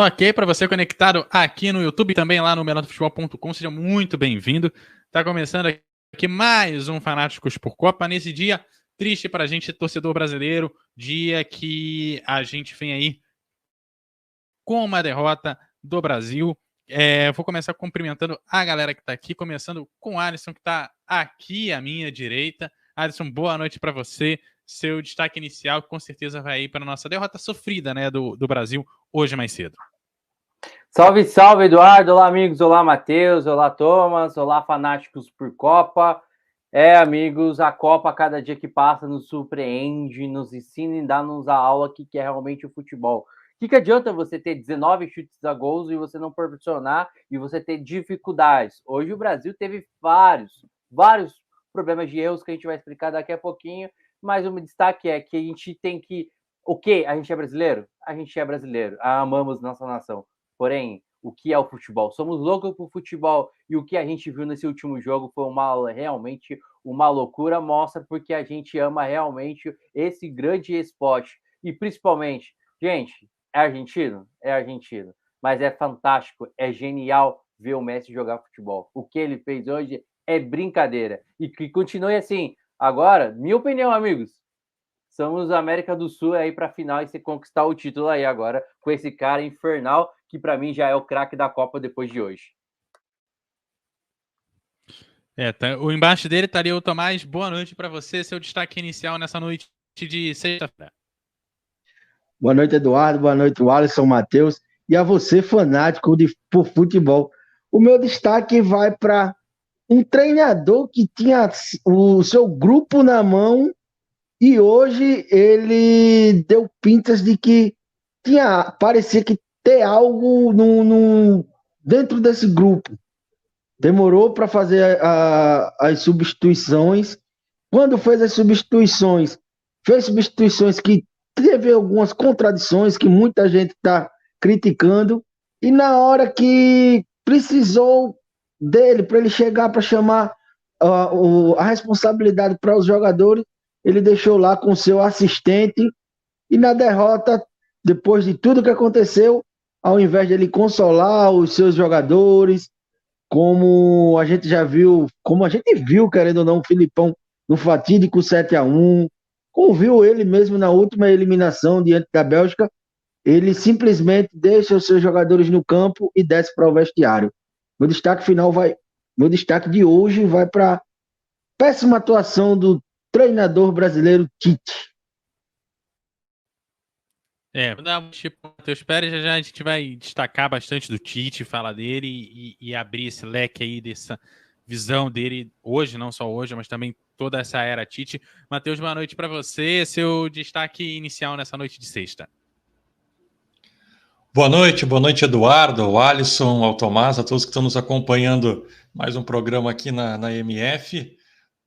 Ok, para você conectado aqui no YouTube e também lá no melhordofutebol.com, seja muito bem-vindo. Está começando aqui mais um Fanáticos por Copa, nesse dia triste para a gente, torcedor brasileiro, dia que a gente vem aí com uma derrota do Brasil. Vou começar cumprimentando a galera que está aqui, começando com o Alisson, que está aqui à minha direita. Alisson, boa noite para você. Seu destaque inicial, com certeza vai ir para a nossa derrota sofrida, né, do Brasil hoje mais cedo. Salve, salve, Eduardo. Olá, amigos. Olá, Matheus. Olá, Thomas. Olá, fanáticos por Copa. Amigos, a Copa, cada dia que passa, nos surpreende, nos ensina e dá-nos a aula que é realmente o futebol. O que adianta você ter 19 chutes a gols e você não proporcionar e você ter dificuldades? Hoje o Brasil teve vários problemas de erros que a gente vai explicar daqui a pouquinho, mas o meu destaque é que a gente tem que... O quê? A gente é brasileiro? A gente é brasileiro. Amamos nossa nação. Porém, o que é o futebol? Somos loucos por futebol e o que a gente viu nesse último jogo foi realmente uma loucura, mostra porque a gente ama realmente esse grande esporte. E principalmente, gente, é argentino? É argentino. Mas é fantástico, é genial ver o Messi jogar futebol. O que ele fez hoje é brincadeira. E que continue assim. Agora, minha opinião, amigos, somos a América do Sul aí para a final e se conquistar o título aí agora com esse cara infernal que para mim já é o craque da Copa depois de hoje. O embaixo dele estaria o Tomás. Boa noite para você, seu destaque inicial nessa noite de sexta-feira. Boa noite, Eduardo. Boa noite, Alisson, Matheus. E a você, fanático por futebol. O meu destaque vai para um treinador que tinha o seu grupo na mão e hoje ele deu pintas de que parecia que ter algo dentro desse grupo. Demorou para fazer as substituições. Quando fez as substituições, fez substituições que teve algumas contradições que muita gente está criticando. E na hora que precisou dele, para ele chegar para chamar a responsabilidade para os jogadores, ele deixou lá com seu assistente. E na derrota, depois de tudo que aconteceu, ao invés de ele consolar os seus jogadores, como a gente viu, querendo ou não, o Filipão no fatídico 7-1, como viu ele mesmo na última eliminação diante da Bélgica, ele simplesmente deixa os seus jogadores no campo e desce para o vestiário. Meu destaque de hoje vai para a péssima atuação do treinador brasileiro Tite. Vou dar um tipo Matheus Pérez, já a gente vai destacar bastante do Tite, falar dele e abrir esse leque aí dessa visão dele hoje, não só hoje, mas também toda essa era Tite. Matheus, boa noite para você, seu destaque inicial nessa noite de sexta. Boa noite Eduardo, ao Alisson, ao Tomás, a todos que estão nos acompanhando mais um programa aqui na MF.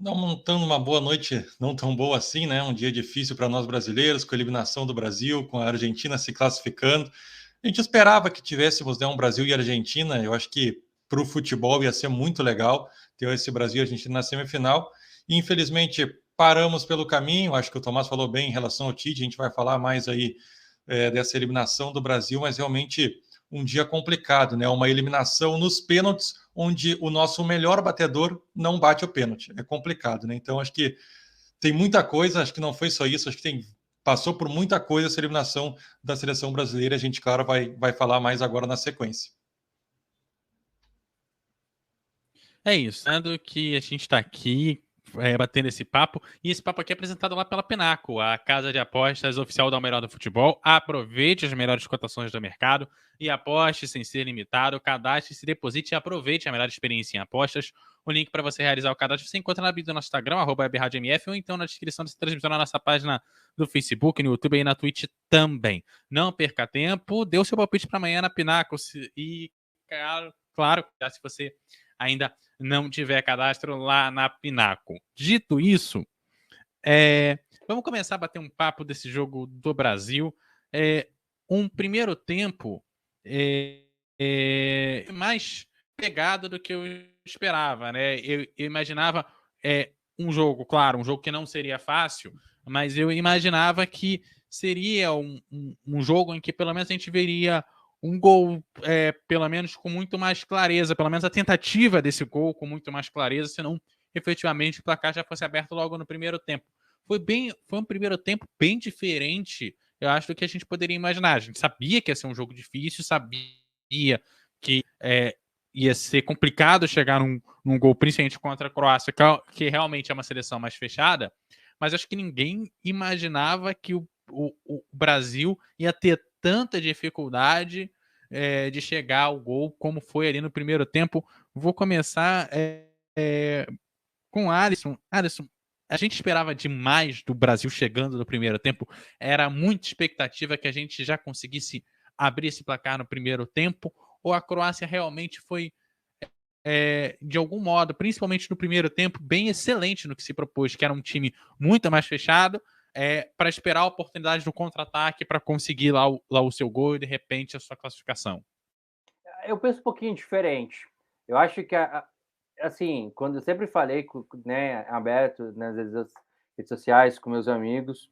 Montando uma boa noite, não tão boa assim, né? Um dia difícil para nós brasileiros, com a eliminação do Brasil, com a Argentina se classificando. A gente esperava que tivéssemos, né, um Brasil e Argentina. Eu acho que para o futebol ia ser muito legal ter esse Brasil e Argentina na semifinal. E, infelizmente, paramos pelo caminho. Acho que o Tomás falou bem em relação ao Tite. A gente vai falar mais aí dessa eliminação do Brasil, mas realmente um dia complicado, né? Uma eliminação nos pênaltis, onde o nosso melhor batedor não bate o pênalti. É complicado, né? Então, acho que tem muita coisa, acho que não foi só isso, acho que passou por muita coisa essa eliminação da seleção brasileira. A gente, claro, vai falar mais agora na sequência. É isso, sendo que a gente está aqui batendo esse papo, e esse papo aqui é apresentado lá pela Pinaco, a casa de apostas oficial da Melhor do Futebol. Aproveite as melhores cotações do mercado e aposte sem ser limitado. Cadastre-se, deposite e aproveite a melhor experiência em apostas. O link para você realizar o cadastro você encontra na bio do nosso Instagram, @webradioMF, ou então na descrição dessa transmissão na nossa página do Facebook, no YouTube e na Twitch também. Não perca tempo, dê o seu palpite para amanhã na Pinaco e, claro, se você ainda não tiver cadastro lá na Pinaco. Dito isso, vamos começar a bater um papo desse jogo do Brasil. Um primeiro tempo mais pegado do que eu esperava, né? Eu imaginava um jogo que não seria fácil, mas eu imaginava que seria um jogo em que pelo menos a gente veria um gol, pelo menos com muito mais clareza, pelo menos a tentativa desse gol com muito mais clareza, senão efetivamente o placar já fosse aberto logo no primeiro tempo. Foi um primeiro tempo bem diferente, eu acho, do que a gente poderia imaginar. A gente sabia que ia ser um jogo difícil, sabia que ia ser complicado chegar num gol, principalmente contra a Croácia, que realmente é uma seleção mais fechada, mas acho que ninguém imaginava que o Brasil ia ter tanta dificuldade de chegar ao gol como foi ali no primeiro tempo. Vou começar com o Alisson. Alisson, a gente esperava demais do Brasil chegando no primeiro tempo. Era muita expectativa que a gente já conseguisse abrir esse placar no primeiro tempo, ou a Croácia realmente foi, de algum modo, principalmente no primeiro tempo, bem excelente no que se propôs, que era um time muito mais fechado, para esperar a oportunidade do contra-ataque para conseguir lá o seu gol e, de repente, a sua classificação? Eu penso um pouquinho diferente. Eu acho que, assim, quando eu sempre falei, né, aberto nas redes sociais com meus amigos,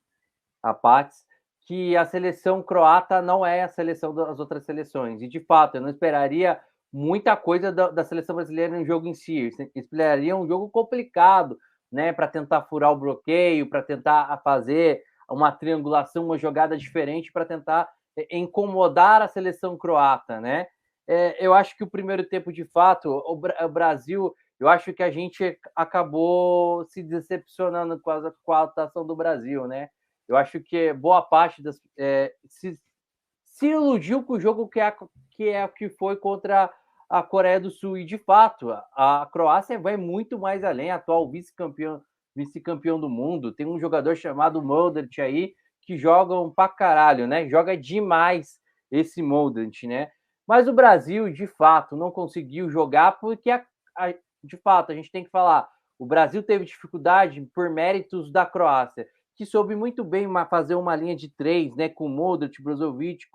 a Pats, que a seleção croata não é a seleção das outras seleções. E, de fato, eu não esperaria muita coisa da seleção brasileira no jogo em si. Eu esperaria um jogo complicado, né, para tentar furar o bloqueio, para tentar fazer uma triangulação, uma jogada diferente, para tentar incomodar a seleção croata, né? Eu acho que o primeiro tempo, de fato, o Brasil, eu acho que a gente acabou se decepcionando com a atuação do Brasil, né? Eu acho que boa parte se iludiu com o jogo que foi contra a Coreia do Sul. E, de fato, a Croácia vai muito mais além, atual vice-campeão do mundo. Tem um jogador chamado Modric aí, que joga pra caralho, né? Joga demais esse Modric, né? Mas o Brasil, de fato, não conseguiu jogar porque, de fato, a gente tem que falar, o Brasil teve dificuldade por méritos da Croácia, que soube muito bem fazer uma linha de 3, né, com Modric, Brozovic,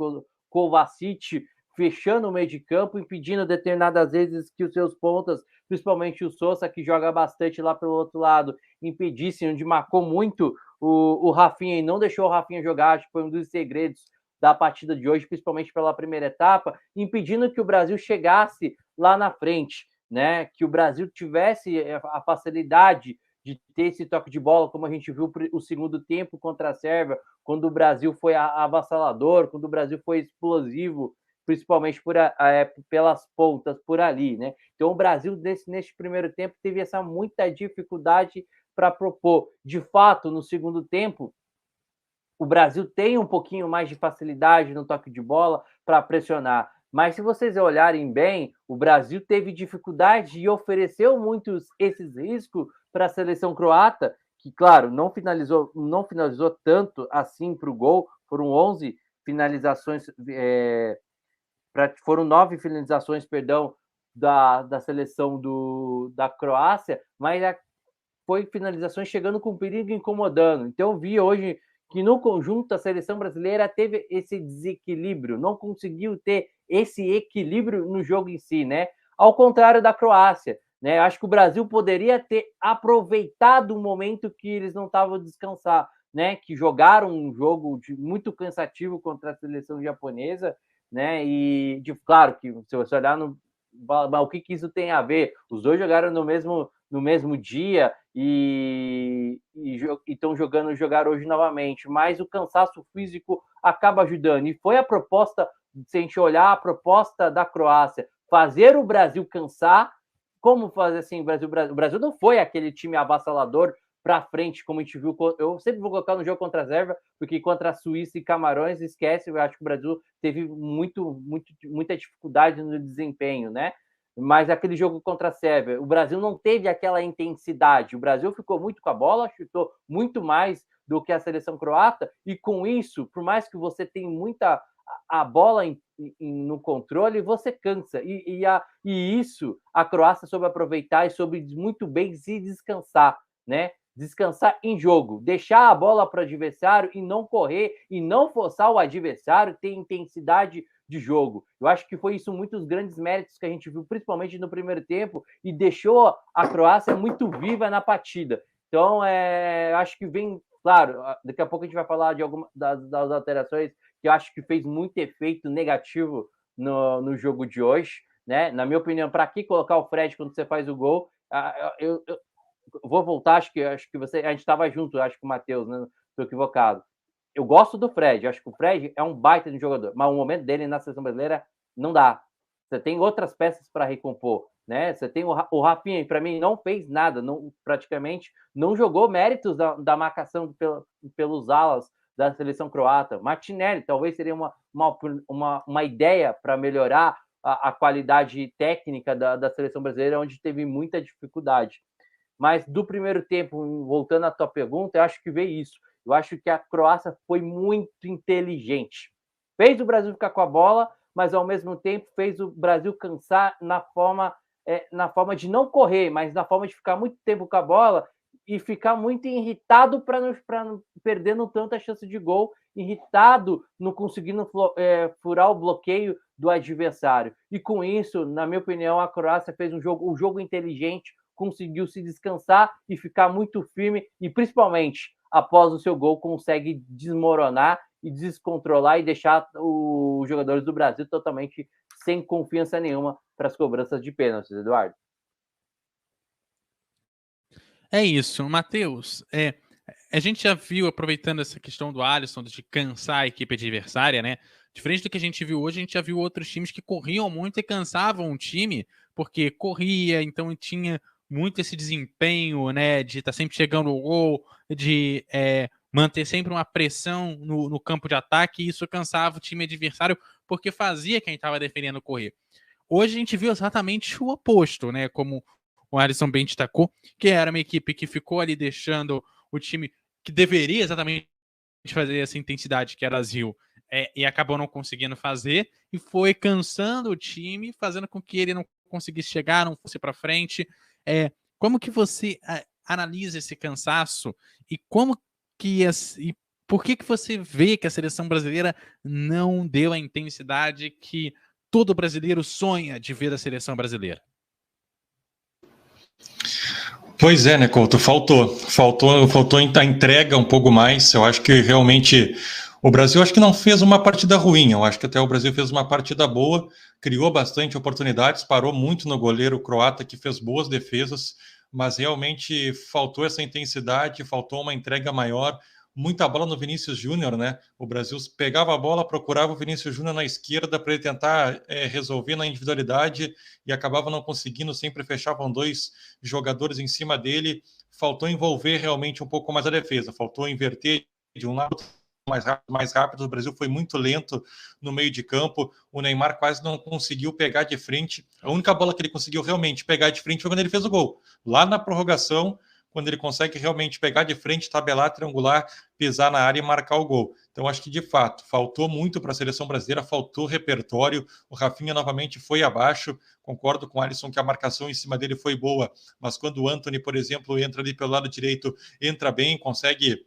Kovacic, fechando o meio de campo, impedindo determinadas vezes que os seus pontas, principalmente o Sousa, que joga bastante lá pelo outro lado, impedissem, onde marcou muito o Rafinha e não deixou o Rafinha jogar. Acho que foi um dos segredos da partida de hoje, principalmente pela primeira etapa, impedindo que o Brasil chegasse lá na frente, né? Que o Brasil tivesse a facilidade de ter esse toque de bola, como a gente viu o segundo tempo contra a Sérvia, quando o Brasil foi avassalador, quando o Brasil foi explosivo, principalmente pelas pontas por ali, né? Então o Brasil neste primeiro tempo teve essa muita dificuldade para propor. De fato, no segundo tempo, o Brasil tem um pouquinho mais de facilidade no toque de bola para pressionar. Mas se vocês olharem bem, o Brasil teve dificuldade e ofereceu muitos esses riscos para a seleção croata, que, claro, não finalizou tanto assim para o gol. Foram 11 finalizações, foram 9 finalizações, perdão, da seleção da Croácia, mas foi finalizações chegando com perigo e incomodando. Então eu vi hoje que no conjunto a seleção brasileira teve esse desequilíbrio, não conseguiu ter esse equilíbrio no jogo em si, né? Ao contrário da Croácia, né? Acho que o Brasil poderia ter aproveitado o momento que eles não estavam descansar, né? Que jogaram um jogo muito cansativo contra a seleção japonesa, né? E claro que se você olhar o que isso tem a ver? Os dois jogaram no mesmo dia e estão jogar hoje novamente, mas o cansaço físico acaba ajudando. E foi a proposta, se a gente olhar a proposta da Croácia, fazer o Brasil cansar. Como fazer assim? O Brasil não foi aquele time avassalador para frente, como a gente viu. Eu sempre vou colocar no jogo contra a Sérvia, porque contra a Suíça e Camarões, esquece, eu acho que o Brasil teve muita dificuldade no desempenho, né? Mas aquele jogo contra a Sérvia, o Brasil não teve aquela intensidade. O Brasil ficou muito com a bola, chutou muito mais do que a seleção croata, e com isso, por mais que você tenha muita a bola no controle, você cansa. E isso a Croácia soube aproveitar e soube muito bem se descansar, né? Descansar em jogo, deixar a bola para o adversário e não correr e não forçar o adversário, ter intensidade de jogo. Eu acho que foi isso muitos grandes méritos que a gente viu, principalmente no primeiro tempo, e deixou a Croácia muito viva na partida. Então, acho que vem, claro, daqui a pouco a gente vai falar de algumas das alterações que eu acho que fez muito efeito negativo no jogo de hoje, né? Na minha opinião, para que colocar o Fred quando você faz o gol? Eu vou voltar, acho que a gente estava junto, acho que o Matheus, né? Estou equivocado. Eu gosto do Fred, acho que o Fred é um baita de jogador, mas o momento dele na seleção brasileira não dá. Você tem outras peças para recompor, né? Você tem o Rafinha, para mim não fez nada, praticamente não jogou méritos da marcação pelos alas da seleção croata. Martinelli talvez seria uma ideia para melhorar a qualidade técnica da seleção brasileira, onde teve muita dificuldade. Mas do primeiro tempo, voltando à tua pergunta, eu acho que veio isso. Eu acho que a Croácia foi muito inteligente. Fez o Brasil ficar com a bola, mas ao mesmo tempo fez o Brasil cansar na forma de não correr, mas na forma de ficar muito tempo com a bola e ficar muito irritado para não perdendo tanto a chance de gol, irritado, não conseguindo furar o bloqueio do adversário. E com isso, na minha opinião, a Croácia fez um jogo inteligente, conseguiu se descansar e ficar muito firme e, principalmente, após o seu gol, consegue desmoronar e descontrolar e deixar os jogadores do Brasil totalmente sem confiança nenhuma para as cobranças de pênaltis, Eduardo. É isso, Matheus. A gente já viu, aproveitando essa questão do Alisson, de cansar a equipe adversária, né? Diferente do que a gente viu hoje, a gente já viu outros times que corriam muito e cansavam o time, porque corria, então tinha muito esse desempenho, né? De estar sempre chegando ao gol, de manter sempre uma pressão no campo de ataque, e isso cansava o time adversário, porque fazia quem estava defendendo correr. Hoje a gente viu exatamente o oposto, né? Como o Alisson bem destacou, que era uma equipe que ficou ali deixando o time que deveria exatamente fazer essa intensidade que era Brasil e acabou não conseguindo fazer, e foi cansando o time, fazendo com que ele não conseguisse chegar, não fosse para frente. Como que você analisa esse cansaço e como que e por que você vê que a seleção brasileira não deu a intensidade que todo brasileiro sonha de ver da seleção brasileira? Pois é, né, Couto? Faltou a entrega um pouco mais. Eu acho que realmente o Brasil acho que não fez uma partida ruim. Eu acho que até o Brasil fez uma partida boa, criou bastante oportunidades, parou muito no goleiro croata, que fez boas defesas, mas realmente faltou essa intensidade, faltou uma entrega maior. Muita bola no Vinícius Júnior, né? O Brasil pegava a bola, procurava o Vinícius Júnior na esquerda para ele tentar resolver na individualidade e acabava não conseguindo, sempre fechavam dois jogadores em cima dele. Faltou envolver realmente um pouco mais a defesa, faltou inverter de um lado mais rápido. O Brasil foi muito lento no meio de campo. O Neymar quase não conseguiu pegar de frente. A única bola que ele conseguiu realmente pegar de frente foi quando ele fez o gol. Lá na prorrogação, quando ele consegue realmente pegar de frente, tabelar, triangular, pisar na área e marcar o gol. Então, acho que, de fato, faltou muito para a seleção brasileira, faltou repertório. O Rafinha, novamente, foi abaixo. Concordo com o Alisson que a marcação em cima dele foi boa, mas quando o Antony, por exemplo, entra ali pelo lado direito, entra bem, consegue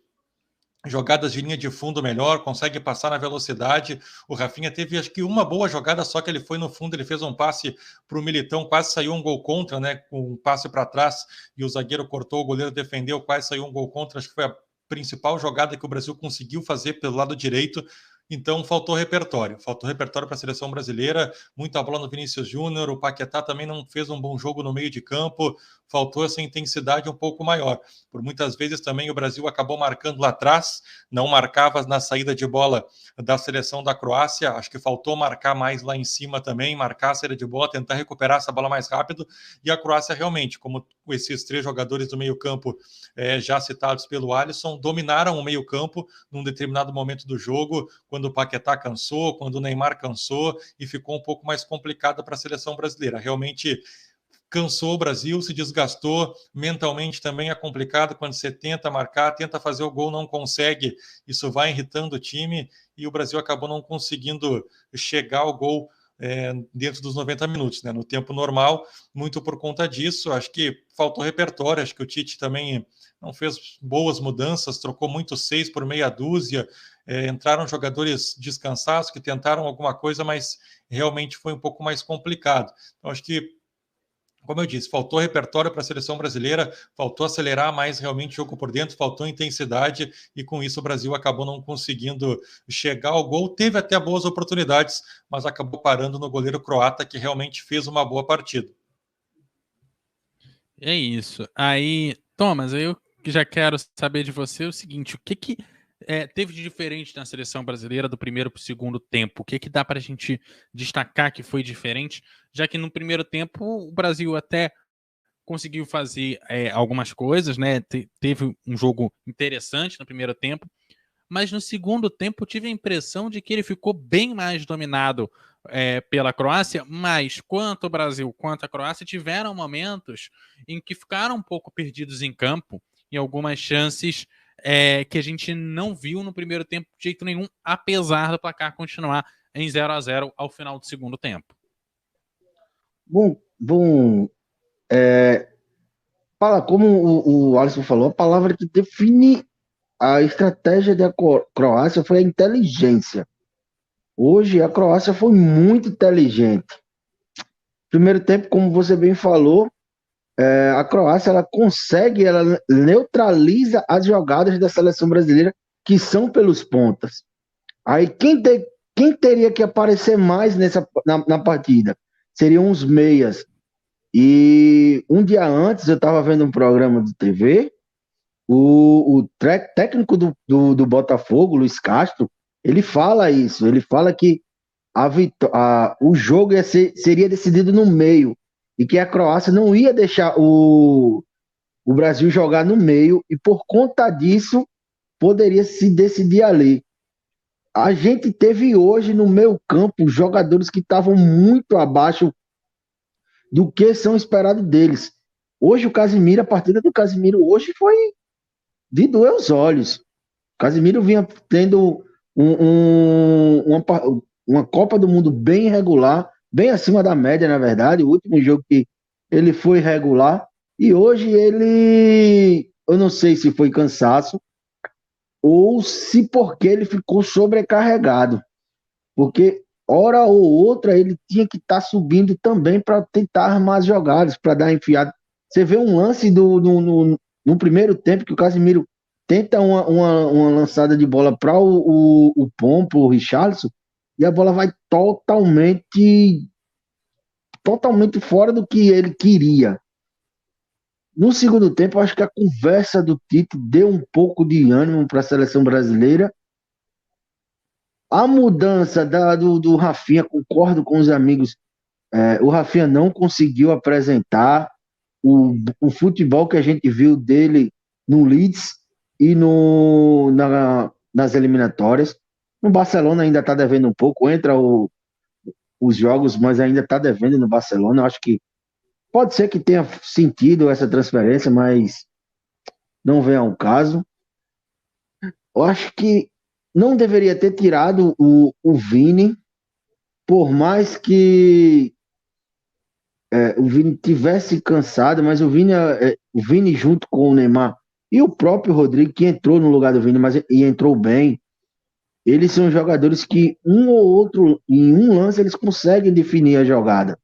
jogadas de linha de fundo melhor, consegue passar na velocidade. O Rafinha teve, acho que, uma boa jogada, só que ele foi no fundo, ele fez um passe para o Militão, quase saiu um gol contra, né? Com um passe para trás e o zagueiro cortou, o goleiro defendeu, quase saiu um gol contra. Acho que foi a principal jogada que o Brasil conseguiu fazer pelo lado direito. Então faltou repertório para a seleção brasileira, muita bola no Vinícius Júnior, o Paquetá também não fez um bom jogo no meio de campo, faltou essa intensidade um pouco maior. Por muitas vezes também o Brasil acabou marcando lá atrás, não marcava na saída de bola da seleção da Croácia, acho que faltou marcar mais lá em cima também, marcar a saída de bola, tentar recuperar essa bola mais rápido, e a Croácia realmente, como esses três jogadores do meio campo já citados pelo Alisson, dominaram o meio campo num determinado momento do jogo, quando o Paquetá cansou, quando o Neymar cansou, e ficou um pouco mais complicado para a seleção brasileira. Realmente cansou o Brasil, se desgastou, mentalmente também é complicado quando você tenta marcar, tenta fazer o gol, não consegue, isso vai irritando o time, e o Brasil acabou não conseguindo chegar ao gol dentro dos 90 minutos, né? No tempo normal, muito por conta disso. Acho que faltou repertório, acho que o Tite também não fez boas mudanças, trocou muito 6 por meia dúzia, entraram jogadores descansados que tentaram alguma coisa, mas realmente foi um pouco mais complicado. Então, acho que como eu disse, faltou repertório para a seleção brasileira, faltou acelerar mais realmente o jogo por dentro, faltou intensidade, e com isso o Brasil acabou não conseguindo chegar ao gol. Teve até boas oportunidades, mas acabou parando no goleiro croata, que realmente fez uma boa partida. É isso. Aí, Thomas, eu já quero saber de você o seguinte: o que teve de diferente na seleção brasileira do primeiro para o segundo tempo? O que dá para a gente destacar que foi diferente? Já que no primeiro tempo o Brasil até conseguiu fazer algumas coisas, né? Teve um jogo interessante no primeiro tempo, mas no segundo tempo eu tive a impressão de que ele ficou bem mais dominado pela Croácia, mas quanto o Brasil quanto a Croácia tiveram momentos em que ficaram um pouco perdidos em campo, em algumas chances que a gente não viu no primeiro tempo de jeito nenhum, apesar do placar continuar em 0-0 ao final do segundo tempo. Bom, como o Alisson falou, a palavra que define a estratégia da Croácia foi a inteligência. Hoje a Croácia foi muito inteligente. Primeiro tempo, como você bem falou, a Croácia ela neutraliza as jogadas da seleção brasileira que são pelos pontas. Aí quem teria que aparecer mais na partida? Seriam os meias. E um dia antes eu estava vendo um programa de TV, o técnico do Botafogo, Luiz Castro, ele fala isso, ele fala que o jogo seria decidido no meio, e que a Croácia não ia deixar o Brasil jogar no meio, e por conta disso poderia se decidir ali. A gente teve hoje no meio campo jogadores que estavam muito abaixo do que são esperados deles. Hoje a partida do Casemiro hoje foi de doer os olhos. O Casemiro vinha tendo uma Copa do Mundo bem regular, bem acima da média, na verdade. O último jogo que ele foi regular, e hoje eu não sei se foi cansaço ou se porque ele ficou sobrecarregado, porque hora ou outra ele tinha que estar subindo também para tentar armar as jogadas, para dar enfiada. Você vê um lance no primeiro tempo que o Casemiro tenta uma lançada de bola para o Pompo, o Richarlison, e a bola vai totalmente fora do que ele queria. No segundo tempo, eu acho que a conversa do Tite deu um pouco de ânimo para a seleção brasileira. A mudança do Rafinha, concordo com os amigos, o Rafinha não conseguiu apresentar o futebol que a gente viu dele no Leeds e nas eliminatórias. No Barcelona ainda está devendo um pouco, entra os jogos, mas ainda está devendo no Barcelona. Eu acho que pode ser que tenha sentido essa transferência, mas não vem ao caso. Eu acho que não deveria ter tirado o Vini, por mais que o Vini tivesse cansado, mas o Vini junto com o Neymar e o próprio Rodrigo, que entrou no lugar do Vini, e entrou bem, eles são jogadores que um ou outro, em um lance, eles conseguem definir a jogada.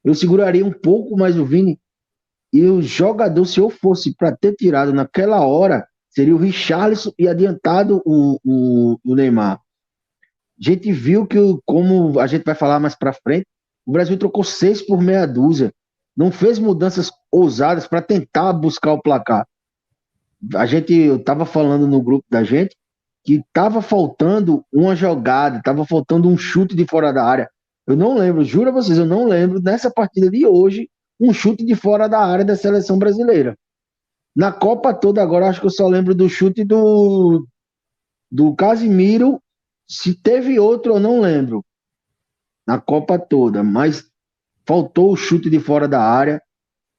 Eu seguraria um pouco mais o Vini, e o jogador, se eu fosse para ter tirado naquela hora, seria o Richarlison e adiantado o Neymar. A gente viu que, como a gente vai falar mais para frente, o Brasil trocou 6 por meia dúzia. Não fez mudanças ousadas para tentar buscar o placar. Eu estava falando no grupo da gente que estava faltando uma jogada, estava faltando um chute de fora da área. Eu não lembro, juro a vocês, eu não lembro nessa partida de hoje um chute de fora da área da seleção brasileira. Na Copa toda agora, acho que eu só lembro do chute do Casemiro. Se teve outro, eu não lembro. Na Copa toda, mas faltou o chute de fora da área.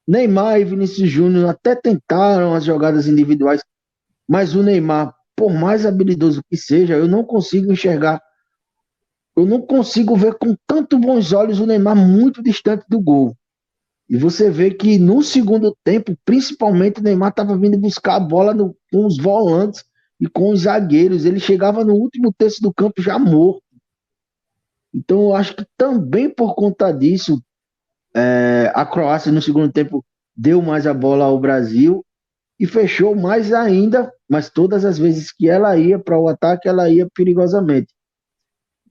Neymar e Vinícius Júnior até tentaram as jogadas individuais, mas o Neymar, por mais habilidoso que seja, eu não consigo enxergar, eu não consigo ver com tanto bons olhos o Neymar muito distante do gol. E você vê que no segundo tempo, principalmente, o Neymar estava vindo buscar a bola com os volantes e com os zagueiros. Ele chegava no último terço do campo já morto. Então, eu acho que também por conta disso, A Croácia no segundo tempo deu mais a bola ao Brasil e fechou mais ainda, mas todas as vezes que ela ia para o ataque, ela ia perigosamente.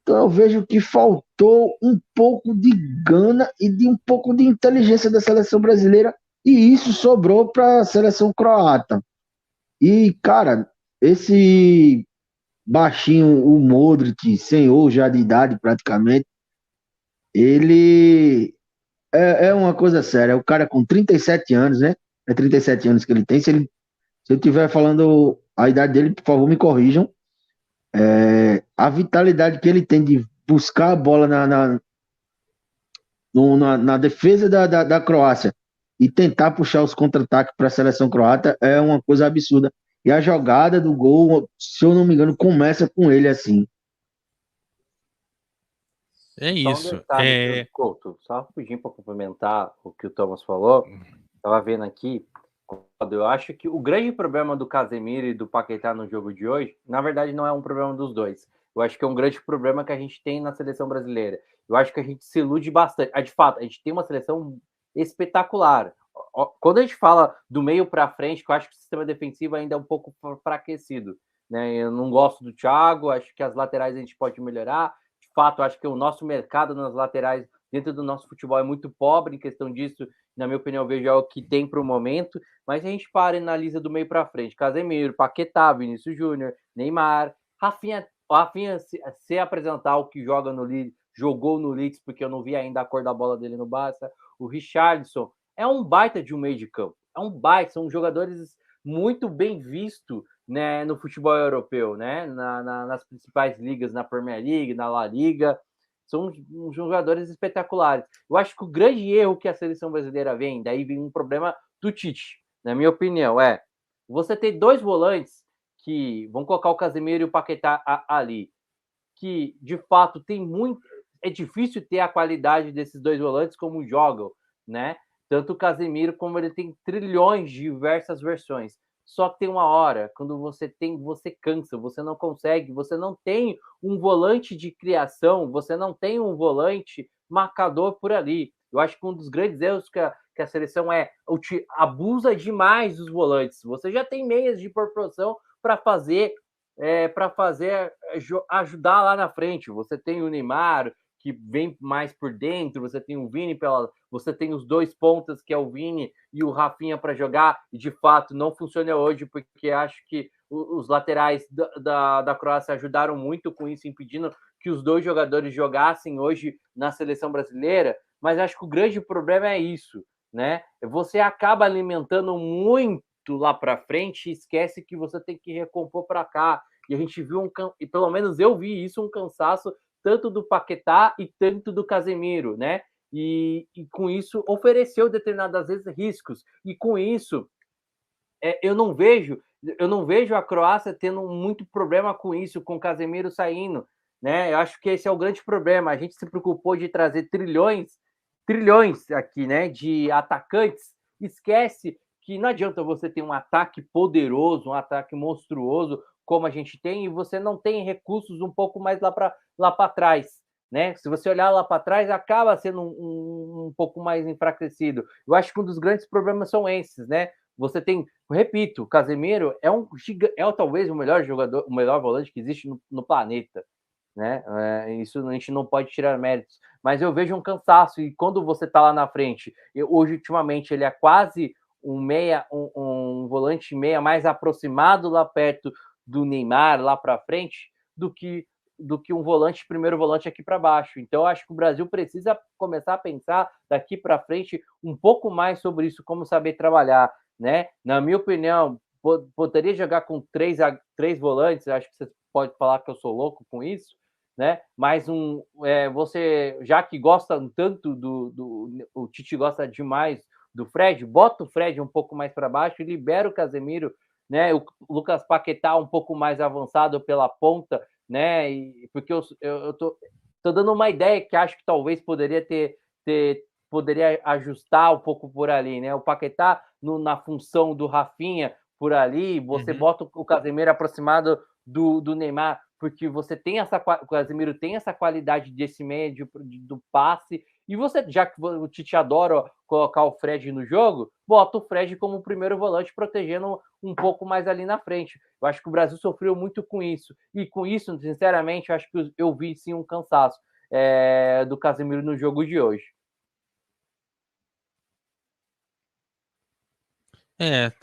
Então eu vejo que faltou um pouco de gana e de um pouco de inteligência da seleção brasileira, e isso sobrou para a seleção croata. E, cara, esse baixinho, o Modric, senhor já de idade praticamente, ele é uma coisa séria. O cara com 37 anos, né? É 37 anos que ele tem. Se eu estiver falando a idade dele, por favor, me corrijam. A vitalidade que ele tem de buscar a bola na defesa da Croácia e tentar puxar os contra-ataques para a seleção croata é uma coisa absurda. E a jogada do gol, se eu não me engano, começa com ele assim. É Só um isso. detalhe, Couto, só rapidinho para complementar o que o Thomas falou. Estava vendo aqui, eu acho que o grande problema do Casemiro e do Paquetá no jogo de hoje, na verdade, não é um problema dos dois. Eu acho que é um grande problema que a gente tem na seleção brasileira. Eu acho que a gente se ilude bastante. De fato, a gente tem uma seleção espetacular. Quando a gente fala do meio para frente, que eu acho que o sistema defensivo ainda é um pouco enfraquecido. Né? Eu não gosto do Thiago, acho que as laterais a gente pode melhorar. De fato, acho que o nosso mercado nas laterais dentro do nosso futebol é muito pobre em questão disso. Na minha opinião, eu vejo é o que tem para o momento. Mas a gente para e analisa do meio para frente. Casemiro, Paquetá, Vinícius Júnior, Neymar, Rafinha se apresentar o que joga no Leeds, jogou no Leeds, porque eu não vi ainda a cor da bola dele no Barça. O Richarlison é um baita de um meio de campo. É um baita, são jogadores muito bem vistos, né, no futebol europeu, né, nas principais ligas, na Premier League, na La Liga. São jogadores espetaculares. Eu acho que o grande erro que a seleção brasileira vem, daí vem um problema do Tite, na minha opinião, você ter dois volantes que vão colocar o Casemiro e o Paquetá ali, que de fato tem muito. É difícil ter a qualidade desses dois volantes como jogam, né? Tanto o Casemiro como ele tem trilhões de diversas versões. Só que tem uma hora, quando você cansa, você não consegue, você não tem um volante de criação, você não tem um volante marcador por ali. Eu acho que um dos grandes erros que a seleção abusa demais dos volantes. Você já tem meias de proporção para fazer ajudar lá na frente. Você tem o Neymar, que vem mais por dentro, você tem o Vini, você tem os dois pontas, que é o Vini e o Rafinha para jogar, e de fato não funciona hoje, porque acho que os laterais da Croácia ajudaram muito com isso, impedindo que os dois jogadores jogassem hoje na seleção brasileira, mas acho que o grande problema é isso, né? Você acaba alimentando muito lá para frente e esquece que você tem que recompor para cá. E a gente viu e pelo menos eu vi isso, um cansaço tanto do Paquetá e tanto do Casemiro, né? E com isso ofereceu determinadas vezes riscos. E com isso eu não vejo a Croácia tendo muito problema com isso, com o Casemiro saindo, né? Eu acho que esse é o grande problema. A gente se preocupou de trazer trilhões aqui, né? De atacantes. Esquece que não adianta você ter um ataque poderoso, um ataque monstruoso, como a gente tem, e você não tem recursos um pouco mais lá para trás, né? Se você olhar lá para trás, acaba sendo um pouco mais enfraquecido. Eu acho que um dos grandes problemas são esses, né? Você tem, repito, o Casemiro é talvez o melhor jogador, o melhor volante que existe no planeta, né? Isso a gente não pode tirar méritos, mas eu vejo um cansaço, e quando você tá lá na frente, hoje ultimamente ele é quase um volante meia mais aproximado lá perto do Neymar, lá para frente, do que um primeiro volante aqui para baixo. Então, eu acho que o Brasil precisa começar a pensar daqui para frente um pouco mais sobre isso, como saber trabalhar, né? Na minha opinião, poderia jogar com três volantes, acho que você pode falar que eu sou louco com isso, né? Mas você, já que gosta tanto o Tite gosta demais do Fred, bota o Fred um pouco mais para baixo e libera o Casemiro, né? O Lucas Paquetá um pouco mais avançado pela ponta, né? Porque eu tô dando uma ideia que acho que talvez poderia poderia ajustar um pouco por ali, né? O Paquetá na função do Rafinha por ali, você bota o Casemiro aproximado do Neymar, porque você tem o Casemiro tem essa qualidade desse meio do passe E você, já que o Tite adora colocar o Fred no jogo, bota o Fred como primeiro volante, protegendo um pouco mais ali na frente. Eu acho que o Brasil sofreu muito com isso. E com isso, sinceramente, eu acho que eu vi sim um cansaço do Casemiro no jogo de hoje.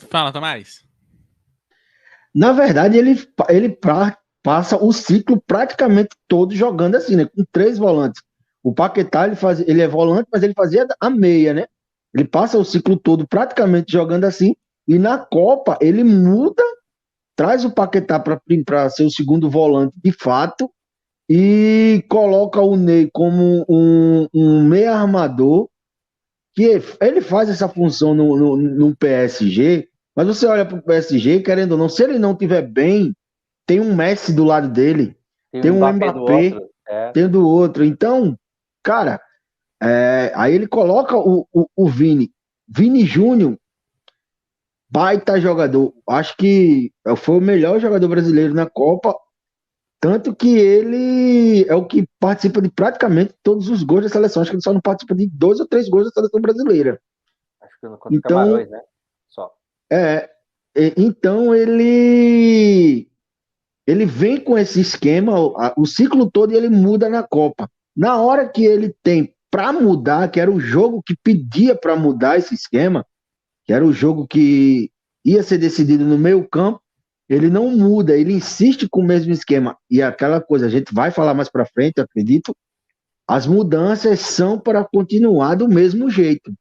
Fala, Tomás. Na verdade, ele passa o ciclo praticamente todo jogando assim, né? Com 3 volantes. O Paquetá, ele é volante, mas ele fazia a meia, né? Ele passa o ciclo todo praticamente jogando assim. E na Copa, ele muda, traz o Paquetá para ser o segundo volante de fato. E coloca o Ney como um meia armador, que ele faz essa função no PSG, mas você olha para o PSG, querendo ou não, se ele não tiver bem, tem um Messi do lado dele, tem um Mbappé, tem do outro. Então, cara, aí ele coloca o Vini Júnior, baita jogador. Acho que foi o melhor jogador brasileiro na Copa. Tanto que ele é o que participa de praticamente todos os gols da seleção. Acho que ele só não participa de 2 ou 3 gols da seleção brasileira. Acho que não conta então, Camarões, né? Só. Então ele vem com esse esquema, o ciclo todo, e ele muda na Copa. Na hora que ele tem para mudar, que era o jogo que pedia para mudar esse esquema, que era o jogo que ia ser decidido no meio campo, ele não muda, ele insiste com o mesmo esquema. E aquela coisa, a gente vai falar mais para frente, eu acredito, as mudanças são para continuar do mesmo jeito.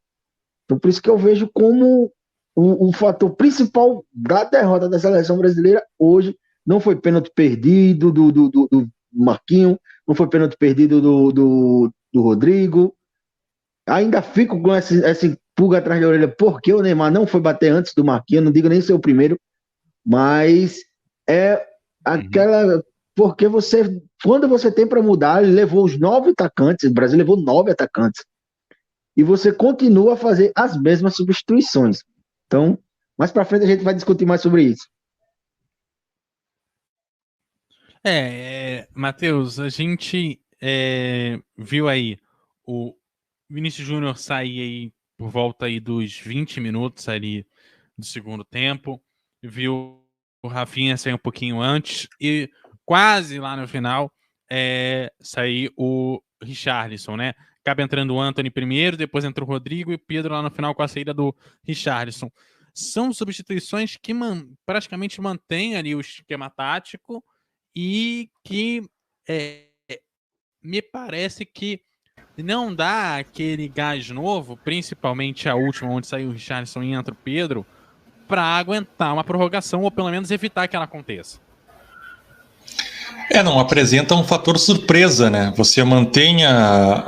Então, por isso que eu vejo como o fator principal da derrota da seleção brasileira hoje não foi pênalti perdido do Marquinhos, não foi pênalti perdido do Rodrigo. Ainda fico com essa pulga atrás da orelha, porque o Neymar não foi bater antes do Marquinhos, não digo nem ser o primeiro, mas é aquela. Porque quando você tem para mudar, ele levou os 9 atacantes, o Brasil levou 9 atacantes, e você continua a fazer as mesmas substituições. Então, mais para frente a gente vai discutir mais sobre isso. Matheus, a gente viu aí o Vinícius Júnior sair aí por volta aí dos 20 minutos ali do segundo tempo, viu o Rafinha sair um pouquinho antes e quase lá no final sair o Richarlison, né? Acaba entrando o Antony primeiro, depois entra o Rodrigo e o Pedro lá no final com a saída do Richarlison. São substituições que praticamente mantêm ali o esquema tático e que me parece que não dá aquele gás novo, principalmente a última, onde saiu o Richarlison e entra o Pedro, para aguentar uma prorrogação ou pelo menos evitar que ela aconteça. Não apresenta um fator surpresa, né? Você mantém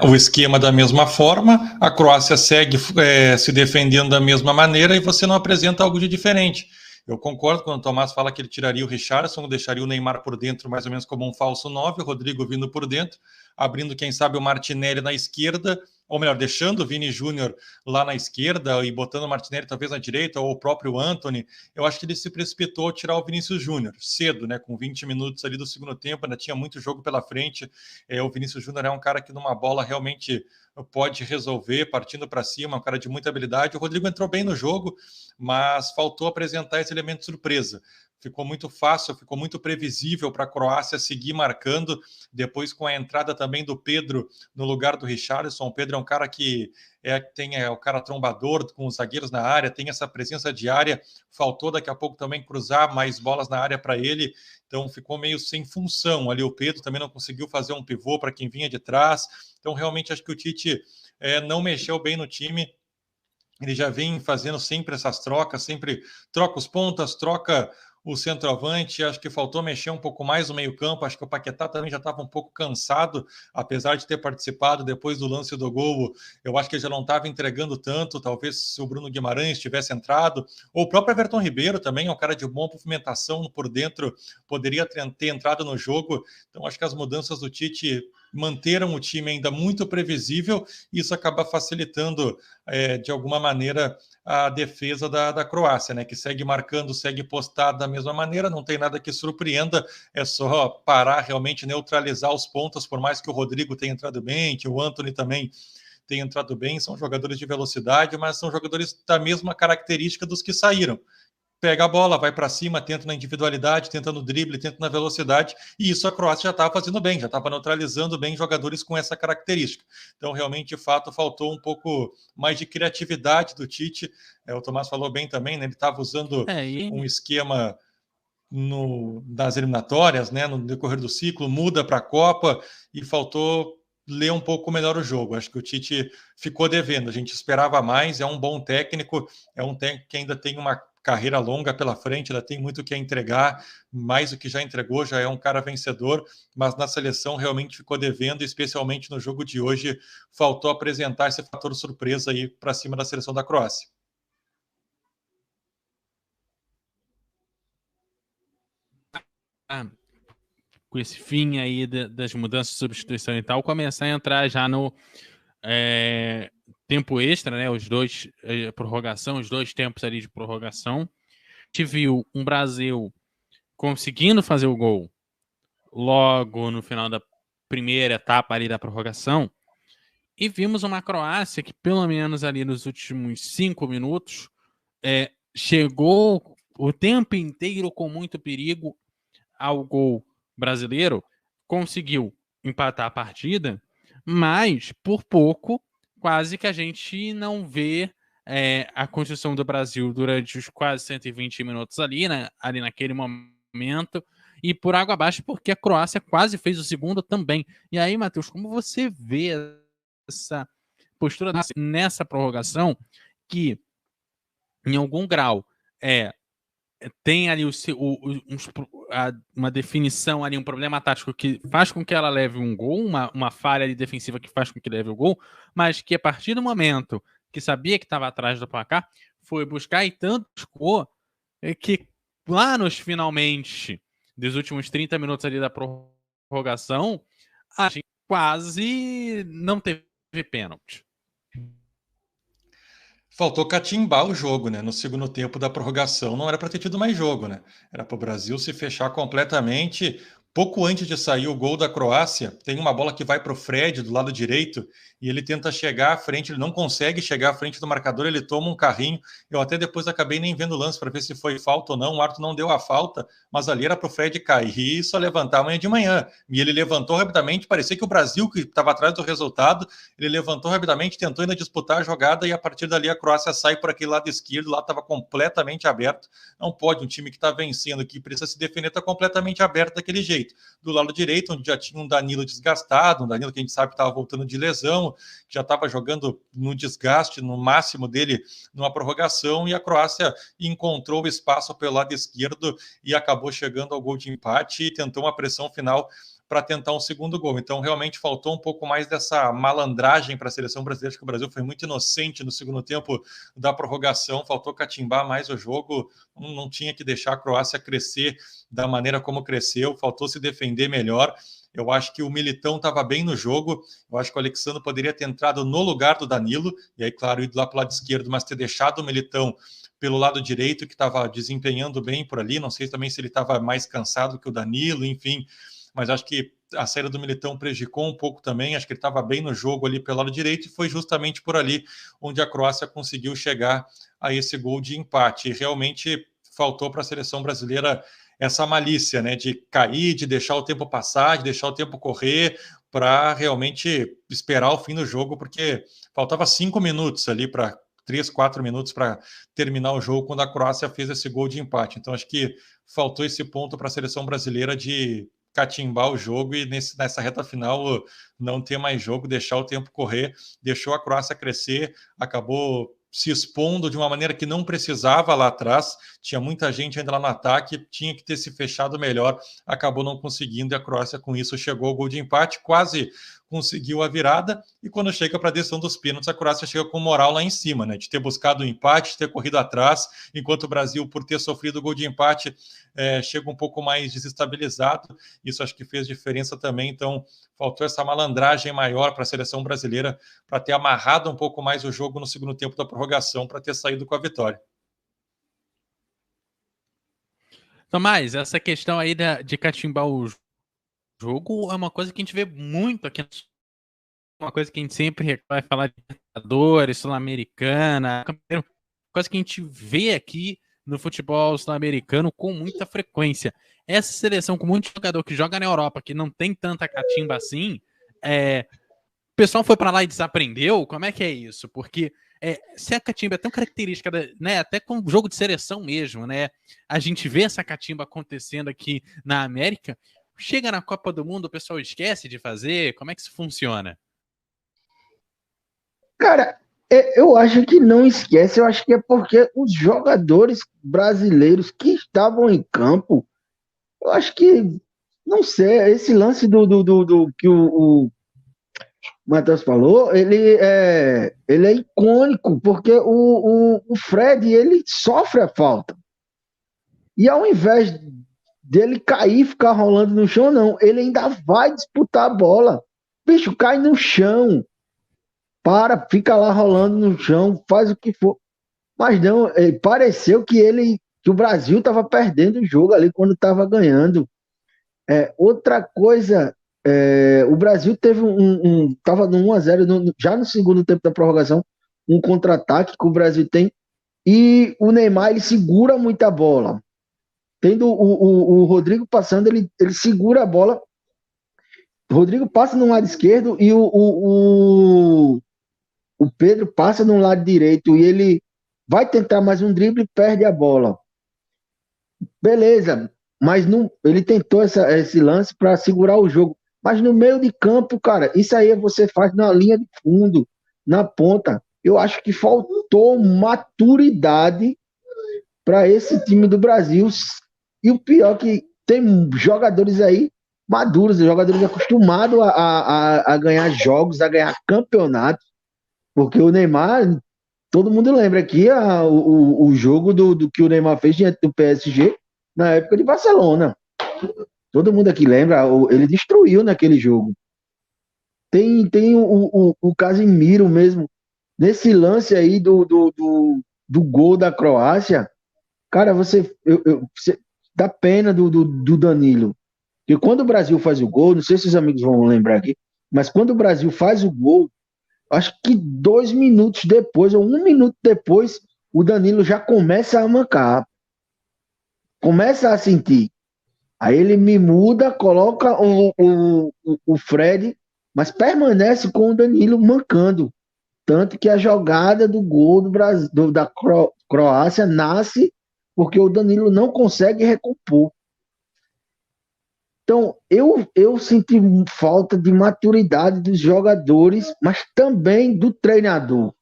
o esquema da mesma forma, a Croácia segue se defendendo da mesma maneira e você não apresenta algo de diferente. Eu concordo quando o Tomás fala que ele tiraria o Richarlison, deixaria o Neymar por dentro mais ou menos como um falso 9, o Rodrigo vindo por dentro, abrindo, quem sabe, o Martinelli na esquerda, ou melhor, deixando o Vini Júnior lá na esquerda e botando o Martinelli talvez na direita, ou o próprio Antony. Eu acho que ele se precipitou a tirar o Vinícius Júnior cedo, né, com 20 minutos ali do segundo tempo, ainda tinha muito jogo pela frente. O Vinícius Júnior é um cara que numa bola realmente pode resolver, partindo para cima, um cara de muita habilidade. O Rodrigo entrou bem no jogo, mas faltou apresentar esse elemento surpresa. Ficou muito fácil, ficou muito previsível para a Croácia seguir marcando, depois com a entrada também do Pedro no lugar do Richarlison. O Pedro é um cara que é o cara trombador com os zagueiros na área, tem essa presença de área, faltou daqui a pouco também cruzar mais bolas na área para ele, então ficou meio sem função ali. O Pedro também não conseguiu fazer um pivô para quem vinha de trás, então realmente acho que o Tite não mexeu bem no time. Ele já vem fazendo sempre essas trocas, sempre troca os pontas, troca o centroavante. Acho que faltou mexer um pouco mais no meio-campo. Acho que o Paquetá também já estava um pouco cansado, apesar de ter participado depois do lance do gol. Eu acho que ele já não estava entregando tanto. Talvez se o Bruno Guimarães tivesse entrado, ou o próprio Everton Ribeiro também é um cara de boa movimentação por dentro, poderia ter entrado no jogo. Então acho que as mudanças do Tite manteram o time ainda muito previsível, e isso acaba facilitando de alguma maneira a defesa da Croácia, né, que segue marcando, segue postada da mesma maneira, não tem nada que surpreenda, é só parar, realmente neutralizar os pontos, por mais que o Rodrigo tenha entrado bem, que o Antony também têm entrado bem, são jogadores de velocidade, mas são jogadores da mesma característica dos que saíram. Pega a bola, vai para cima, tenta na individualidade, tenta no drible, tenta na velocidade, e isso a Croácia já estava fazendo bem, já estava neutralizando bem jogadores com essa característica. Então, realmente, de fato, faltou um pouco mais de criatividade do Tite. O Tomás falou bem também, né? Ele estava usando um esquema das eliminatórias, né? No decorrer do ciclo, muda para a Copa e faltou ler um pouco melhor o jogo. Acho que o Tite ficou devendo, a gente esperava mais, é um bom técnico, é um técnico que ainda tem uma carreira longa pela frente, ainda tem muito que entregar, mais do que já entregou, já é um cara vencedor, mas na seleção realmente ficou devendo, especialmente no jogo de hoje, faltou apresentar esse fator surpresa aí para cima da seleção da Croácia. Com esse fim aí das mudanças de substituição e tal, começar a entrar já no tempo extra, né? Os dois prorrogação, os dois tempos ali de prorrogação. A gente viu um Brasil conseguindo fazer o gol logo no final da primeira etapa ali da prorrogação, e vimos uma Croácia que, pelo menos ali nos últimos 5 minutos, chegou o tempo inteiro com muito perigo ao gol brasileiro, conseguiu empatar a partida, mas por pouco, quase que a gente não vê a construção do Brasil durante os quase 120 minutos ali naquele momento, e por água abaixo, porque a Croácia quase fez o segundo também. E aí, Matheus, como você vê essa postura nessa prorrogação, que em algum grau tem ali uma definição ali, um problema tático que faz com que ela leve um gol, uma falha ali defensiva que faz com que leve o gol, mas que a partir do momento que sabia que estava atrás do placar, foi buscar e tanto buscou que lá nos finalmente dos últimos 30 minutos ali da prorrogação, a gente quase não teve pênalti. Faltou catimbar o jogo, né? No segundo tempo da prorrogação, não era para ter tido mais jogo, né? Era para o Brasil se fechar completamente. Pouco antes de sair o gol da Croácia, tem uma bola que vai para o Fred do lado direito e ele tenta chegar à frente, ele não consegue chegar à frente do marcador, ele toma um carrinho. Eu até depois acabei nem vendo o lance para ver se foi falta ou não. O árbitro não deu a falta, mas ali era para o Fred cair e só levantar amanhã de manhã. E ele levantou rapidamente, parecia que o Brasil, que estava atrás do resultado, ele levantou rapidamente, tentou ainda disputar a jogada e a partir dali a Croácia sai por aquele lado esquerdo, lá estava completamente aberto. Não pode, um time que está vencendo, que precisa se defender, está completamente aberto daquele jeito. Do lado direito, onde já tinha um Danilo desgastado, um Danilo que a gente sabe que estava voltando de lesão, que já estava jogando no desgaste, no máximo dele, numa prorrogação, e a Croácia encontrou o espaço pelo lado esquerdo e acabou chegando ao gol de empate e tentou uma pressão final para tentar um segundo gol. Então, realmente faltou um pouco mais dessa malandragem para a seleção brasileira, acho que o Brasil foi muito inocente no segundo tempo da prorrogação, faltou catimbar mais o jogo, não tinha que deixar a Croácia crescer da maneira como cresceu, faltou se defender melhor. Eu acho que o Militão estava bem no jogo, eu acho que o Alexandre poderia ter entrado no lugar do Danilo, e aí, claro, ido lá para o lado esquerdo, mas ter deixado o Militão pelo lado direito, que estava desempenhando bem por ali, não sei também se ele estava mais cansado que o Danilo, enfim, mas acho que a saída do Militão prejudicou um pouco também, acho que ele estava bem no jogo ali pelo lado direito, e foi justamente por ali onde a Croácia conseguiu chegar a esse gol de empate, e realmente faltou para a seleção brasileira essa malícia, né, de cair, de deixar o tempo passar, de deixar o tempo correr, para realmente esperar o fim do jogo, porque faltava 5 minutos ali para 3, 4 minutos para terminar o jogo quando a Croácia fez esse gol de empate. Então acho que faltou esse ponto para a seleção brasileira de catimbar o jogo e nessa reta final não ter mais jogo, deixar o tempo correr, deixou a Croácia crescer, acabou se expondo de uma maneira que não precisava lá atrás, tinha muita gente ainda lá no ataque, tinha que ter se fechado melhor, acabou não conseguindo e a Croácia com isso chegou ao gol de empate, quase conseguiu a virada, e quando chega para a decisão dos pênaltis, a Croácia chega com moral lá em cima, né, de ter buscado o empate, de ter corrido atrás, enquanto o Brasil, por ter sofrido o gol de empate, chega um pouco mais desestabilizado, isso acho que fez diferença também, então faltou essa malandragem maior para a seleção brasileira, para ter amarrado um pouco mais o jogo no segundo tempo da prorrogação, para ter saído com a vitória. Tomás, essa questão aí de catimbar o jogo é uma coisa que a gente vê muito aqui uma coisa que a gente sempre vai falar de Libertadores, Sul-Americana, coisa que a gente vê aqui no futebol sul-americano com muita frequência. Essa seleção com muito jogador que joga na Europa, que não tem tanta catimba assim, o pessoal foi para lá e desaprendeu? Como é que é isso? Porque se a catimba é tão característica, né, até com o jogo de seleção mesmo, né, a gente vê essa catimba acontecendo aqui na América, chega na Copa do Mundo, o pessoal esquece de fazer? Como é que isso funciona? Cara, eu acho que não esquece, eu acho que é porque os jogadores brasileiros que estavam em campo, eu acho que, não sei, esse lance do que o Matheus falou, ele é icônico, porque o Fred, ele sofre a falta. E ao invés dele cair e ficar rolando no chão, não, ele ainda vai disputar a bola. Bicho, cai no chão, fica lá rolando no chão, faz o que for. Mas não, pareceu que o Brasil estava perdendo o jogo ali quando estava ganhando. Outra coisa, o Brasil teve estava no 1-0 já no segundo tempo da prorrogação, um contra-ataque que o Brasil tem, e o Neymar ele segura muita bola. Tendo o Rodrigo passando, ele segura a bola. O Rodrigo passa no lado esquerdo e o Pedro passa no lado direito e ele vai tentar mais um drible e perde a bola. Beleza, mas não, ele tentou esse lance para segurar o jogo. Mas no meio de campo, cara, isso aí você faz na linha de fundo, na ponta. Eu acho que faltou maturidade para esse time do Brasil. E o pior é que tem jogadores aí maduros, jogadores acostumados a ganhar jogos, a ganhar campeonatos. Porque o Neymar, todo mundo lembra aqui o jogo do que o Neymar fez diante do PSG na época de Barcelona. Todo mundo aqui lembra, ele destruiu naquele jogo. Tem o Casemiro mesmo, nesse lance aí do gol da Croácia, cara, você dá pena do Danilo. Porque quando o Brasil faz o gol, não sei se os amigos vão lembrar aqui, mas quando o Brasil faz o gol, acho que 2 minutos depois, ou 1 minuto depois, o Danilo já começa a mancar. Começa a sentir. Aí ele me muda, coloca o Fred, mas permanece com o Danilo mancando. Tanto que a jogada do gol do Brasil, da Croácia nasce porque o Danilo não consegue recompor. Então, eu senti falta de maturidade dos jogadores, mas também do treinador.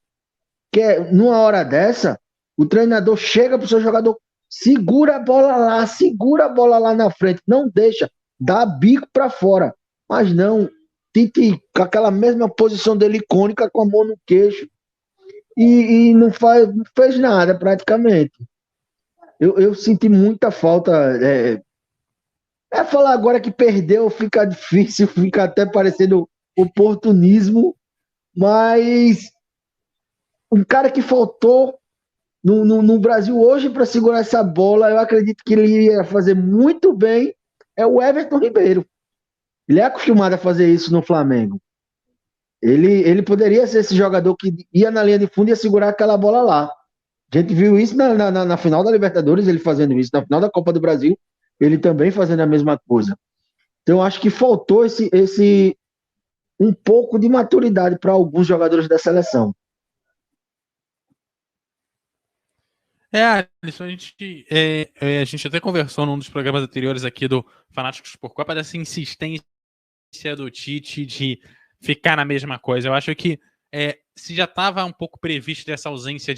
Que numa hora dessa, o treinador chega para o seu jogador, segura a bola lá na frente, não deixa, dá bico para fora. Mas não, Tite com aquela mesma posição dele icônica, com a mão no queixo, e não fez nada praticamente. Eu senti muita falta. Falar agora que perdeu fica difícil, fica até parecendo oportunismo, mas um cara que faltou no Brasil hoje para segurar essa bola, eu acredito que ele ia fazer muito bem, é o Everton Ribeiro. Ele é acostumado a fazer isso no Flamengo. Ele poderia ser esse jogador que ia na linha de fundo e ia segurar aquela bola lá. A gente viu isso na final da Libertadores, ele fazendo isso. Na final da Copa do Brasil, ele também fazendo a mesma coisa. Então, acho que faltou um pouco de maturidade para alguns jogadores da seleção. Alisson, a gente até conversou num dos programas anteriores aqui do Fanáticos por Copa dessa insistência do Tite de ficar na mesma coisa. Eu acho que se já estava um pouco previsto essa ausência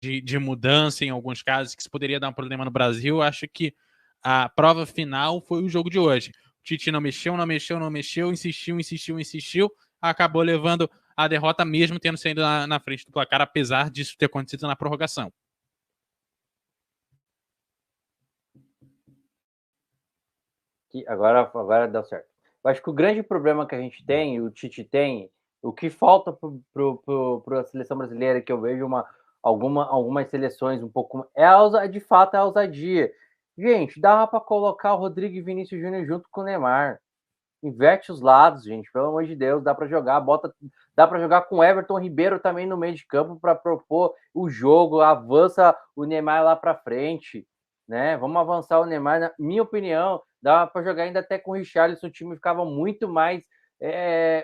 de mudança em alguns casos, que isso poderia dar um problema no Brasil, eu acho que a prova final foi o jogo de hoje. O Tite não mexeu, insistiu, acabou levando a derrota mesmo tendo saído na frente do placar, apesar disso ter acontecido na prorrogação. Agora deu certo. Eu acho que o grande problema que a gente tem, o Tite tem, o que falta para a seleção brasileira, que eu vejo algumas seleções um pouco... de fato, é a ousadia. Gente, dava para colocar o Rodrigo e Vinícius Júnior junto com o Neymar. inverte os lados, gente, pelo amor de Deus, dá para jogar, dá para jogar com Everton Ribeiro também no meio de campo para propor o jogo, avança o Neymar lá para frente, né? Vamos avançar o Neymar, na minha opinião, dá para jogar ainda até com o Richarlison, o time ficava muito mais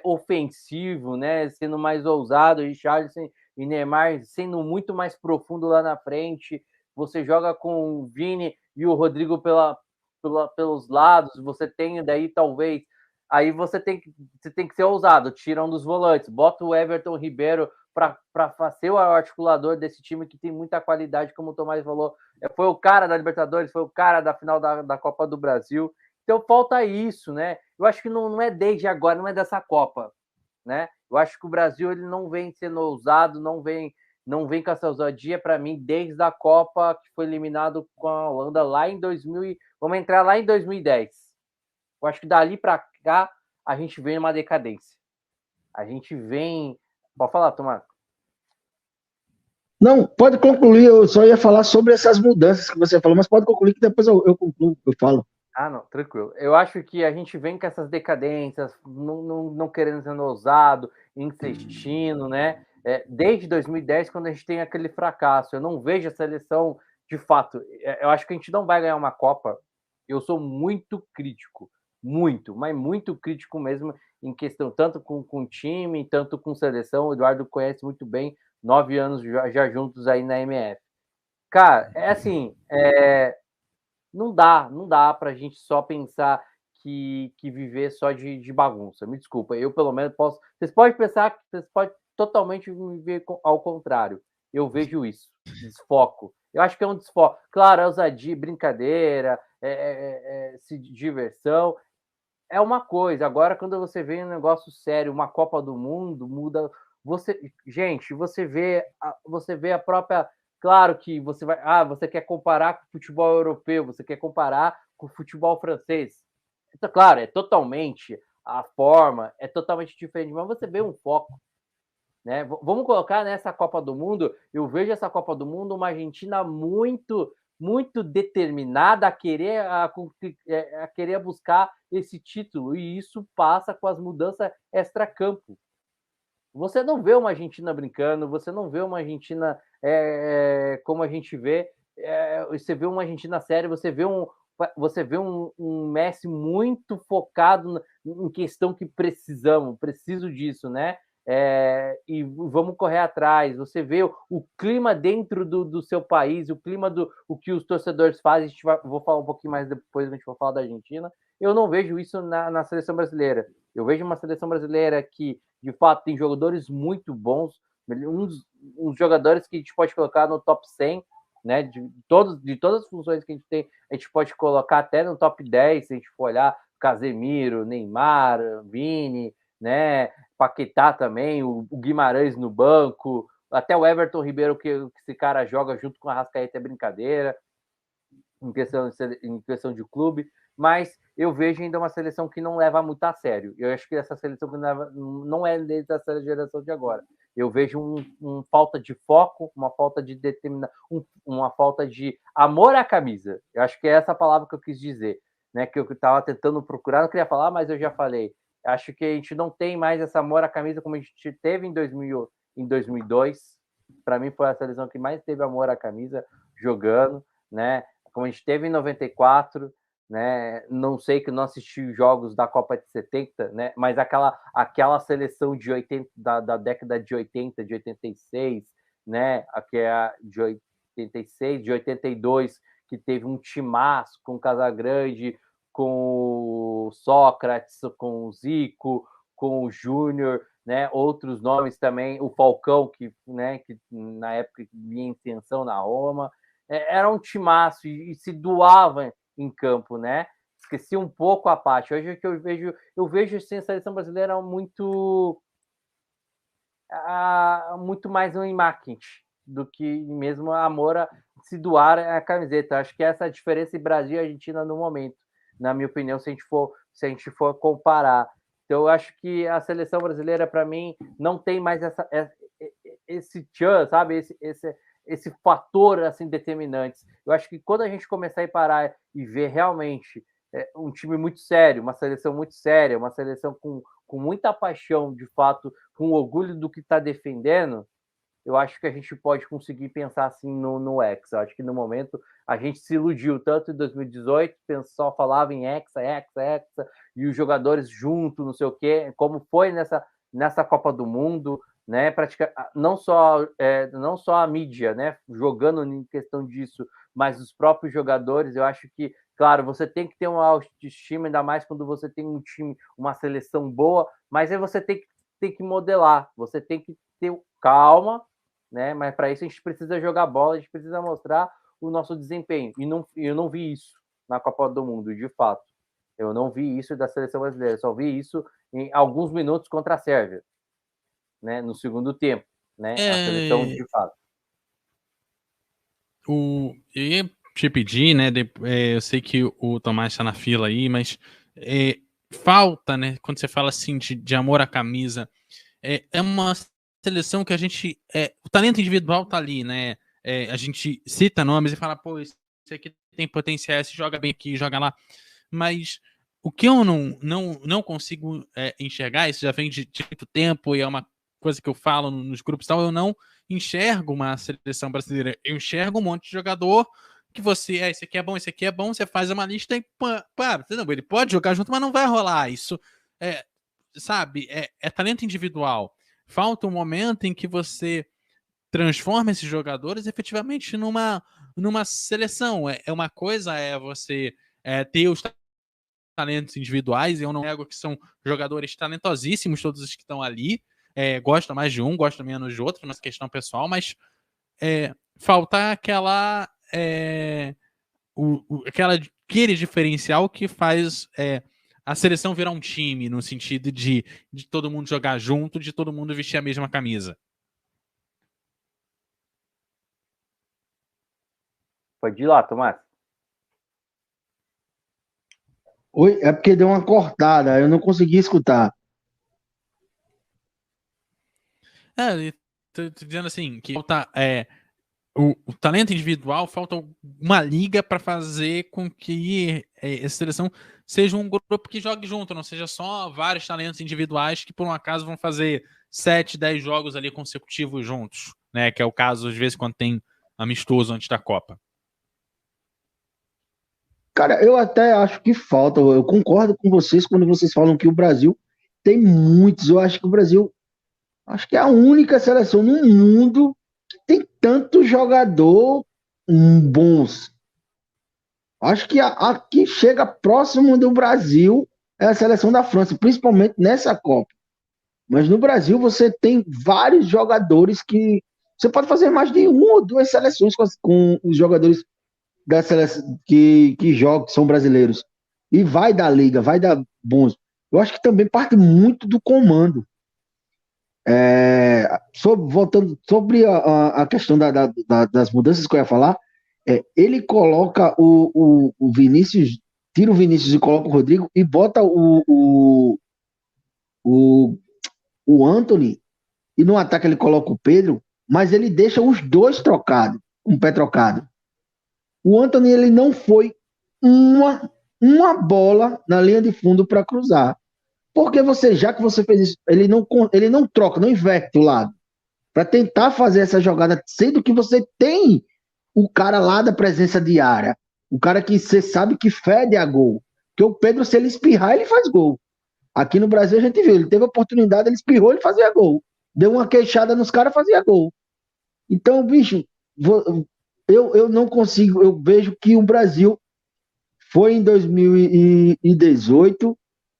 ofensivo, né? Sendo mais ousado, Richarlison e Neymar sendo muito mais profundo lá na frente. Você joga com o Vini e o Rodrigo pelos lados, você tem daí talvez. Aí você tem que ser ousado, tira um dos volantes, bota o Everton Ribeiro para ser o articulador desse time que tem muita qualidade, como o Tomás falou. Foi o cara da Libertadores, foi o cara da final da Copa do Brasil. Então falta isso, né? Eu acho que não é desde agora, não é dessa Copa, né? Eu acho que o Brasil ele não vem sendo ousado, não vem com essa ousadia para mim desde a Copa que foi eliminado com a Holanda lá em 2000. Vamos entrar lá em 2010. Eu acho que dali para cá a gente vem numa decadência. A gente vem. Pode falar, Tomás. Não, pode concluir. Eu só ia falar sobre essas mudanças que você falou, mas pode concluir que depois eu concluo, eu falo. Ah, não, tranquilo. Eu acho que a gente vem com essas decadências, não querendo ser ousado, insistindo, né? Desde 2010, quando a gente tem aquele fracasso. Eu não vejo a seleção de fato. Eu acho que a gente não vai ganhar uma Copa. Eu sou muito crítico, muito, mas muito crítico mesmo em questão, tanto com time, tanto com seleção. O Eduardo conhece muito bem, 9 anos já juntos aí na MF. Cara, é assim, não dá para a gente só pensar que viver só de bagunça. Me desculpa, eu pelo menos posso. Vocês podem pensar que vocês podem totalmente viver ao contrário. Eu vejo isso, desfoco. Eu acho que é um desfoco. Claro, é ousadia, brincadeira, diversão. É uma coisa. Agora, quando você vê um negócio sério, uma Copa do Mundo, muda. Gente, você vê a própria. Claro que você vai. Você quer comparar com o futebol europeu, você quer comparar com o futebol francês. Então, claro, é totalmente a forma, é totalmente diferente, mas você vê um foco. Né? Vamos colocar nessa Copa do Mundo. Eu vejo essa Copa do Mundo uma Argentina muito, muito determinada a querer buscar esse título, e isso passa com as mudanças extra-campo. Você não vê uma Argentina brincando, você não vê uma Argentina como a gente vê. Você vê uma Argentina séria, você vê um Messi muito focado em questão que preciso disso, né? E vamos correr atrás. Você vê o clima dentro do seu país, o clima o que os torcedores fazem. Vou falar um pouquinho mais depois, a gente vai falar da Argentina. Eu não vejo isso na seleção brasileira. Eu vejo uma seleção brasileira que, de fato, tem jogadores muito bons, uns jogadores que a gente pode colocar no top 100, né? De todas as funções que a gente tem, a gente pode colocar até no top 10, se a gente for olhar Casemiro, Neymar, Vini, né? Paquetá também, o Guimarães no banco, até o Everton Ribeiro, que esse cara joga junto com a Arrascaeta, é brincadeira, em questão de clube, mas eu vejo ainda uma seleção que não leva muito a sério. Eu acho que essa seleção não é desde essa geração de agora. Eu vejo uma falta de foco, uma falta de determinação, uma falta de amor à camisa. Eu acho que é essa palavra que eu quis dizer, né? Que eu estava tentando procurar, não queria falar, mas eu já falei. Acho que a gente não tem mais esse amor à camisa como a gente teve em 2002. Para mim, foi a seleção que mais teve amor à camisa jogando, né? Como a gente teve em 94, né? Não sei que não assisti jogos da Copa de 70, né? Mas aquela seleção de 80, da década de 80, de 86, né? Que é de 86, de 82, que teve um timaço com o Casagrande, com o Sócrates, com o Zico, com o Júnior, né? Outros nomes também, o Falcão, que na época vinha em ascensão na Roma. Era um timaço e se doava em campo, né? Esqueci um pouco a parte. Hoje que eu vejo assim, a seleção brasileira muito mais um marketing do que mesmo amor a se doar a camiseta. Acho que essa é a diferença entre Brasil e Argentina no momento, na minha opinião, se a gente for comparar. Então, eu acho que a seleção brasileira, para mim, não tem mais esse tchan, sabe? Esse fator assim determinante. Eu acho que quando a gente começar a parar e ver realmente um time muito sério, uma seleção muito séria, uma seleção com muita paixão, de fato, com orgulho do que está defendendo, eu acho que a gente pode conseguir pensar assim no Hexa. Eu acho que no momento a gente se iludiu tanto em 2018, só falava em Hexa, e os jogadores junto, não sei o quê, como foi nessa Copa do Mundo, né? Não só a mídia, né? Jogando em questão disso, mas os próprios jogadores. Eu acho que, claro, você tem que ter uma autoestima, ainda mais quando você tem um time, uma seleção boa, mas aí você tem que modelar, você tem que ter calma, né? Mas para isso a gente precisa jogar bola, a gente precisa mostrar o nosso desempenho. Eu não vi isso na Copa do Mundo, de fato. Eu não vi isso da seleção brasileira, só vi isso em alguns minutos contra a Sérvia, né? No segundo tempo, né? A seleção de fato. Eu ia te pedir, né? Eu sei que o Tomás está na fila aí, mas falta, né? Quando você fala assim de amor à camisa, é uma seleção que a gente. O talento individual tá ali, né? A gente cita nomes e fala, pô, esse aqui tem potencial, esse joga bem aqui, joga lá. Mas o que eu não consigo enxergar, isso já vem de muito tempo e é uma coisa que eu falo nos grupos e tal, eu não enxergo uma seleção brasileira. Eu enxergo um monte de jogador que esse aqui é bom, esse aqui é bom, você faz uma lista e ele pode jogar junto, mas não vai rolar. Isso sabe, talento individual. Falta um momento em que você transforma esses jogadores efetivamente numa seleção. Uma coisa você ter os talentos individuais, e eu não nego que são jogadores talentosíssimos, todos os que estão ali. Gosta mais de um, gosta menos de outro, nessa questão pessoal, mas falta aquele diferencial que faz a seleção virar um time, no sentido de todo mundo jogar junto, de todo mundo vestir a mesma camisa. Pode ir lá, Tomás. Oi, é porque deu uma cortada, eu não consegui escutar. Tô dizendo assim, que falta o talento individual, falta uma liga para fazer com que essa seleção seja um grupo que jogue junto, não seja só vários talentos individuais que por um acaso vão fazer 7, 10 jogos ali consecutivos juntos, né? Que é o caso às vezes quando tem amistoso antes da Copa. Cara, eu até acho que falta, eu concordo com vocês quando vocês falam que o Brasil tem muitos. Eu acho que o Brasil, acho que é a única seleção no mundo que tem tanto jogador bons. Acho que a que chega próximo do Brasil é a seleção da França, principalmente nessa Copa. Mas no Brasil você tem vários jogadores que você pode fazer mais de uma ou duas seleções com os jogadores da seleção que jogam, que são brasileiros. E vai dar liga, vai dar bons. Eu acho que também parte muito do comando. Voltando sobre a questão das mudanças que eu ia falar, ele coloca o Vinícius, tira o Vinícius e coloca o Rodrigo e bota o, o Antony, e no ataque ele coloca o Pedro, mas ele deixa os dois trocados, com o pé trocado. O Antony, ele não foi uma bola na linha de fundo para cruzar. Porque já que você fez isso, ele não troca, não inverte o lado. Para tentar fazer essa jogada, sendo que você tem o cara lá da presença diária. O cara que você sabe que fede a gol. Porque o Pedro, se ele espirrar, ele faz gol. Aqui no Brasil a gente viu, ele teve a oportunidade, ele espirrou, ele fazia gol. Deu uma queixada nos caras, fazia gol. Então, bicho, eu não consigo, eu vejo que o Brasil foi em 2018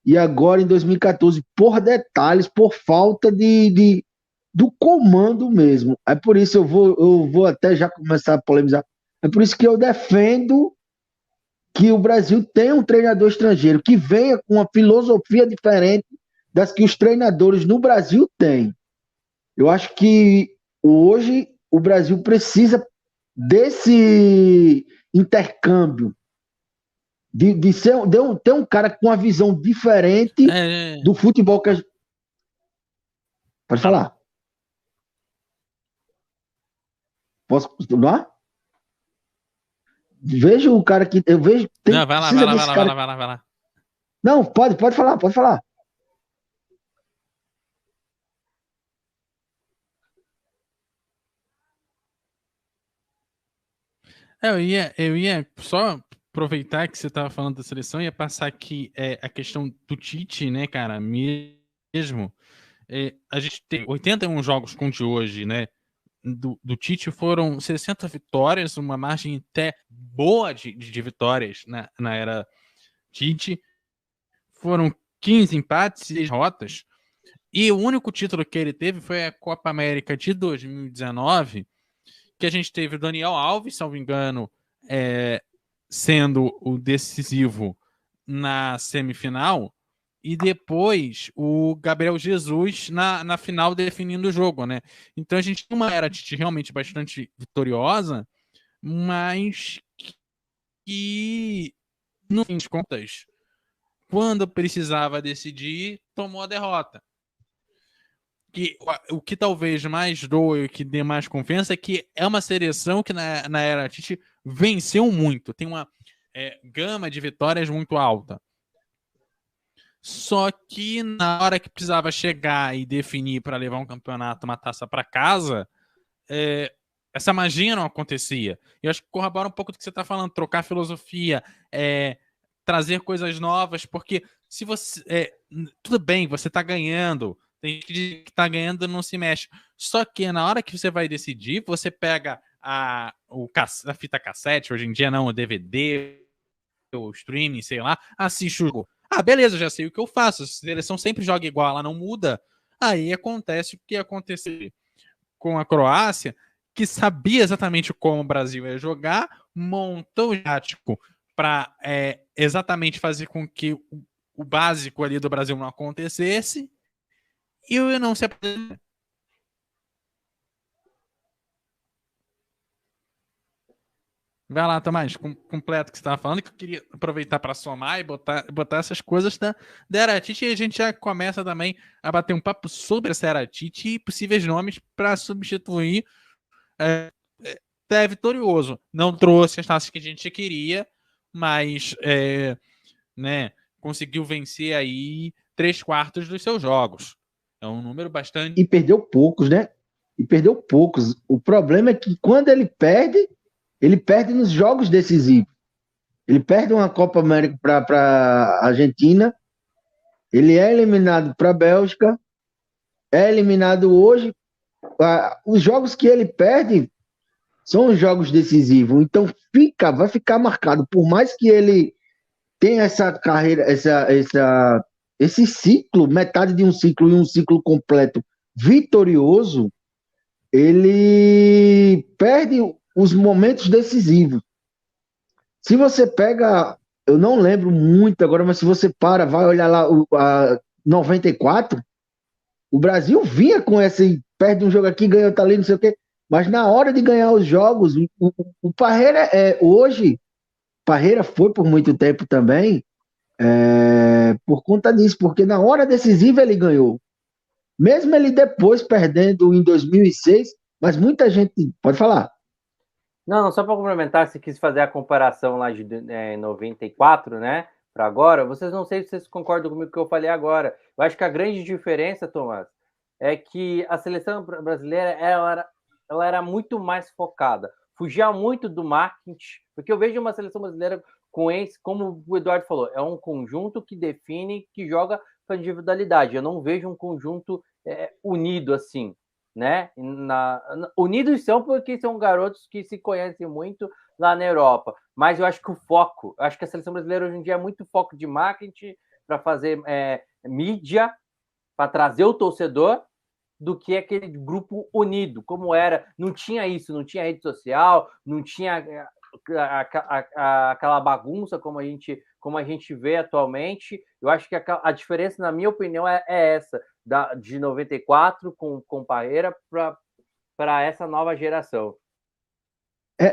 e agora em 2014, por detalhes, por falta do comando mesmo. É por isso eu vou até já começar a polemizar. É por isso que eu defendo que o Brasil tenha um treinador estrangeiro que venha com uma filosofia diferente das que os treinadores no Brasil têm. Eu acho que hoje o Brasil precisa desse intercâmbio, ter um cara com uma visão diferente do futebol que a gente... Pode falar. Posso continuar? vejo o cara que. Eu vejo. Não, vai lá, vai lá. Não, pode falar, pode falar. Eu ia só aproveitar que você estava falando da seleção, ia passar aqui a questão do Tite, né, cara, mesmo. A gente tem 81 jogos com de hoje, né? Do Tite foram 60 vitórias, uma margem até boa de vitórias na era Tite. Foram 15 empates e 6 derrotas. E o único título que ele teve foi a Copa América de 2019, que a gente teve o Daniel Alves, salvo engano, sendo o decisivo na semifinal, e depois o Gabriel Jesus na final definindo o jogo, né? Então a gente tem uma era Tite realmente bastante vitoriosa, mas que, no fim de contas, quando precisava decidir, tomou a derrota. O que talvez mais doa e o que dê mais confiança é que é uma seleção que na era Tite venceu muito, tem uma gama de vitórias muito alta. Só que na hora que precisava chegar e definir para levar um campeonato, uma taça para casa, essa magia não acontecia. Eu acho que corrobora um pouco do que você está falando, trocar filosofia, trazer coisas novas, porque se você. Tudo bem, você está ganhando. Tem gente que está ganhando não se mexe. Só que na hora que você vai decidir, você pega a fita cassete, hoje em dia não, o DVD, o streaming, sei lá, assiste o jogo. Beleza, já sei o que eu faço. Se a seleção sempre joga igual, ela não muda. Aí acontece o que aconteceu com a Croácia, que sabia exatamente como o Brasil ia jogar, montou o tático para exatamente fazer com que o básico ali do Brasil não acontecesse e não se apresentou. Vai lá, Tomás, completo o que você estava falando, que eu queria aproveitar para somar e botar essas coisas da Eratite, e a gente já começa também a bater um papo sobre essa Eratite e possíveis nomes para substituir vitorioso. Não trouxe as taças que a gente queria, mas né, conseguiu vencer aí 3/4 dos seus jogos. É um número bastante... E perdeu poucos, né? O problema é que quando ele perde nos jogos decisivos. Ele perde uma Copa América para a Argentina, ele é eliminado para a Bélgica, é eliminado hoje. Os jogos que ele perde são os jogos decisivos. Então vai ficar marcado, por mais que ele tenha essa carreira, esse ciclo, metade de um ciclo e um ciclo completo vitorioso, ele perde os momentos decisivos. Se você pega, eu não lembro muito agora, mas se você vai olhar lá a 94, o Brasil vinha com esse, perde um jogo aqui, ganha outro ali, não sei o quê, mas na hora de ganhar os jogos, o Parreira hoje, Parreira foi por muito tempo também, por conta disso, porque na hora decisiva ele ganhou. Mesmo ele depois perdendo em 2006, mas muita gente, pode falar. Não, só para complementar, se quis fazer a comparação lá de 94, né, para agora, não sei se vocês concordam comigo que eu falei agora. Eu acho que a grande diferença, Tomás, é que a seleção brasileira ela era muito mais focada, fugia muito do marketing, porque eu vejo uma seleção brasileira com esse, como o Eduardo falou, é um conjunto que define, que joga para individualidade. Eu não vejo um conjunto unido assim. Né? Unidos são porque são garotos que se conhecem muito lá na Europa, mas eu acho que acho que a seleção brasileira hoje em dia é muito foco de marketing para fazer mídia, para trazer o torcedor, do que aquele grupo unido, como era, não tinha isso, não tinha rede social, não tinha aquela bagunça como a gente vê atualmente. Eu acho que a diferença, na minha opinião, é essa, de 94 com Parreira para essa nova geração.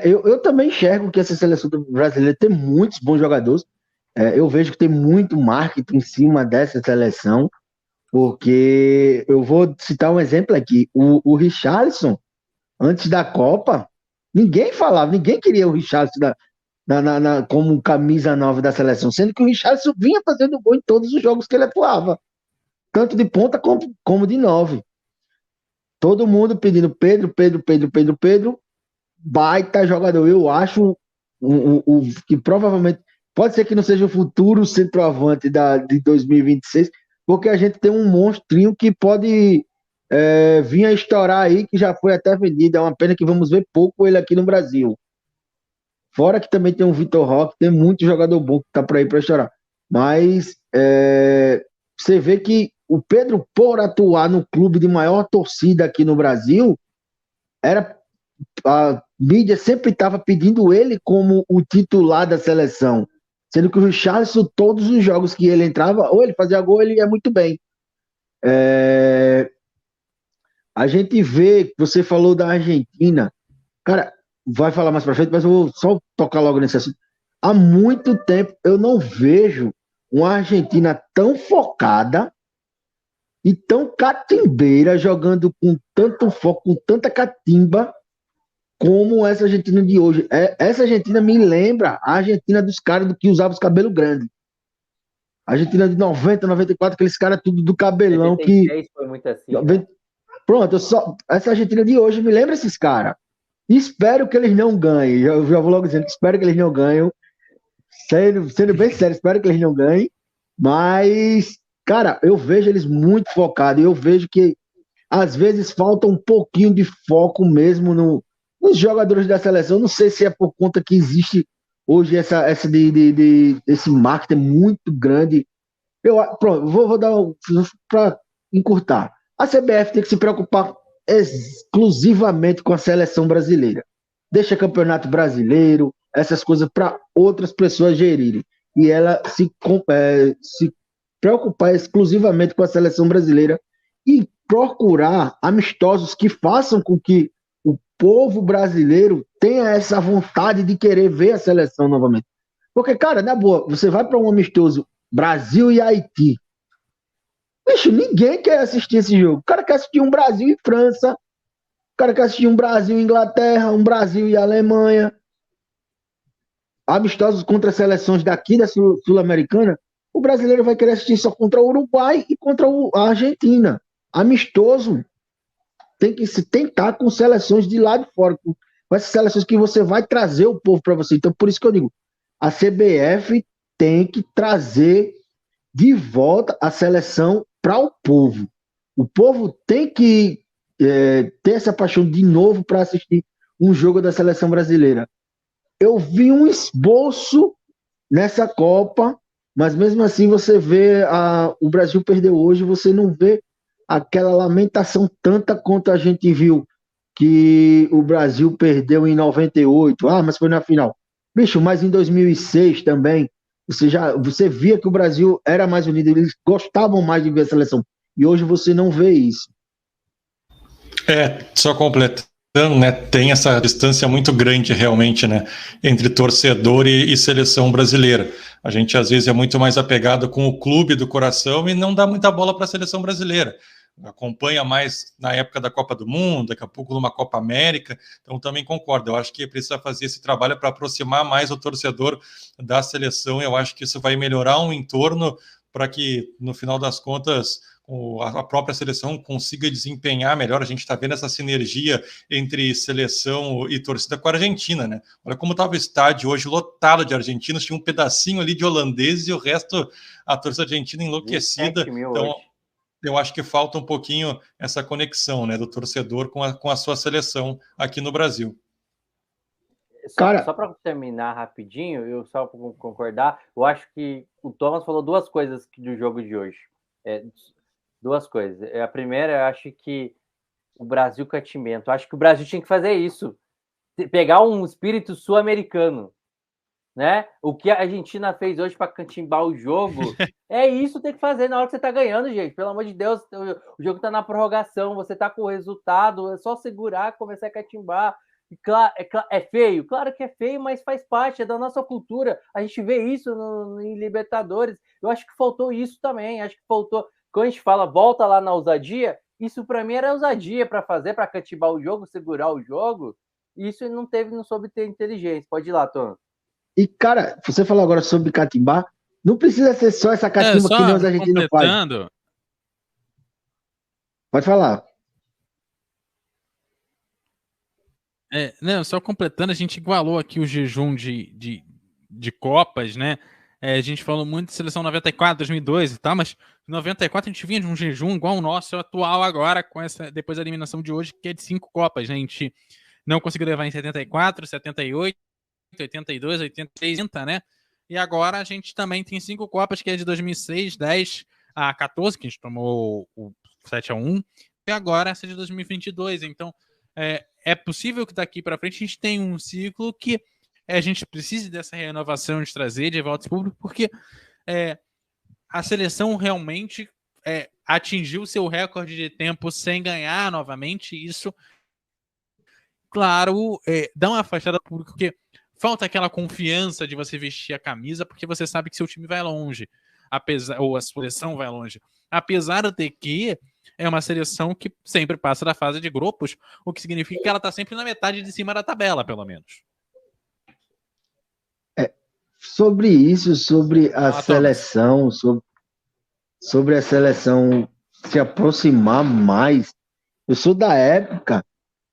Eu também enxergo que essa seleção brasileira tem muitos bons jogadores. Eu vejo que tem muito marketing em cima dessa seleção, porque eu vou citar um exemplo aqui. O Richarlison, antes da Copa, ninguém queria o Richarlison como camisa 9 da seleção, sendo que o Richarlison vinha fazendo gol em todos os jogos que ele atuava, tanto de ponta como de 9. Todo mundo pedindo Pedro, baita jogador. Eu acho que provavelmente pode ser que não seja o futuro centroavante de 2026, porque a gente tem um monstrinho que pode vir a estourar aí, que já foi até vendido. É uma pena que vamos ver pouco ele aqui no Brasil. Fora que também tem o Vitor Roque, tem muito jogador bom que tá para ir para estourar. Mas você vê que o Pedro, por atuar no clube de maior torcida aqui no Brasil, a mídia sempre estava pedindo ele como o titular da seleção. Sendo que o Richarlison, todos os jogos que ele entrava, ou ele fazia gol, ele ia muito bem. A gente vê, você falou da Argentina, cara, vai falar mais pra frente, mas eu vou só tocar logo nesse assunto. Há muito tempo eu não vejo uma Argentina tão focada e tão catimbeira, jogando com tanto foco, com tanta catimba, como essa Argentina de hoje. Essa Argentina me lembra a Argentina dos caras que usavam os cabelos grandes. A Argentina de 90, 94, aqueles caras tudo do cabelão 86 foi muito assim, né? Pronto, essa Argentina de hoje me lembra esses caras. Espero que eles não ganhem. Eu já vou logo dizendo que espero que eles não ganhem. Sendo bem sério, espero que eles não ganhem. Mas, cara, eu vejo eles muito focados. Eu vejo que às vezes falta um pouquinho de foco mesmo nos jogadores da seleção. Não sei se é por conta que existe hoje esse marketing muito grande. Pronto, vou dar para encurtar. A CBF tem que se preocupar exclusivamente com a seleção brasileira. Deixa campeonato brasileiro, essas coisas para outras pessoas gerirem. E ela se preocupar exclusivamente com a seleção brasileira e procurar amistosos que façam com que o povo brasileiro tenha essa vontade de querer ver a seleção novamente. Porque, cara, na boa, você vai para um amistoso Brasil e Haiti. Bicho, ninguém quer assistir esse jogo. O cara quer assistir um Brasil e França. O cara quer assistir um Brasil e Inglaterra, um Brasil e Alemanha. Amistosos contra seleções daqui da Sul-Americana. O brasileiro vai querer assistir só contra o Uruguai e contra a Argentina. Amistoso tem que se tentar com seleções de lá de fora. Com essas seleções que você vai trazer o povo para você. Então, por isso que eu digo, a CBF tem que trazer de volta a seleção para o povo. O povo tem que ter essa paixão de novo para assistir um jogo da seleção brasileira. Eu vi um esboço nessa Copa, mas mesmo assim você vê o Brasil perdeu hoje, você não vê aquela lamentação tanta quanto a gente viu que o Brasil perdeu em 98. Mas foi na final. Bicho, mas em 2006 também, você via que o Brasil era mais unido, eles gostavam mais de ver a seleção. E hoje você não vê isso. Só completando, né? Tem essa distância muito grande realmente, né? Entre torcedor e seleção brasileira. A gente às vezes é muito mais apegado com o clube do coração e não dá muita bola para a seleção brasileira. Acompanha mais na época da Copa do Mundo, daqui a pouco numa Copa América, então também concordo, eu acho que precisa fazer esse trabalho para aproximar mais o torcedor da seleção, eu acho que isso vai melhorar um entorno para que, no final das contas, a própria seleção consiga desempenhar melhor. A gente está vendo essa sinergia entre seleção e torcida com a Argentina, né? Olha como estava o estádio hoje lotado de argentinos, tinha um pedacinho ali de holandeses e o resto, a torcida argentina enlouquecida. Então, hoje. Eu acho que falta um pouquinho essa conexão, né, do torcedor com a sua seleção aqui no Brasil. Só para terminar rapidinho, eu só para concordar, eu acho que o Thomas falou duas coisas do jogo de hoje. Duas coisas. A primeira, eu acho que o Brasil catimento. Acho que o Brasil tinha que fazer isso. Pegar um espírito sul-americano. Né? O que a Argentina fez hoje para catimbar o jogo, é isso que tem que fazer na hora que você tá ganhando, gente. Pelo amor de Deus, o jogo tá na prorrogação, você tá com o resultado, é só segurar, começar a catimbar. É feio? Claro que é feio, mas faz parte, é da nossa cultura. A gente vê isso em Libertadores. Eu acho que faltou isso também. Acho que faltou. Quando a gente fala volta lá na ousadia, isso para mim era ousadia para fazer, para catimbar o jogo, segurar o jogo. Isso não soube ter inteligência. Pode ir lá, Tom. E, cara, você falou agora sobre catimbar. Não precisa ser só essa catimba que nem os argentinos fazem. Pode falar. Não, só completando, a gente igualou aqui o jejum de Copas, né? A gente falou muito de seleção 94, 2002 e tal, mas em 94 a gente vinha de um jejum igual o nosso atual agora, depois da eliminação de hoje, que é de 5 Copas, né? A gente não conseguiu levar em 74, 78, 82, 83, 80, né? E agora a gente também tem 5 Copas, que é de 2006, 10 a 14, que a gente tomou o 7-1, e agora essa de 2022. Então, é possível que daqui para frente a gente tenha um ciclo que a gente precise dessa renovação de trazer de volta ao público, porque a seleção realmente atingiu seu recorde de tempo sem ganhar novamente. Isso, claro, dá uma afastada do público, porque falta aquela confiança de você vestir a camisa, porque você sabe que seu time vai longe, ou a seleção vai longe. Apesar de que é uma seleção que sempre passa da fase de grupos, o que significa que ela está sempre na metade de cima da tabela, pelo menos. Sobre isso, sobre a seleção, sobre a seleção se aproximar mais, eu sou da época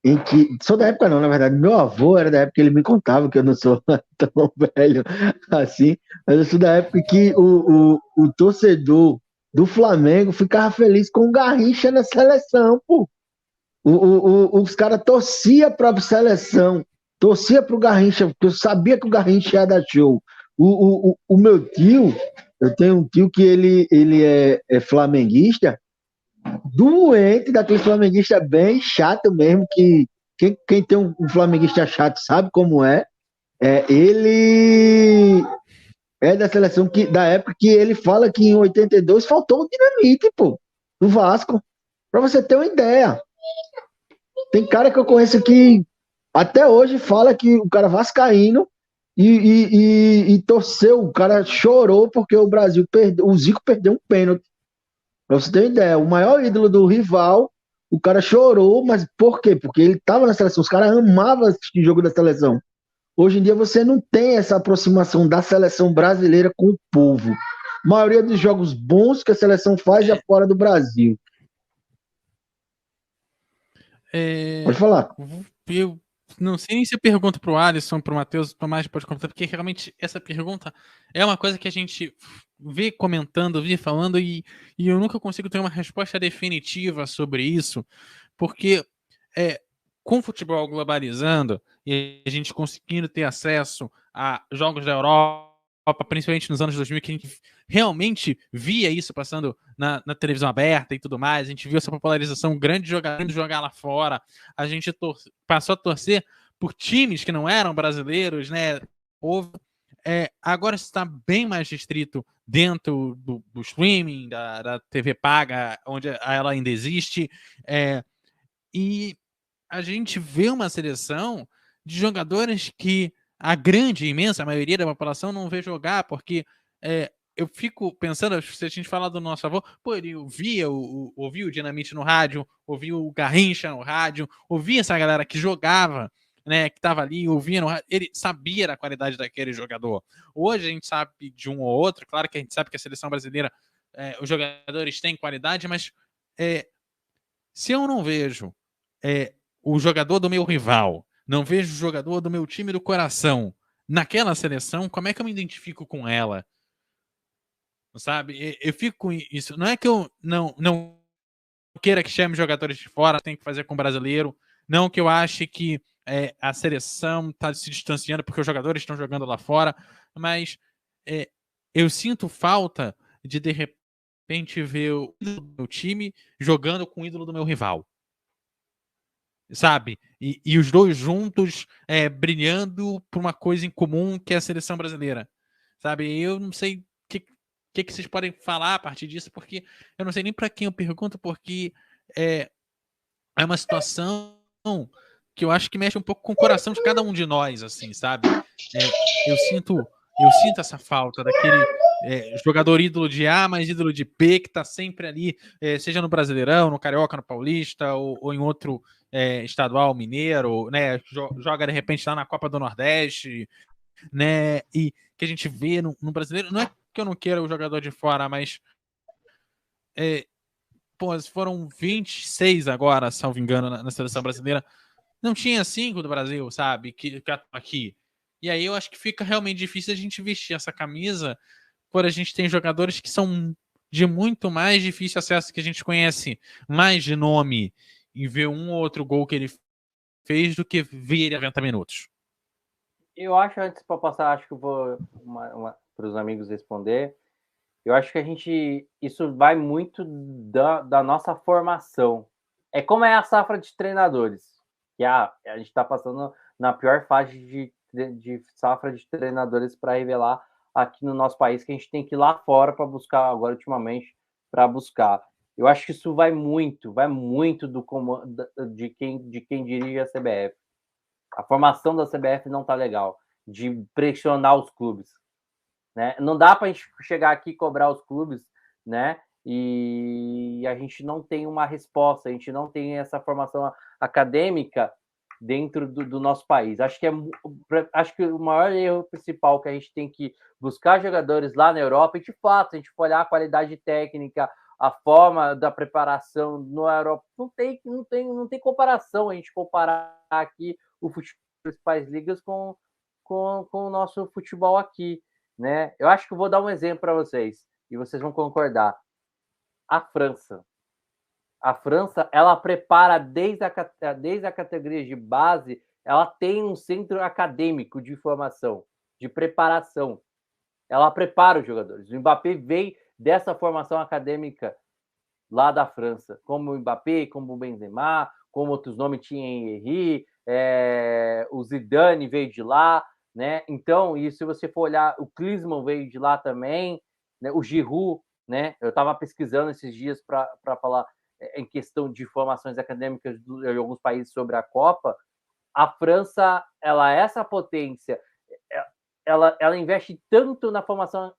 em que... Sou da época não, na verdade, meu avô era da época que ele me contava, que eu não sou tão velho assim, mas eu sou da época que o torcedor do Flamengo ficava feliz com o Garrincha na seleção, pô. Os caras torciam para a seleção, torcia para o Garrincha, porque eu sabia que o Garrincha ia dar show. O meu tio, eu tenho um tio que ele é flamenguista, doente daquele flamenguista bem chato mesmo, que quem tem um flamenguista chato sabe como é. Ele é da seleção da época que ele fala que em 82 faltou o Dinamite, pô, do Vasco. Pra você ter uma ideia. Tem cara que eu conheço que até hoje fala que o cara vascaíno e torceu, o cara chorou porque o Brasil perdeu, o Zico perdeu um pênalti. Pra você ter uma ideia, o maior ídolo do rival, o cara chorou, mas por quê? Porque ele tava na seleção, os caras amavam assistir jogo da seleção. Hoje em dia você não tem essa aproximação da seleção brasileira com o povo. A maioria dos jogos bons que a seleção faz é fora do Brasil. Pode falar. Eu não sei nem se eu pergunto pro Alisson, pro Matheus, o Tomás pode comentar, porque realmente essa pergunta é uma coisa que a gente vê comentando, vê falando, e eu nunca consigo ter uma resposta definitiva sobre isso, porque com o futebol globalizando e a gente conseguindo ter acesso a jogos da Europa, principalmente nos anos 2000, que a gente realmente via isso passando na televisão aberta e tudo mais, a gente viu essa popularização grande de jogar lá fora, a gente passou a torcer por times que não eram brasileiros, né? Agora está bem mais restrito dentro do streaming, da TV paga, onde ela ainda existe, e a gente vê uma seleção de jogadores que a grande, imensa maioria da população não vê jogar, porque eu fico pensando, se a gente falar do nosso avô, pô, ele ouvia o Dinamite no rádio, ouvia o Garrincha no rádio, ouvia essa galera que jogava, né, que estava ali, ouvia no rádio, ele sabia da qualidade daquele jogador. Hoje a gente sabe de um ou outro, claro que a gente sabe que a seleção brasileira, os jogadores têm qualidade, mas se eu não vejo o jogador do meu rival, não vejo o jogador do meu time do coração naquela seleção, como é que eu me identifico com ela? Sabe? Eu fico com isso. Não é que eu não queira que chame jogadores de fora, tem que fazer com o brasileiro. Não que eu ache que a seleção está se distanciando porque os jogadores estão jogando lá fora, mas eu sinto falta de repente ver o ídolo do meu time jogando com o ídolo do meu rival. Sabe? E os dois juntos brilhando por uma coisa em comum que é a seleção brasileira. Sabe? Eu não sei o que vocês podem falar a partir disso, porque eu não sei nem para quem eu pergunto, porque é uma situação que eu acho que mexe um pouco com o coração de cada um de nós, assim, sabe? Eu sinto essa falta daquele jogador ídolo de A, mas ídolo de B, que tá sempre ali, seja no Brasileirão, no Carioca, no Paulista, ou em outro estadual mineiro, né? Joga de repente lá na Copa do Nordeste, né? E que a gente vê no brasileiro. Não é que eu não queira o jogador de fora, mas foram 26 agora, salvo engano, na seleção brasileira. Não tinha 5 do Brasil, sabe? Que aqui. E aí eu acho que fica realmente difícil a gente vestir essa camisa, por a gente tem jogadores que são de muito mais difícil acesso, que a gente conhece mais de nome e ver um ou outro gol que ele fez do que ver ele a 90 minutos. Eu acho, antes para passar, acho que eu vou para os amigos responder. Eu acho que isso vai muito da nossa formação. É como é a safra de treinadores, que a gente está passando na pior fase de safra de treinadores para revelar aqui no nosso país, que a gente tem que ir lá fora para buscar agora, ultimamente, para buscar. Eu acho que isso vai muito de quem dirige a CBF. A formação da CBF não está legal, de pressionar os clubes. Né? Não dá para a gente chegar aqui e cobrar os clubes, né? E a gente não tem uma resposta, a gente não tem essa formação acadêmica dentro do nosso país. Acho que o maior erro principal que a gente tem que buscar jogadores lá na Europa, e de fato, se a gente for olhar a qualidade técnica, a forma da preparação no Europa, não tem comparação a gente comparar aqui o futebol das principais ligas com o nosso futebol aqui. Né? Eu acho que eu vou dar um exemplo para vocês e vocês vão concordar. A França, ela prepara desde a categoria de base, ela tem um centro acadêmico de formação, de preparação. Ela prepara os jogadores. O Mbappé veio dessa formação acadêmica lá da França, como o Mbappé, como o Benzema, como outros nomes tinha Henry, o Zidane veio de lá, né? Então, e se você for olhar, o Klinsmann veio de lá também, né? O Giroud, né? Eu estava pesquisando esses dias para falar em questão de formações acadêmicas de alguns países sobre a Copa. A França, ela é essa potência, ela investe tanto na formação,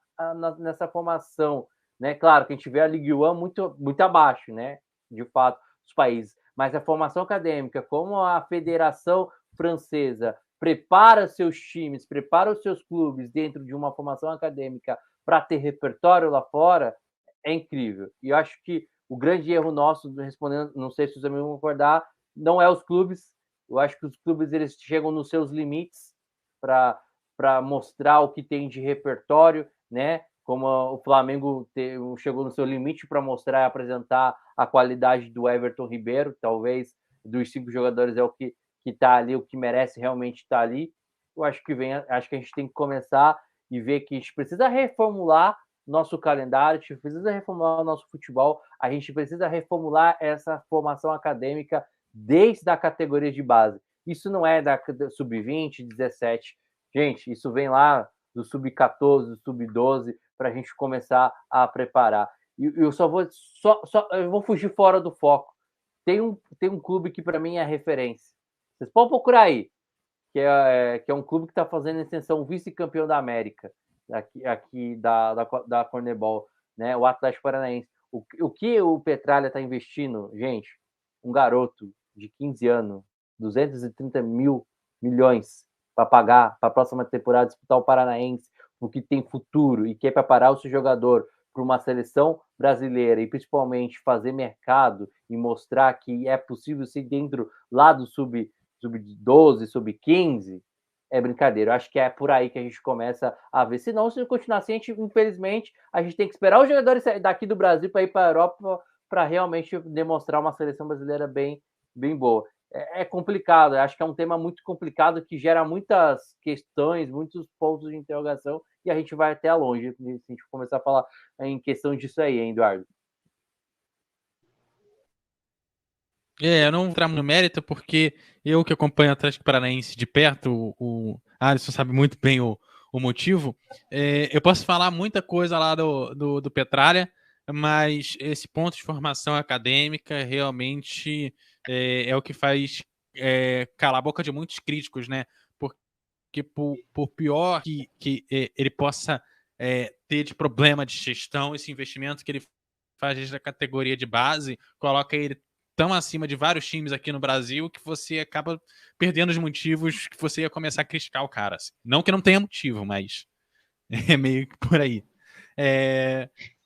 nessa formação, né? Claro que a gente vê a Ligue 1 muito abaixo, né? De fato, dos países. Mas a formação acadêmica, como a Federação Francesa prepara seus times, prepara os seus clubes dentro de uma formação acadêmica para ter repertório lá fora, é incrível. E eu acho que o grande erro nosso, respondendo, não sei se os amigos vão concordar, não é os clubes. Eu acho que os clubes eles chegam nos seus limites para mostrar o que tem de repertório, né? Como o Flamengo chegou no seu limite para mostrar e apresentar a qualidade do Everton Ribeiro, talvez dos 5 jogadores é o que está ali, o que merece realmente estar ali. Eu acho que a gente tem que começar e ver que a gente precisa reformular nosso calendário, a gente precisa reformular o nosso futebol, a gente precisa reformular essa formação acadêmica desde a categoria de base. Isso não é da sub-20, 17. Gente, isso vem lá do sub-14, do sub-12, para a gente começar a preparar. E eu eu vou fugir fora do foco. Tem um clube que para mim é referência. Vocês podem procurar aí, que é um clube que está fazendo extensão vice-campeão da América, aqui da Conmebol, né? O Atlético Paranaense. O que o Petralha está investindo, gente? Um garoto de 15 anos, 230 milhões para pagar para a próxima temporada disputar o Paranaense, porque tem futuro e quer preparar o seu jogador para uma seleção brasileira e principalmente fazer mercado e mostrar que é possível ser dentro lá do sub-12, sub-15, é brincadeira. Eu acho que é por aí que a gente começa a ver. Senão, se continuar assim, infelizmente, a gente tem que esperar os jogadores daqui do Brasil para ir para a Europa para realmente demonstrar uma seleção brasileira bem boa. É complicado, eu acho que é um tema muito complicado que gera muitas questões, muitos pontos de interrogação e a gente vai até longe se a gente começar a falar em questão disso aí, hein, Eduardo? Eu não vou entrar no mérito porque eu que acompanho o Atlético Paranaense de perto, o Alisson sabe muito bem o motivo. Eu posso falar muita coisa lá do Petralha, mas esse ponto de formação acadêmica realmente é o que faz calar a boca de muitos críticos, né? Porque por pior que ele possa ter de problema de gestão, esse investimento que ele faz desde a categoria de base, coloca ele tão acima de vários times aqui no Brasil que você acaba perdendo os motivos que você ia começar a criticar o cara. Assim. Não que não tenha motivo, mas é meio que por aí.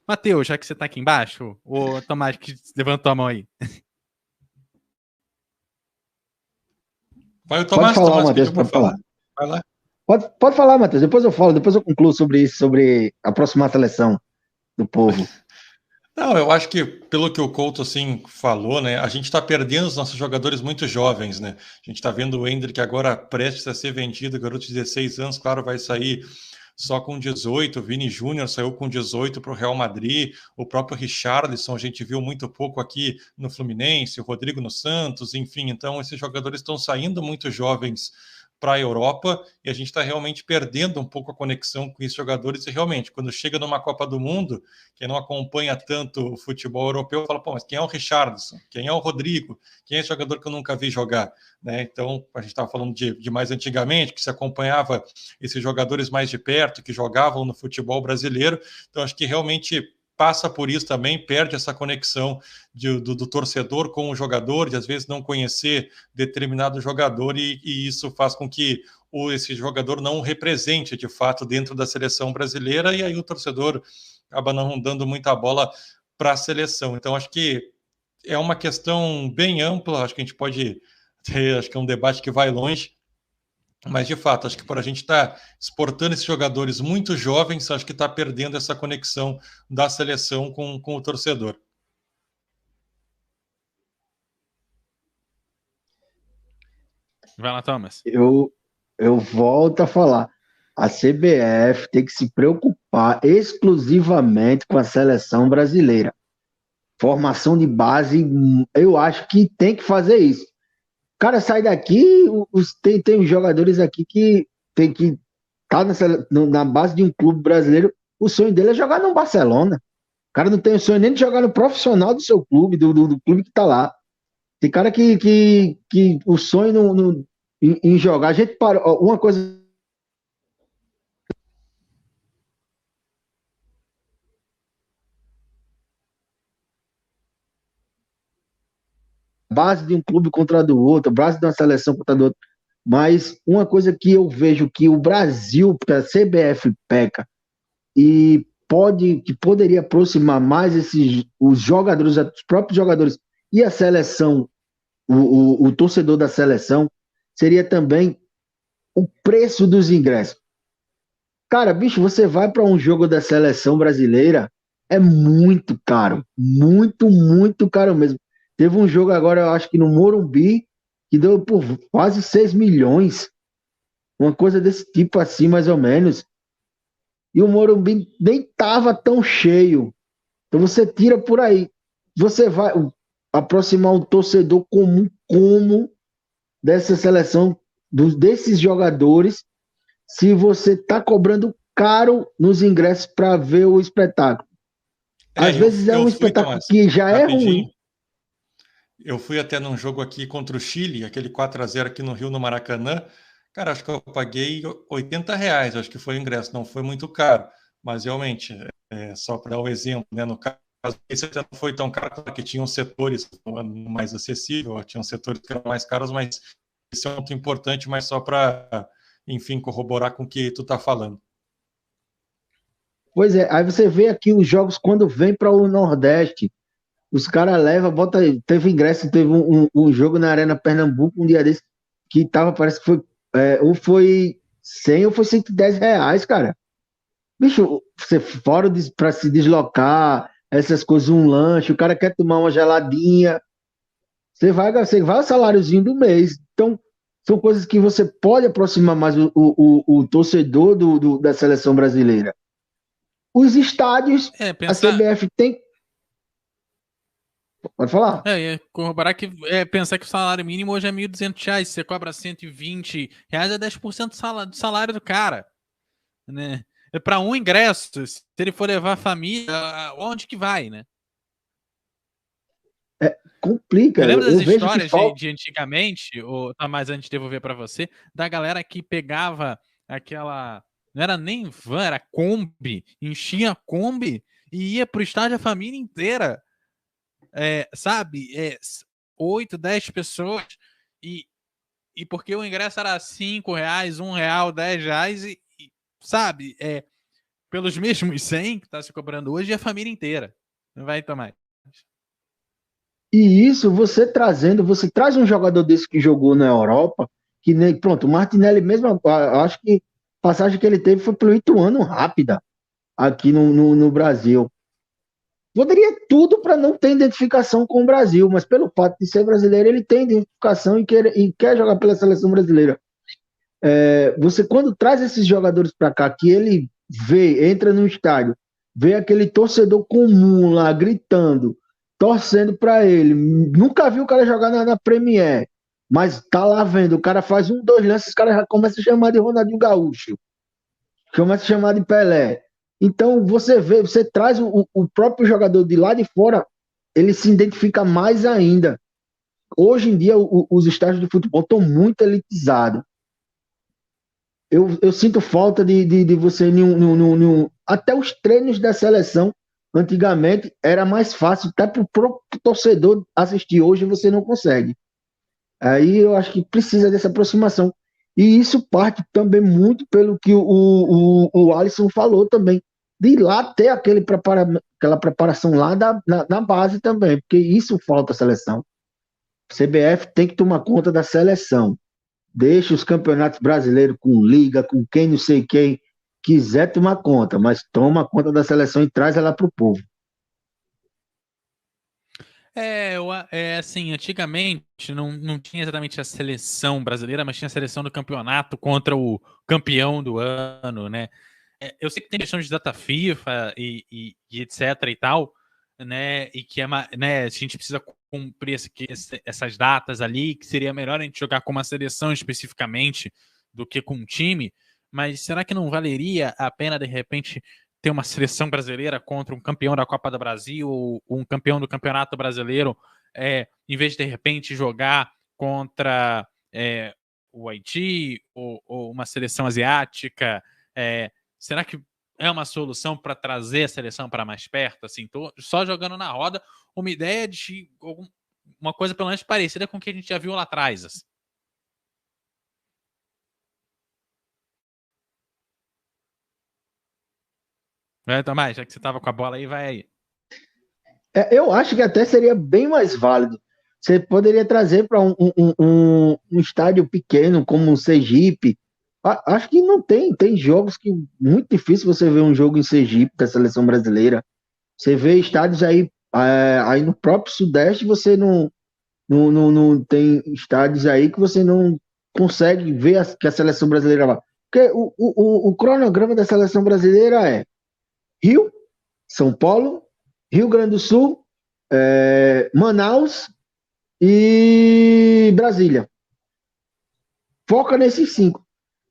Matheus, já que você tá aqui embaixo, o Tomás que levantou a mão aí. Vai o Tomás, pode falar, Tomás Matheus, pediu para pode falar. Vai lá. Pode falar, Matheus, depois eu falo, depois eu concluo sobre isso, sobre a próxima seleção do povo. Não, eu acho que, pelo que o Couto assim, falou, né, a gente está perdendo os nossos jogadores muito jovens, né? A gente está vendo o Endrick agora prestes a ser vendido, garoto de 16 anos, claro, vai sair só com 18, o Vini Júnior saiu com 18 para o Real Madrid, o próprio Richarlison a gente viu muito pouco aqui no Fluminense, o Rodrigo no Santos, enfim, então esses jogadores estão saindo muito jovens para a Europa e a gente está realmente perdendo um pouco a conexão com esses jogadores e realmente, quando chega numa Copa do Mundo, quem não acompanha tanto o futebol europeu fala, pô, mas quem é o Richarlison? Quem é o Rodrigo? Quem é esse jogador que eu nunca vi jogar? Né? Então, a gente estava falando de mais antigamente, que se acompanhava esses jogadores mais de perto, que jogavam no futebol brasileiro, então acho que realmente passa por isso também, perde essa conexão do torcedor com o jogador, de às vezes não conhecer determinado jogador, e isso faz com que esse jogador não represente de fato dentro da seleção brasileira, e aí o torcedor acaba não dando muita bola para a seleção. Então, acho que é uma questão bem ampla, acho que a gente pode ter, acho que é um debate que vai longe, mas, de fato, acho que por a gente estar exportando esses jogadores muito jovens, acho que está perdendo essa conexão da seleção com o torcedor. Vai lá, Thomas. Eu volto a falar. A CBF tem que se preocupar exclusivamente com a seleção brasileira. Formação de base, eu acho que tem que fazer isso. O cara sai daqui, tem os jogadores aqui que tem que estar na base de um clube brasileiro. O sonho dele é jogar no Barcelona. O cara não tem o sonho nem de jogar no profissional do seu clube, do clube que está lá. Tem cara que o sonho em jogar. A gente parou. Uma coisa. Base de um clube contra a do outro, base de uma seleção contra a do outro. Mas uma coisa que eu vejo que o Brasil, que a CBF peca, e que poderia aproximar mais os jogadores, os próprios jogadores e a seleção, o torcedor da seleção, seria também o preço dos ingressos. Cara, bicho, você vai para um jogo da seleção brasileira, é muito caro. Muito, muito caro mesmo. Teve um jogo agora, eu acho que no Morumbi, que deu por quase 6 milhões. Uma coisa desse tipo assim, mais ou menos. E o Morumbi nem tava tão cheio. Então você tira por aí. Você vai aproximar o torcedor comum como dessa seleção, desses jogadores, se você está cobrando caro nos ingressos para ver o espetáculo. Às vezes é um espetáculo que já é ruim. Eu fui até num jogo aqui contra o Chile, aquele 4-0 aqui no Rio, no Maracanã. Cara, acho que eu paguei R$80, acho que foi o ingresso, não foi muito caro. Mas realmente, só para dar o exemplo, né, no caso, esse até não foi tão caro, porque tinham setores mais acessíveis, tinham setores que eram mais caros, mas isso é um ponto importante, mas só para, enfim, corroborar com o que tu está falando. Pois é, aí você vê aqui os jogos quando vem para o Nordeste, os caras levam, teve ingresso, teve um jogo na Arena Pernambuco um dia desse, que tava, parece que foi, ou foi 100 ou foi R$110, cara. Bicho, você fora para se deslocar, essas coisas, um lanche, o cara quer tomar uma geladinha, você vai o saláriozinho do mês. Então, são coisas que você pode aproximar mais o torcedor da seleção brasileira. Os estádios, a CBF tem. Pode falar. Corroborar que pensar que o salário mínimo hoje é R$1.200, você cobra R$120, é 10% do salário do cara. Né? Para um ingresso, se ele for levar a família, onde que vai, né? Complica. Eu lembro das histórias de antigamente, mas antes de devolver para você, da galera que pegava aquela. Não era nem van, era Kombi, enchia a Kombi e ia pro estádio a família inteira. Sabe? 8, 10 pessoas, e porque o ingresso era R$5, R$1, R$10, e sabe, pelos mesmos 100 que está se cobrando hoje, a família inteira não vai tomar. E isso você traz um jogador desse que jogou na Europa, que nem, pronto, o Martinelli mesmo, acho que a passagem que ele teve foi pelo Ituano rápida, aqui no Brasil. Poderia tudo para não ter identificação com o Brasil, mas pelo fato de ser brasileiro, ele tem identificação e quer jogar pela seleção brasileira. Você, quando traz esses jogadores para cá, que ele entra no estádio, vê aquele torcedor comum lá gritando, torcendo para ele. Nunca viu o cara jogar na Premier, mas tá lá vendo. O cara faz 2 lances, os caras já começam a chamar de Ronaldinho Gaúcho, começa a chamar de Pelé. Então você traz o próprio jogador de lá de fora, ele se identifica mais ainda. Hoje em dia, os estádios de futebol estão muito elitizados. Eu sinto falta de você. Até os treinos da seleção, antigamente, era mais fácil, até para o próprio torcedor assistir. Hoje você não consegue. Aí eu acho que precisa dessa aproximação. E isso parte também muito pelo que o Alisson falou também, de ir lá ter aquela preparação lá na base também, porque isso falta à seleção. O CBF tem que tomar conta da seleção. Deixa os campeonatos brasileiros com liga, com quem não sei quem quiser tomar conta, mas toma conta da seleção e traz ela para o povo. Assim, antigamente não tinha exatamente a seleção brasileira, mas tinha a seleção do campeonato contra o campeão do ano, né? Eu sei que tem questão de data FIFA e etc e tal, né? E que né, a gente precisa cumprir essas datas ali, que seria melhor a gente jogar com uma seleção especificamente do que com um time, mas será que não valeria a pena, de repente, ter uma seleção brasileira contra um campeão da Copa do Brasil ou um campeão do Campeonato Brasileiro, em vez de repente jogar contra o Haiti ou uma seleção asiática? Será que é uma solução para trazer a seleção para mais perto? Assim, tô só jogando na roda uma ideia de uma coisa pelo menos parecida com o que a gente já viu lá atrás. Assim. Tomás, já que você estava com a bola aí, vai aí. Eu acho que até seria bem mais válido. Você poderia trazer para um estádio pequeno, como um Sergipe. Acho que não tem. Tem jogos que muito difícil você ver um jogo em Sergipe da seleção brasileira. Você vê estádios aí no próprio Sudeste, você não tem estádios aí que você não consegue ver que a seleção brasileira vai. Porque o cronograma da seleção brasileira é Rio, São Paulo, Rio Grande do Sul, Manaus e Brasília. Foca nesses 5.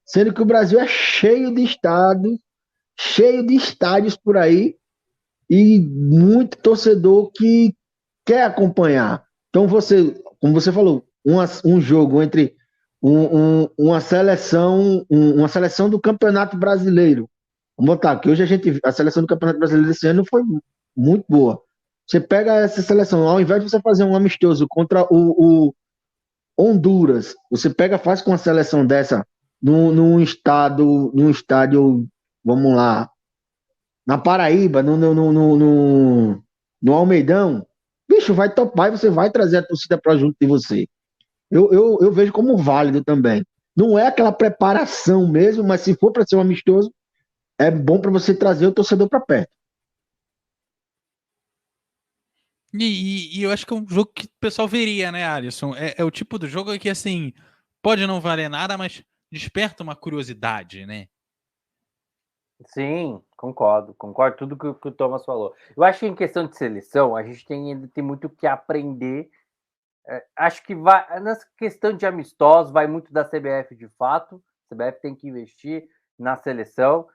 Sendo que o Brasil é cheio de estádios por aí e muito torcedor que quer acompanhar. Então como você falou, um jogo entre uma seleção do Campeonato Brasileiro. Vamos botar que hoje a seleção do Campeonato Brasileiro desse ano foi muito boa. Você pega essa seleção, ao invés de você fazer um amistoso contra o Honduras, você faz com uma seleção dessa num estádio, vamos lá, na Paraíba, no Almeidão, bicho, vai topar e você vai trazer a torcida para junto de você. Eu vejo como válido também. Não é aquela preparação mesmo, mas se for para ser um amistoso, é bom para você trazer o torcedor para perto. E eu acho que é um jogo que o pessoal veria, né, Alisson? É o tipo do jogo que, assim, pode não valer nada, mas desperta uma curiosidade, né? Sim, concordo tudo que o Thomas falou. Eu acho que em questão de seleção, a gente ainda tem muito que aprender. Acho que nessa questão de amistosos, vai muito da CBF de fato. A CBF tem que investir na seleção.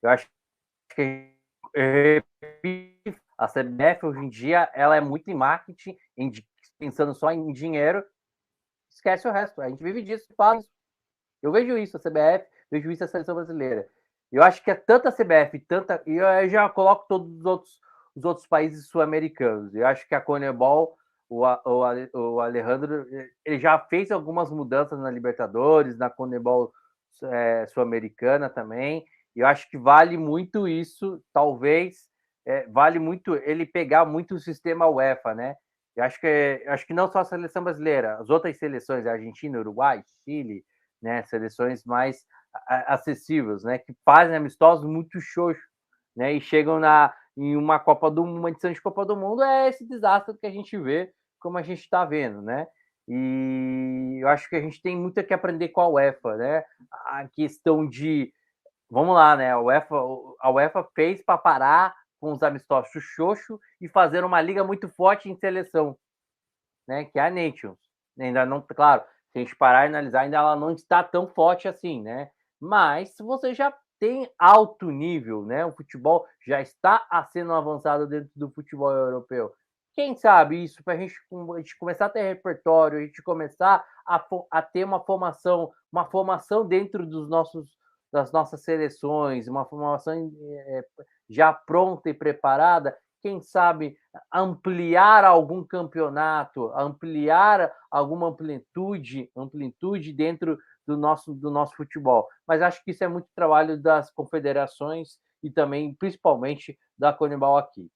Eu acho que a CBF hoje em dia ela é muito em marketing, pensando só em dinheiro, esquece o resto. A gente vive disso, faz. Eu vejo isso a CBF, vejo isso a seleção brasileira. Eu acho que é tanta a CBF, e eu já coloco todos os outros países sul-americanos. Eu acho que a CONMEBOL o Alejandro, ele já fez algumas mudanças na Libertadores, na Conmebol Sul-Americana também, e eu acho que vale muito isso, talvez, vale muito ele pegar muito o sistema UEFA, né? Eu acho que não só a seleção brasileira, as outras seleções, Argentina, Uruguai, Chile, né, seleções mais acessíveis, né, que fazem amistosos muito xoxos, né, e chegam em uma edição de Copa do Mundo, é esse desastre que a gente vê, como a gente está vendo, né? E eu acho que a gente tem muito que aprender com a UEFA, né? A questão de, vamos lá, né? A UEFA fez para parar com os amistosos xoxo e fazer uma liga muito forte em seleção, né? Que é a Nations. Ainda não, claro, se a gente parar e analisar, ainda ela não está tão forte assim, né? Mas se você já tem alto nível, né? O futebol já está sendo avançado dentro do futebol europeu. Quem sabe isso para a gente começar a ter repertório, a gente começar a ter uma formação dentro das nossas seleções, uma formação já pronta e preparada. Quem sabe ampliar algum campeonato, ampliar alguma amplitude dentro do nosso futebol. Mas acho que isso é muito trabalho das confederações e também, principalmente, da Conmebol aqui.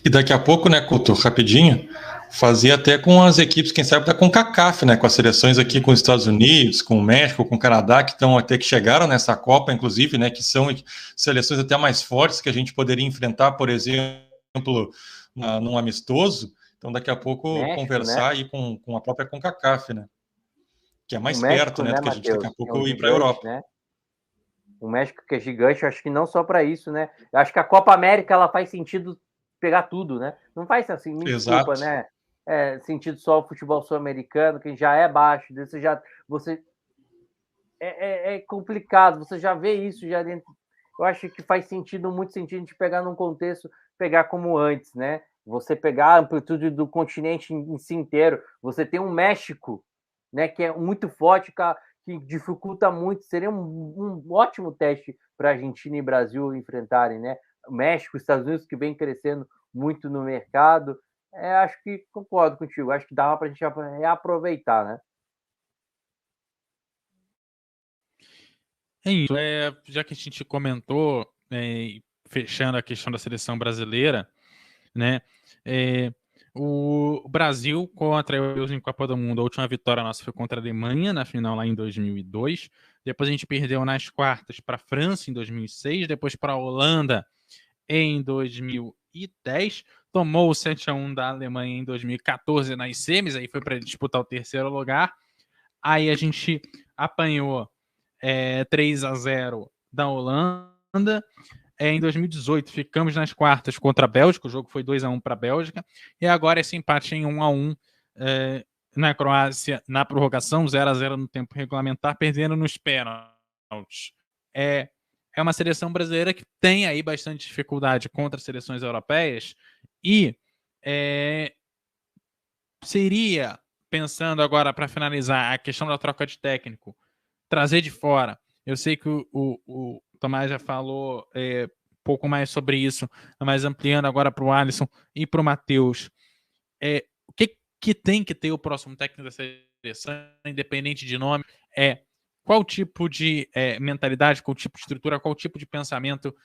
E daqui a pouco, né, Couto, rapidinho, fazer até com as equipes, quem sabe, da CONCACAF, né, com as seleções aqui com os Estados Unidos, com o México, com o Canadá, que estão até que chegaram nessa Copa, inclusive, né, que são seleções até mais fortes que a gente poderia enfrentar, por exemplo, num amistoso. Então, daqui a pouco, México, conversar, né, aí com a própria CONCACAF, né, que é mais perto, né, do que a gente daqui a pouco ir para a Europa. Né? O México, que é gigante, eu acho que não só para isso, né? Eu acho que a Copa América ela faz sentido pegar tudo, né? Não faz assim, me desculpa, né? Sentido só o futebol sul-americano, que já é baixo, você é complicado, você já vê isso já dentro. Eu acho que faz muito sentido a gente pegar num contexto, pegar como antes, né? Você pegar a amplitude do continente em si inteiro. Você tem um México, né? Que é muito forte, que dificulta muito. Seria um ótimo teste para Argentina e Brasil enfrentarem, né? O México, Estados Unidos, que vem crescendo muito no mercado. Acho que concordo contigo. Acho que dava para a gente reaproveitar, né? É isso. Já que a gente comentou, fechando a questão da seleção brasileira, né? O Brasil contra a em Copa do Mundo, a última vitória nossa foi contra a Alemanha na final lá em 2002. Depois a gente perdeu nas quartas para a França em 2006, depois para a Holanda em 2010, tomou o 7-1 da Alemanha em 2014 nas semis, aí foi para disputar o terceiro lugar. Aí a gente apanhou 3-0 da Holanda. Em 2018 ficamos nas quartas contra a Bélgica, o jogo foi 2-1 para a Bélgica, e agora esse empate em 1-1 na Croácia, na prorrogação, 0-0 no tempo regulamentar, perdendo nos pênaltis. É uma seleção brasileira que tem aí bastante dificuldade contra as seleções europeias, e seria, pensando agora para finalizar a questão da troca de técnico, trazer de fora. Eu sei que o Tomás já falou um pouco mais sobre isso, mas ampliando agora para o Alisson e para o Matheus. O que tem que ter o próximo técnico da seleção, independente de nome, qual tipo de mentalidade, qual tipo de estrutura, qual tipo de pensamento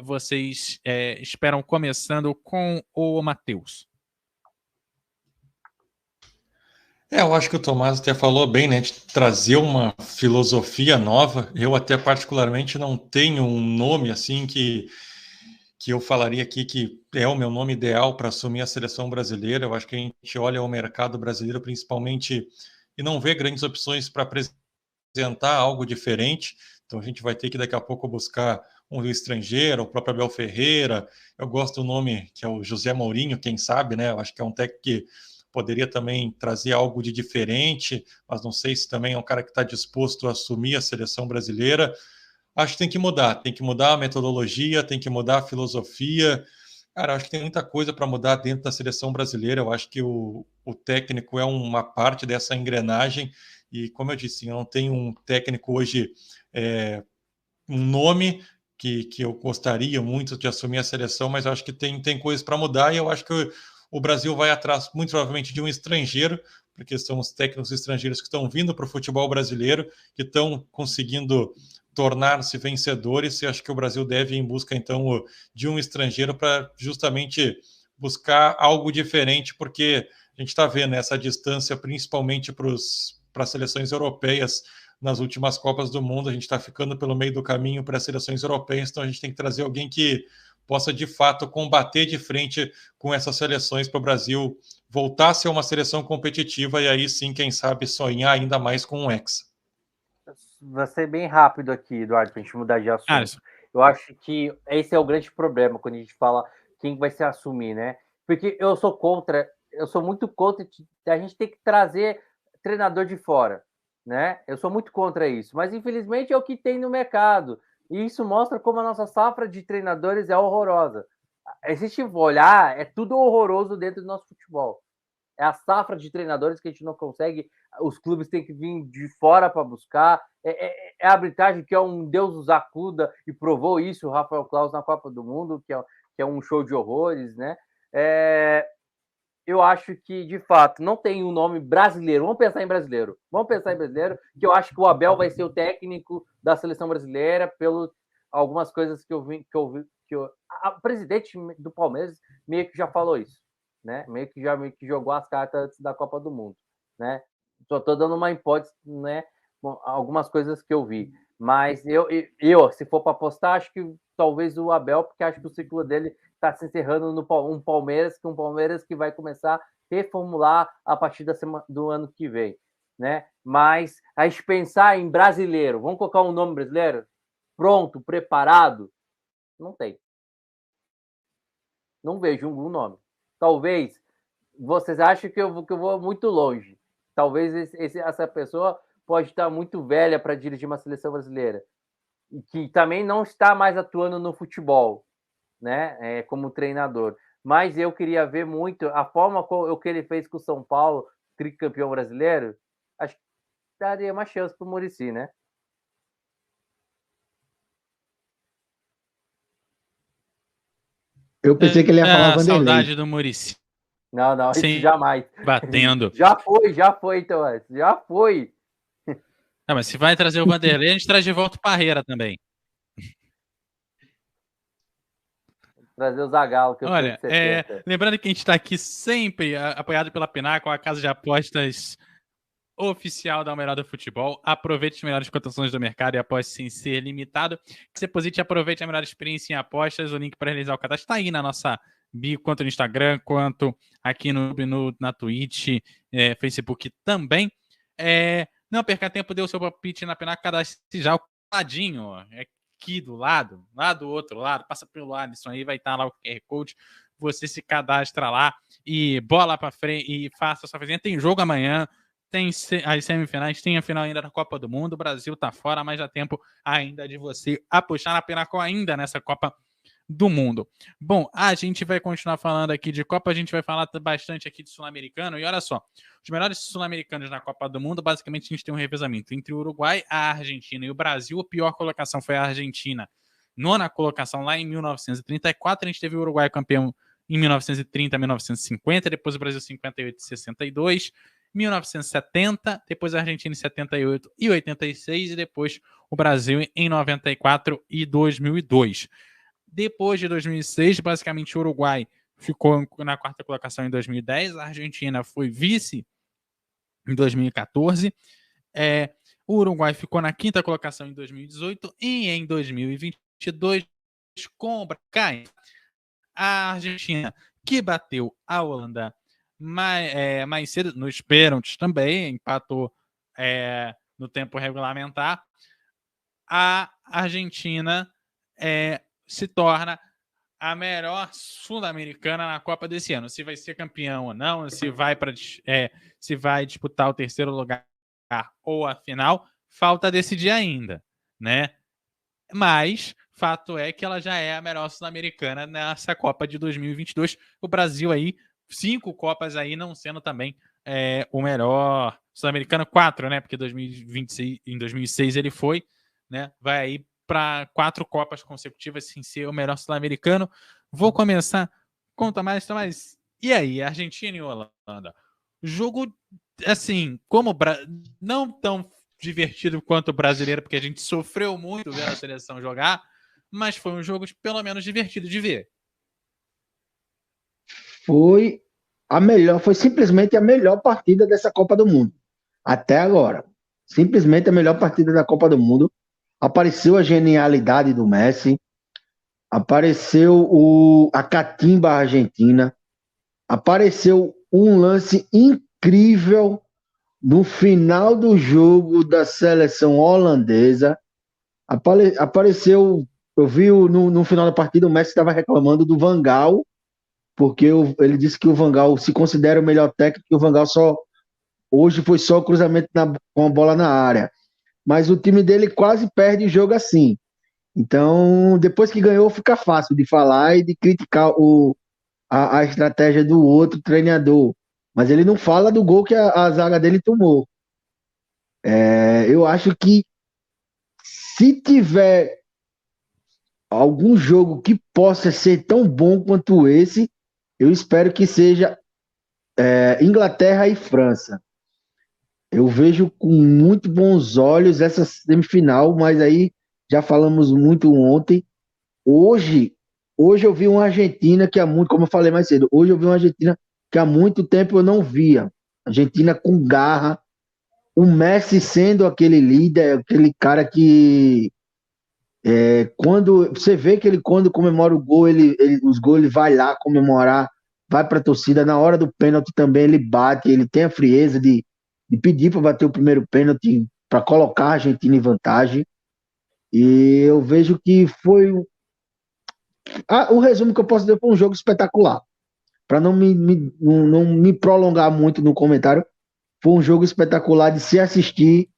vocês esperam, começando com o Matheus? Eu acho que o Tomás até falou bem, né, de trazer uma filosofia nova. Eu até particularmente não tenho um nome assim que eu falaria aqui que é o meu nome ideal para assumir a seleção brasileira. Eu acho que a gente olha o mercado brasileiro principalmente e não vê grandes opções para apresentar algo diferente. Então a gente vai ter que daqui a pouco buscar um estrangeiro, o próprio Abel Ferreira. Eu gosto do nome que é o José Mourinho, quem sabe, né? Eu acho que é um técnico que poderia também trazer algo de diferente, mas não sei se também é um cara que está disposto a assumir a seleção brasileira. Acho que tem que mudar a metodologia, tem que mudar a filosofia. Cara, acho que tem muita coisa para mudar dentro da seleção brasileira. Eu acho que o técnico é uma parte dessa engrenagem. E, como eu disse, eu não tenho um técnico hoje, um nome que eu gostaria muito de assumir a seleção, mas eu acho que tem coisas para mudar e eu acho que o Brasil vai atrás, muito provavelmente, de um estrangeiro, porque são os técnicos estrangeiros que estão vindo para o futebol brasileiro, que estão conseguindo tornar-se vencedores, e acho que o Brasil deve ir em busca, então, de um estrangeiro para justamente buscar algo diferente, porque a gente está vendo essa distância, principalmente para as seleções europeias, nas últimas Copas do Mundo, a gente está ficando pelo meio do caminho para as seleções europeias, então a gente tem que trazer alguém que possa, de fato, combater de frente com essas seleções para o Brasil voltar a ser uma seleção competitiva e aí sim, quem sabe, sonhar ainda mais com um Hexa. Vai ser bem rápido aqui, Eduardo, para a gente mudar de assunto. Eu acho que esse é o grande problema quando a gente fala quem vai se assumir, né? Porque eu sou muito contra a gente ter que trazer treinador de fora, né? Eu sou muito contra isso, mas infelizmente é o que tem no mercado. E isso mostra como a nossa safra de treinadores é horrorosa. Se a gente olhar, é tudo horroroso dentro do nosso futebol. É a safra de treinadores que a gente não consegue, os clubes têm que vir de fora para buscar. É a arbitragem que é um Deus nos acuda, e provou isso o Rafael Claus na Copa do Mundo, que é um show de horrores, né? Eu acho que, de fato, não tem um nome brasileiro. Vamos pensar em brasileiro, que eu acho que o Abel vai ser o técnico da seleção brasileira, pelo algumas coisas que eu vi. A presidente do Palmeiras meio que já falou isso, né? Meio que jogou as cartas antes da Copa do Mundo, né? Só estou dando uma hipótese, né? Algumas coisas que eu vi. Mas se for para apostar, acho que talvez o Abel, porque acho que o ciclo dele está se encerrando no um Palmeiras que vai começar a reformular a partir do ano que vem, né? Mas a gente pensar em brasileiro, vamos colocar um nome brasileiro? Pronto, preparado? Não tem. Não vejo um nome. Talvez vocês acham que eu vou muito longe. Talvez essa pessoa pode estar muito velha para dirigir uma seleção brasileira, e que também não está mais atuando no futebol, né? Como treinador. Mas eu queria ver muito a forma que ele fez com o São Paulo, tricampeão brasileiro. Acho que daria uma chance para o Muricy, né? Eu pensei que ele ia falar Vanderlei. Saudade do Muricy. Não, isso jamais. Batendo. Já foi, então. Já foi. Mas se vai trazer o Vanderlei, a gente traz de volta o Parreira também. Trazer o Zagallo, que eu Olha, lembrando que a gente está aqui sempre apoiado pela Pinnacle, a casa de apostas oficial da Melhor do Futebol. Aproveite as melhores cotações do mercado e aposte sem ser limitado. Que você deposite e aproveite a melhor experiência em apostas. O link para realizar o cadastro está aí na nossa bio, quanto no Instagram, quanto aqui na Twitch, Facebook também. Não perca tempo, dê o seu palpite na Pinnacle, cadastre já o ladinho, ó. Aqui do lado, lá do outro lado, passa pelo lado, isso aí vai estar lá o QR Code, você se cadastra lá e bola para frente e faça a sua fazenda. Tem jogo amanhã, tem as semifinais, tem a final ainda da Copa do Mundo, o Brasil tá fora, mas dá tempo ainda de você apostar na Pinnacle ainda nessa Copa do Mundo. Bom, a gente vai continuar falando aqui de Copa, a gente vai falar bastante aqui de Sul-Americano, e olha só, os melhores sul-americanos na Copa do Mundo, basicamente a gente tem um revezamento entre o Uruguai, a Argentina e o Brasil. A pior colocação foi a Argentina, nona colocação lá em 1934, a gente teve o Uruguai campeão em 1930, 1950, depois o Brasil 58 e 62, 1970, depois a Argentina em 78 e 86, e depois o Brasil em 94 e 2002. Depois de 2006, basicamente o Uruguai ficou na quarta colocação em 2010, a Argentina foi vice em 2014, o Uruguai ficou na quinta colocação em 2018 e em 2022 com o Brasil. A Argentina, que bateu a Holanda mais cedo, nos pênaltis também, empatou no tempo regulamentar, a Argentina se torna a melhor sul-americana na Copa desse ano. Se vai ser campeão ou não, se vai disputar o terceiro lugar ou a final, falta decidir ainda, né? Mas fato é que ela já é a melhor sul-americana nessa Copa de 2022. O Brasil aí, 5 Copas aí, não sendo também o melhor sul-americano, 4, né? Porque em 2006 ele foi, né? Vai aí para 4 Copas consecutivas sem ser o melhor sul-americano. Vou começar com o Tomás. Tomás, e aí, Argentina e Holanda? Jogo, assim, não tão divertido quanto o brasileiro, porque a gente sofreu muito vendo a seleção jogar, mas foi um jogo pelo menos divertido de ver. Foi foi simplesmente a melhor partida dessa Copa do Mundo. Até agora. Simplesmente a melhor partida da Copa do Mundo. Apareceu a genialidade do Messi, apareceu a catimba argentina, apareceu um lance incrível no final do jogo da seleção holandesa. Apareceu, eu vi no final da partida o Messi estava reclamando do Van Gaal, porque ele disse que o Van Gaal se considera o melhor técnico, que o Van Gaal hoje foi só o cruzamento com a bola na área. Mas o time dele quase perde o jogo assim. Então, depois que ganhou, fica fácil de falar e de criticar a estratégia do outro treinador. Mas ele não fala do gol que a zaga dele tomou. Eu acho que se tiver algum jogo que possa ser tão bom quanto esse, eu espero que seja Inglaterra e França. Eu vejo com muito bons olhos essa semifinal, mas aí já falamos muito ontem. Hoje eu vi uma Argentina que há muito, como eu falei mais cedo, hoje eu vi uma Argentina que há muito tempo eu não via. Argentina com garra, o Messi sendo aquele líder, aquele cara que quando você vê que ele quando comemora o gol, os gols ele vai lá comemorar, vai para a torcida, na hora do pênalti também ele bate, ele tem a frieza de pedir para bater o primeiro pênalti para colocar a Argentina em vantagem. E eu vejo que foi o resumo que eu posso dar foi um jogo espetacular. Para não me prolongar muito no comentário, foi um jogo espetacular de se assistir.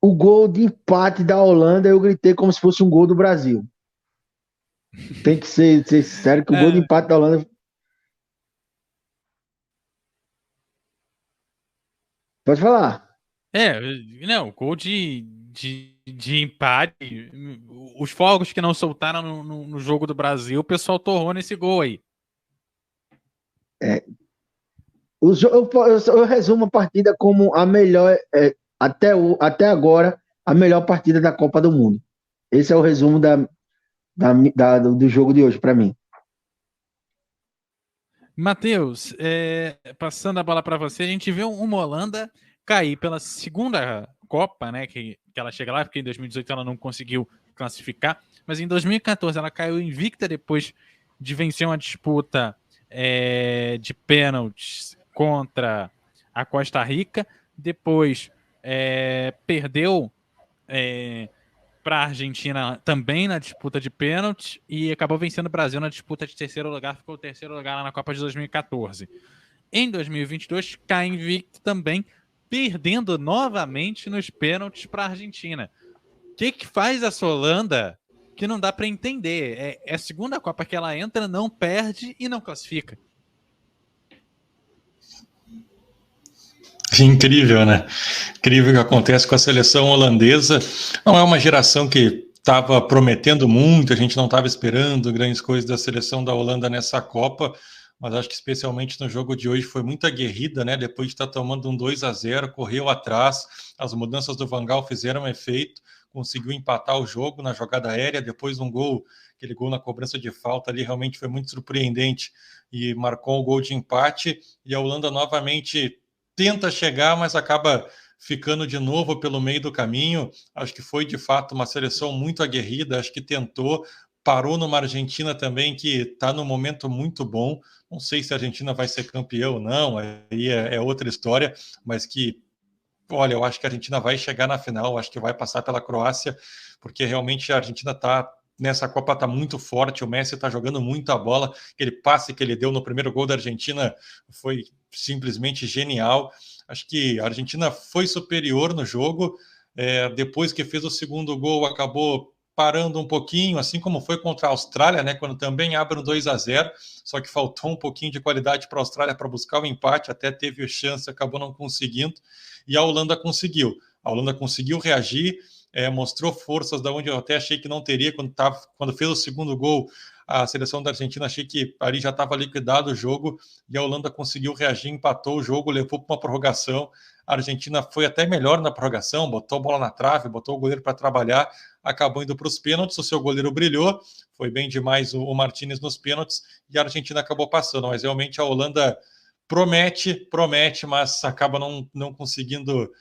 O gol de empate da Holanda, eu gritei como se fosse um gol do Brasil. Tem que ser sério que o gol de empate da Holanda. Pode falar. Não, gol de empate. Os fogos que não soltaram no jogo do Brasil, o pessoal torrou nesse gol aí. Eu resumo a partida como a melhor, até agora, a melhor partida da Copa do Mundo. Esse é o resumo do jogo de hoje para mim. Matheus, passando a bola para você, a gente vê uma Holanda cair pela segunda Copa, né? Que ela chega lá, porque em 2018 ela não conseguiu classificar, mas em 2014 ela caiu invicta depois de vencer uma disputa de pênaltis contra a Costa Rica, depois perdeu para a Argentina também na disputa de pênalti e acabou vencendo o Brasil na disputa de terceiro lugar, ficou o terceiro lugar lá na Copa de 2014. Em 2022 cai invicto também, perdendo novamente nos pênaltis para a Argentina. O que faz essa Holanda que não dá para entender? É a segunda Copa que ela entra, não perde e não classifica. Incrível, né? Incrível o que acontece com a seleção holandesa. Não é uma geração que estava prometendo muito, a gente não estava esperando grandes coisas da seleção da Holanda nessa Copa, mas acho que especialmente no jogo de hoje foi muito aguerrida, né? Depois de estar tomando um 2-0, correu atrás, as mudanças do Van Gaal fizeram efeito, conseguiu empatar o jogo na jogada aérea, depois um gol, aquele gol na cobrança de falta ali realmente foi muito surpreendente e marcou o gol de empate, e a Holanda novamente tenta chegar, mas acaba ficando de novo pelo meio do caminho. Acho que foi de fato uma seleção muito aguerrida, acho que tentou, parou numa Argentina também que está num momento muito bom. Não sei se a Argentina vai ser campeã ou não, aí é outra história, mas que, olha, eu acho que a Argentina vai chegar na final, acho que vai passar pela Croácia, porque realmente a Argentina está nessa Copa, está muito forte, o Messi está jogando muita bola, aquele passe que ele deu no primeiro gol da Argentina foi simplesmente genial. Acho que a Argentina foi superior no jogo, depois que fez o segundo gol acabou parando um pouquinho, assim como foi contra a Austrália, né, quando também abre um 2-0, só que faltou um pouquinho de qualidade para a Austrália para buscar o empate, até teve chance, acabou não conseguindo, e a Holanda conseguiu reagir, mostrou forças da onde eu até achei que não teria quando fez o segundo gol. A seleção da Argentina, achei que ali já estava liquidado o jogo e a Holanda conseguiu reagir, empatou o jogo, levou para uma prorrogação. A Argentina foi até melhor na prorrogação, botou a bola na trave, botou o goleiro para trabalhar, acabou indo para os pênaltis. O seu goleiro brilhou, foi bem demais o Martínez nos pênaltis e a Argentina acabou passando. Mas realmente a Holanda promete, mas acaba não conseguindo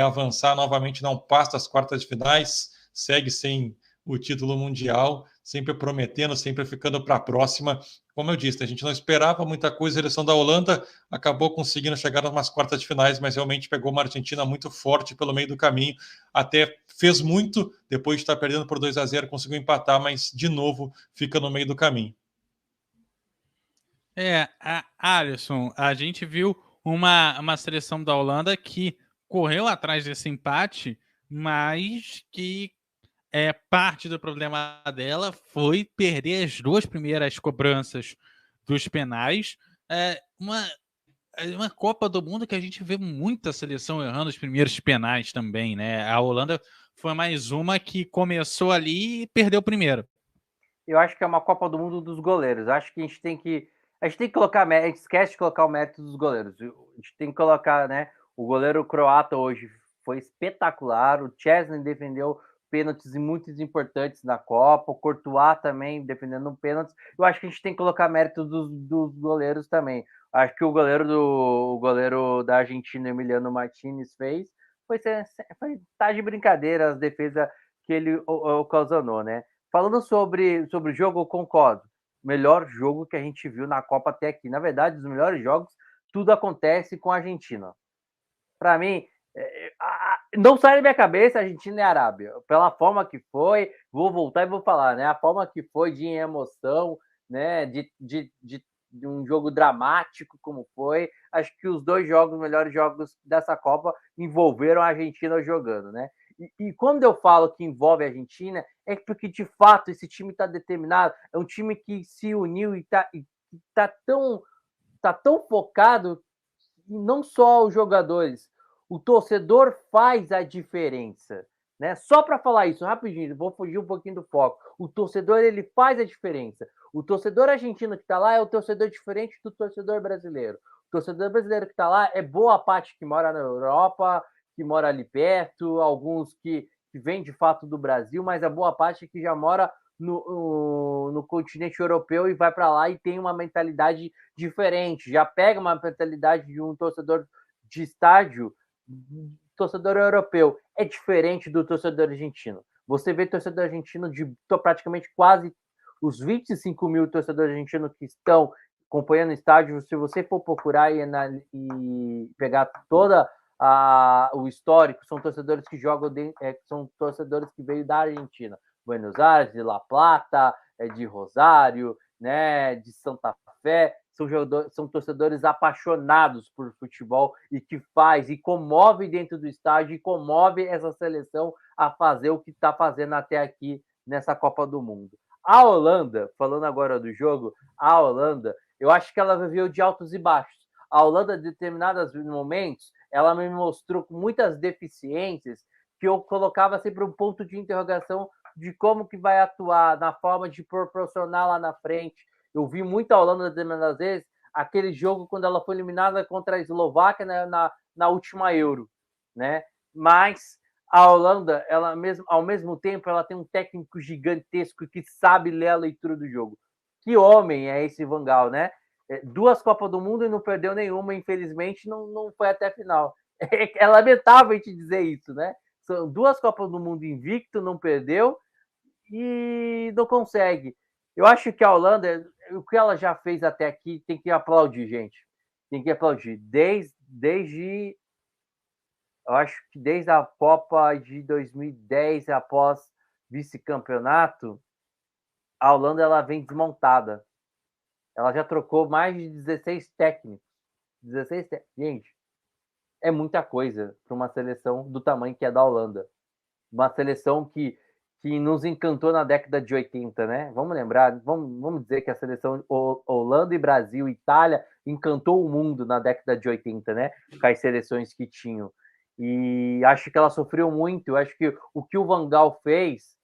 avançar novamente, não passa das quartas de finais, segue sem o título mundial, sempre prometendo, sempre ficando para a próxima. Como eu disse, a gente não esperava muita coisa. A seleção da Holanda acabou conseguindo chegar nas quartas de finais, mas realmente pegou uma Argentina muito forte pelo meio do caminho, até fez muito, depois de estar perdendo por 2-0, conseguiu empatar, mas de novo fica no meio do caminho. Alisson, a gente viu uma seleção da Holanda que correu atrás desse empate, mas que parte do problema dela foi perder as 2 primeiras cobranças dos penais. Uma Copa do Mundo que a gente vê muita seleção errando os primeiros penais também, né? A Holanda foi mais uma que começou ali e perdeu o primeiro. Eu acho que é uma Copa do Mundo dos goleiros. Acho que a gente tem que colocar, a gente esquece de colocar o mérito dos goleiros. A gente tem que colocar, né? O goleiro croata hoje foi espetacular. O Szczesny defendeu pênaltis muito importantes na Copa. O Courtois também defendendo pênaltis. Eu acho que a gente tem que colocar mérito dos goleiros também. Acho que o goleiro da Argentina, Emiliano Martínez, tá de brincadeira as defesas que ele ocasionou, né? Falando sobre o jogo, eu concordo. Melhor jogo que a gente viu na Copa até aqui. Na verdade, os melhores jogos, tudo acontece com a Argentina. Para mim, não sai da minha cabeça Argentina e Arábia. Pela forma que foi, vou voltar e vou falar, né? A forma que foi de emoção, né? De um jogo dramático como foi. Acho que os 2 melhores jogos dessa Copa envolveram a Argentina jogando, né? E quando eu falo que envolve a Argentina, é porque, de fato, esse time está determinado. É um time que se uniu e tá tão focado em não só os jogadores. O torcedor faz a diferença. Né? Só para falar isso, rapidinho, vou fugir um pouquinho do foco. O torcedor, ele faz a diferença. O torcedor argentino que está lá é o torcedor diferente do torcedor brasileiro. O torcedor brasileiro que está lá é boa parte que mora na Europa, que mora ali perto, alguns que vêm de fato do Brasil, mas a boa parte que já mora no continente europeu e vai para lá e tem uma mentalidade diferente, já pega uma mentalidade de um torcedor de estádio, torcedor europeu, é diferente do torcedor argentino. Você vê torcedor argentino de praticamente quase os 25 mil torcedores argentinos que estão acompanhando o estádio, se você for procurar e pegar toda o histórico, são torcedores que jogam, são torcedores que veio da Argentina, Buenos Aires, de La Plata, de Rosário, né, de Santa Fé, são torcedores apaixonados por futebol e que faz e comove dentro do estádio e comove essa seleção a fazer o que está fazendo até aqui nessa Copa do Mundo. A Holanda, falando agora do jogo, a Holanda, eu acho que ela viveu de altos e baixos. A Holanda, em determinados momentos, ela me mostrou com muitas deficiências que eu colocava sempre um ponto de interrogação de como que vai atuar, na forma de proporcionar lá na frente. Eu vi muito a Holanda, determinadas vezes, aquele jogo quando ela foi eliminada contra a Eslováquia, né, na última Euro, né? Mas a Holanda, ela mesmo, ao mesmo tempo, ela tem um técnico gigantesco que sabe ler a leitura do jogo. Que homem é esse Van Gaal, né? 2 Copas do Mundo e não perdeu nenhuma, infelizmente, não foi até a final. É lamentável a gente dizer isso, né? São 2 Copas do Mundo invicto, não perdeu e não consegue. Eu acho que a Holanda, o que ela já fez até aqui, tem que aplaudir, gente. Tem que aplaudir. Desde eu acho que desde a Copa de 2010, após vice-campeonato, a Holanda ela vem desmontada. Ela já trocou mais de 16 técnicos. 16 técnicos. Gente, é muita coisa para uma seleção do tamanho que é da Holanda. Uma seleção que nos encantou na década de 80, né? Vamos lembrar, vamos dizer que a seleção Holanda e Brasil, Itália, encantou o mundo na década de 80, né? Com as seleções que tinham. E acho que ela sofreu muito. Eu acho que o que o Van Gaal fez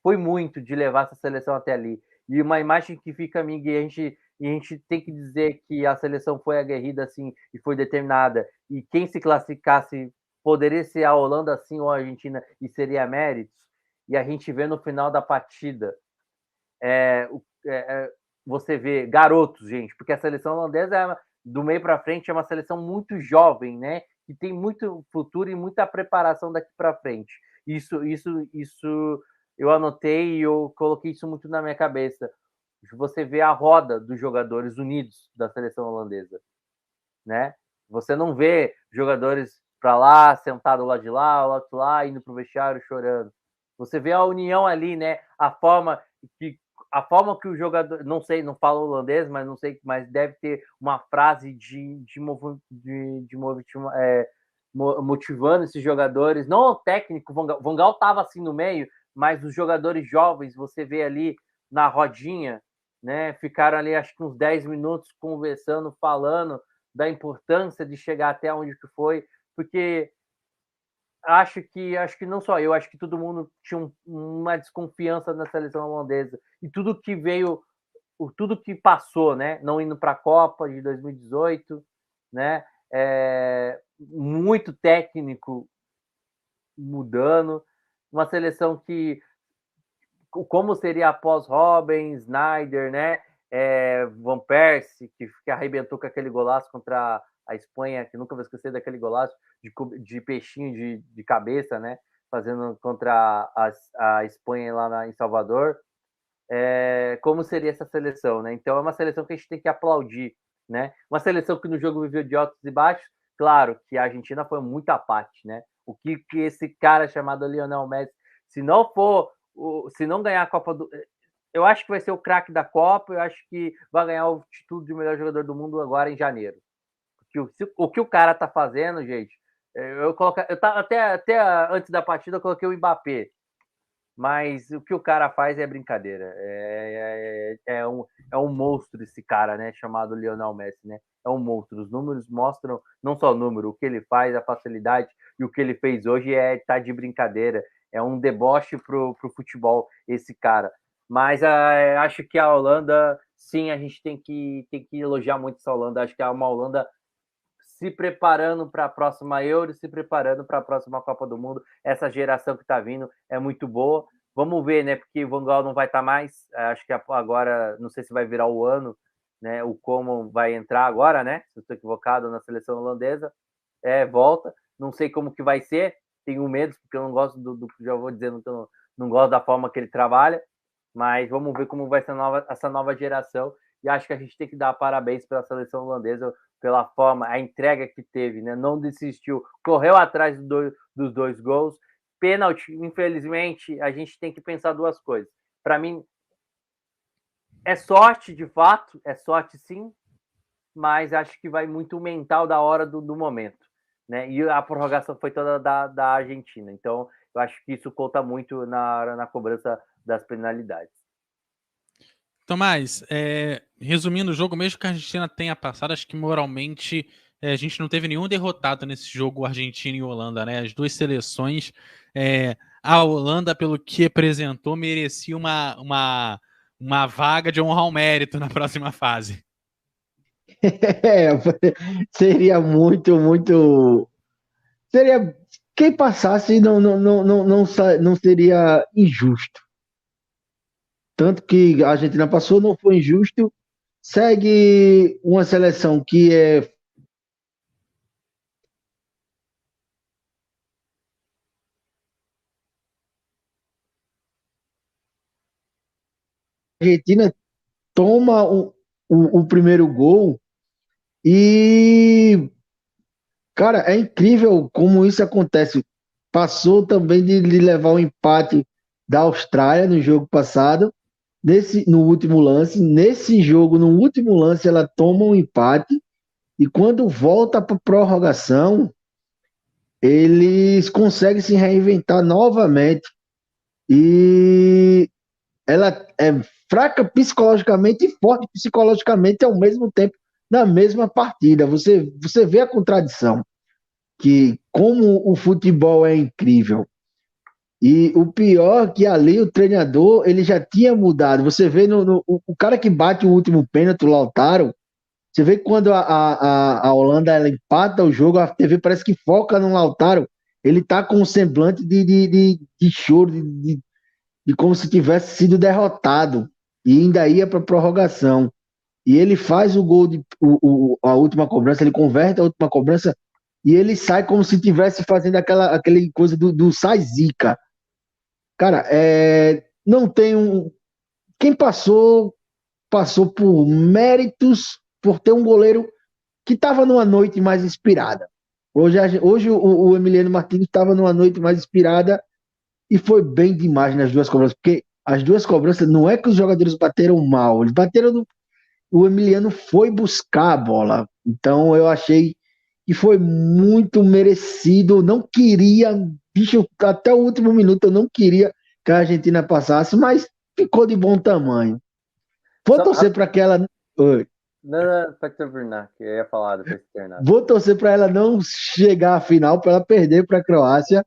foi muito de levar essa seleção até ali. E uma imagem que fica a mim, e a gente tem que dizer que a seleção foi aguerrida assim e foi determinada. E quem se classificasse poderia ser a Holanda assim ou a Argentina e seria méritos. E a gente vê no final da partida você vê garotos, gente, porque a seleção holandesa do meio para frente é uma seleção muito jovem, né? Que tem muito futuro e muita preparação daqui para frente. Isso eu anotei e eu coloquei isso muito na minha cabeça. Você vê a roda dos jogadores unidos da seleção holandesa, né? Você não vê jogadores para lá, sentado lá de lá, lá de lá, indo para o vestiário chorando. Você vê a união ali, né? A forma que o jogador, não sei, não falo holandês, mas não sei, mas deve ter uma frase motivando esses jogadores, não o técnico, Van Gaal estava assim no meio, mas os jogadores jovens, você vê ali na rodinha, né? Ficaram ali acho que uns 10 minutos conversando, falando da importância de chegar até onde que foi, porque acho que não só eu, acho que todo mundo tinha uma desconfiança na seleção holandesa e tudo que veio, tudo que passou, né? Não indo para a Copa de 2018, né? Muito técnico mudando, uma seleção que como seria após Robin, Snyder, né? Van Persie, que arrebentou com aquele golaço contra a Espanha, que nunca vou esquecer daquele golaço de peixinho de cabeça, né? Fazendo contra a Espanha lá em Salvador. Como seria essa seleção, né? Então é uma seleção que a gente tem que aplaudir, né? Uma seleção que no jogo viveu de altos e baixos. Claro que a Argentina foi muito à parte, né? O que esse cara chamado Lionel Messi, se não ganhar a Copa do... Eu acho que vai ser o craque da Copa, eu acho que vai ganhar o título de melhor jogador do mundo agora em janeiro. Porque o que o cara tá fazendo, gente, até antes da partida eu coloquei o Mbappé, mas o que o cara faz é brincadeira. É um monstro esse cara, né? Chamado Lionel Messi, né? É um monstro. Os números mostram, não só o número, o que ele faz, a facilidade e o que ele fez hoje tá de brincadeira. É um deboche pro futebol, esse cara. Mas acho que a Holanda, sim, a gente tem que elogiar muito essa Holanda. Acho que é uma Holanda se preparando para a próxima Euro, se preparando para a próxima Copa do Mundo. Essa geração que está vindo é muito boa. Vamos ver, né? Porque o Van Gaal não vai estar mais. Acho que agora, não sei se vai virar o ano, né? O Coman vai entrar agora, né? Se eu estou equivocado, na seleção holandesa. Volta. Não sei como que vai ser. Tenho medo, porque eu não gosto já vou dizendo que eu não gosto da forma que ele trabalha. Mas vamos ver como vai ser essa nova geração. E acho que a gente tem que dar parabéns pela seleção holandesa, pela forma, a entrega que teve, né? Não desistiu, correu atrás dos 2 gols. Pênalti, infelizmente, a gente tem que pensar duas coisas. Para mim, é sorte, de fato, é sorte sim, mas acho que vai muito mental da hora do momento, né? E a prorrogação foi toda da Argentina, então eu acho que isso conta muito na cobrança das penalidades. Tomás, resumindo o jogo, mesmo que a Argentina tenha passado, acho que moralmente a gente não teve nenhum derrotado nesse jogo Argentina e Holanda, né? As duas seleções, a Holanda, pelo que apresentou, merecia uma vaga de honra ao mérito na próxima fase. Seria muito. Seria. Quem passasse não seria injusto. Tanto que a Argentina passou, não foi injusto. Segue uma seleção que é. A Argentina toma o primeiro gol e, cara, é incrível como isso acontece. Passou também de levar o empate da Austrália no jogo passado, no último lance. Nesse jogo, no último lance, ela toma um empate e quando volta para prorrogação, eles conseguem se reinventar novamente. E ela é fraca psicologicamente e forte psicologicamente ao mesmo tempo na mesma partida. Você vê a contradição. que como o futebol é incrível. E o pior que ali o treinador, ele já tinha mudado. Você vê o cara que bate o último pênalti, o Lautaro, você vê que quando a Holanda ela empata o jogo, a TV parece que foca no Lautaro. Ele tá com um semblante de choro, de como se tivesse sido derrotado. E ainda ia para prorrogação. E ele faz o gol, a última cobrança, ele converte a última cobrança e ele sai como se estivesse fazendo aquele coisa do sai zica. Cara, não tem um. Quem passou por méritos por ter um goleiro que estava numa noite mais inspirada. Hoje o Emiliano Martins estava numa noite mais inspirada e foi bem demais nas duas cobranças, porque as duas cobranças não é que os jogadores bateram mal, eles bateram o Emiliano foi buscar a bola. Então eu achei que foi muito merecido. Não queria, bicho, até o último minuto eu não queria que a Argentina passasse, mas ficou de bom tamanho. Vou torcer para que ela. Oi. Não, pode terminar, que eu ia falar depois de terminar. Vou torcer para ela não chegar à final, para ela perder para a Croácia.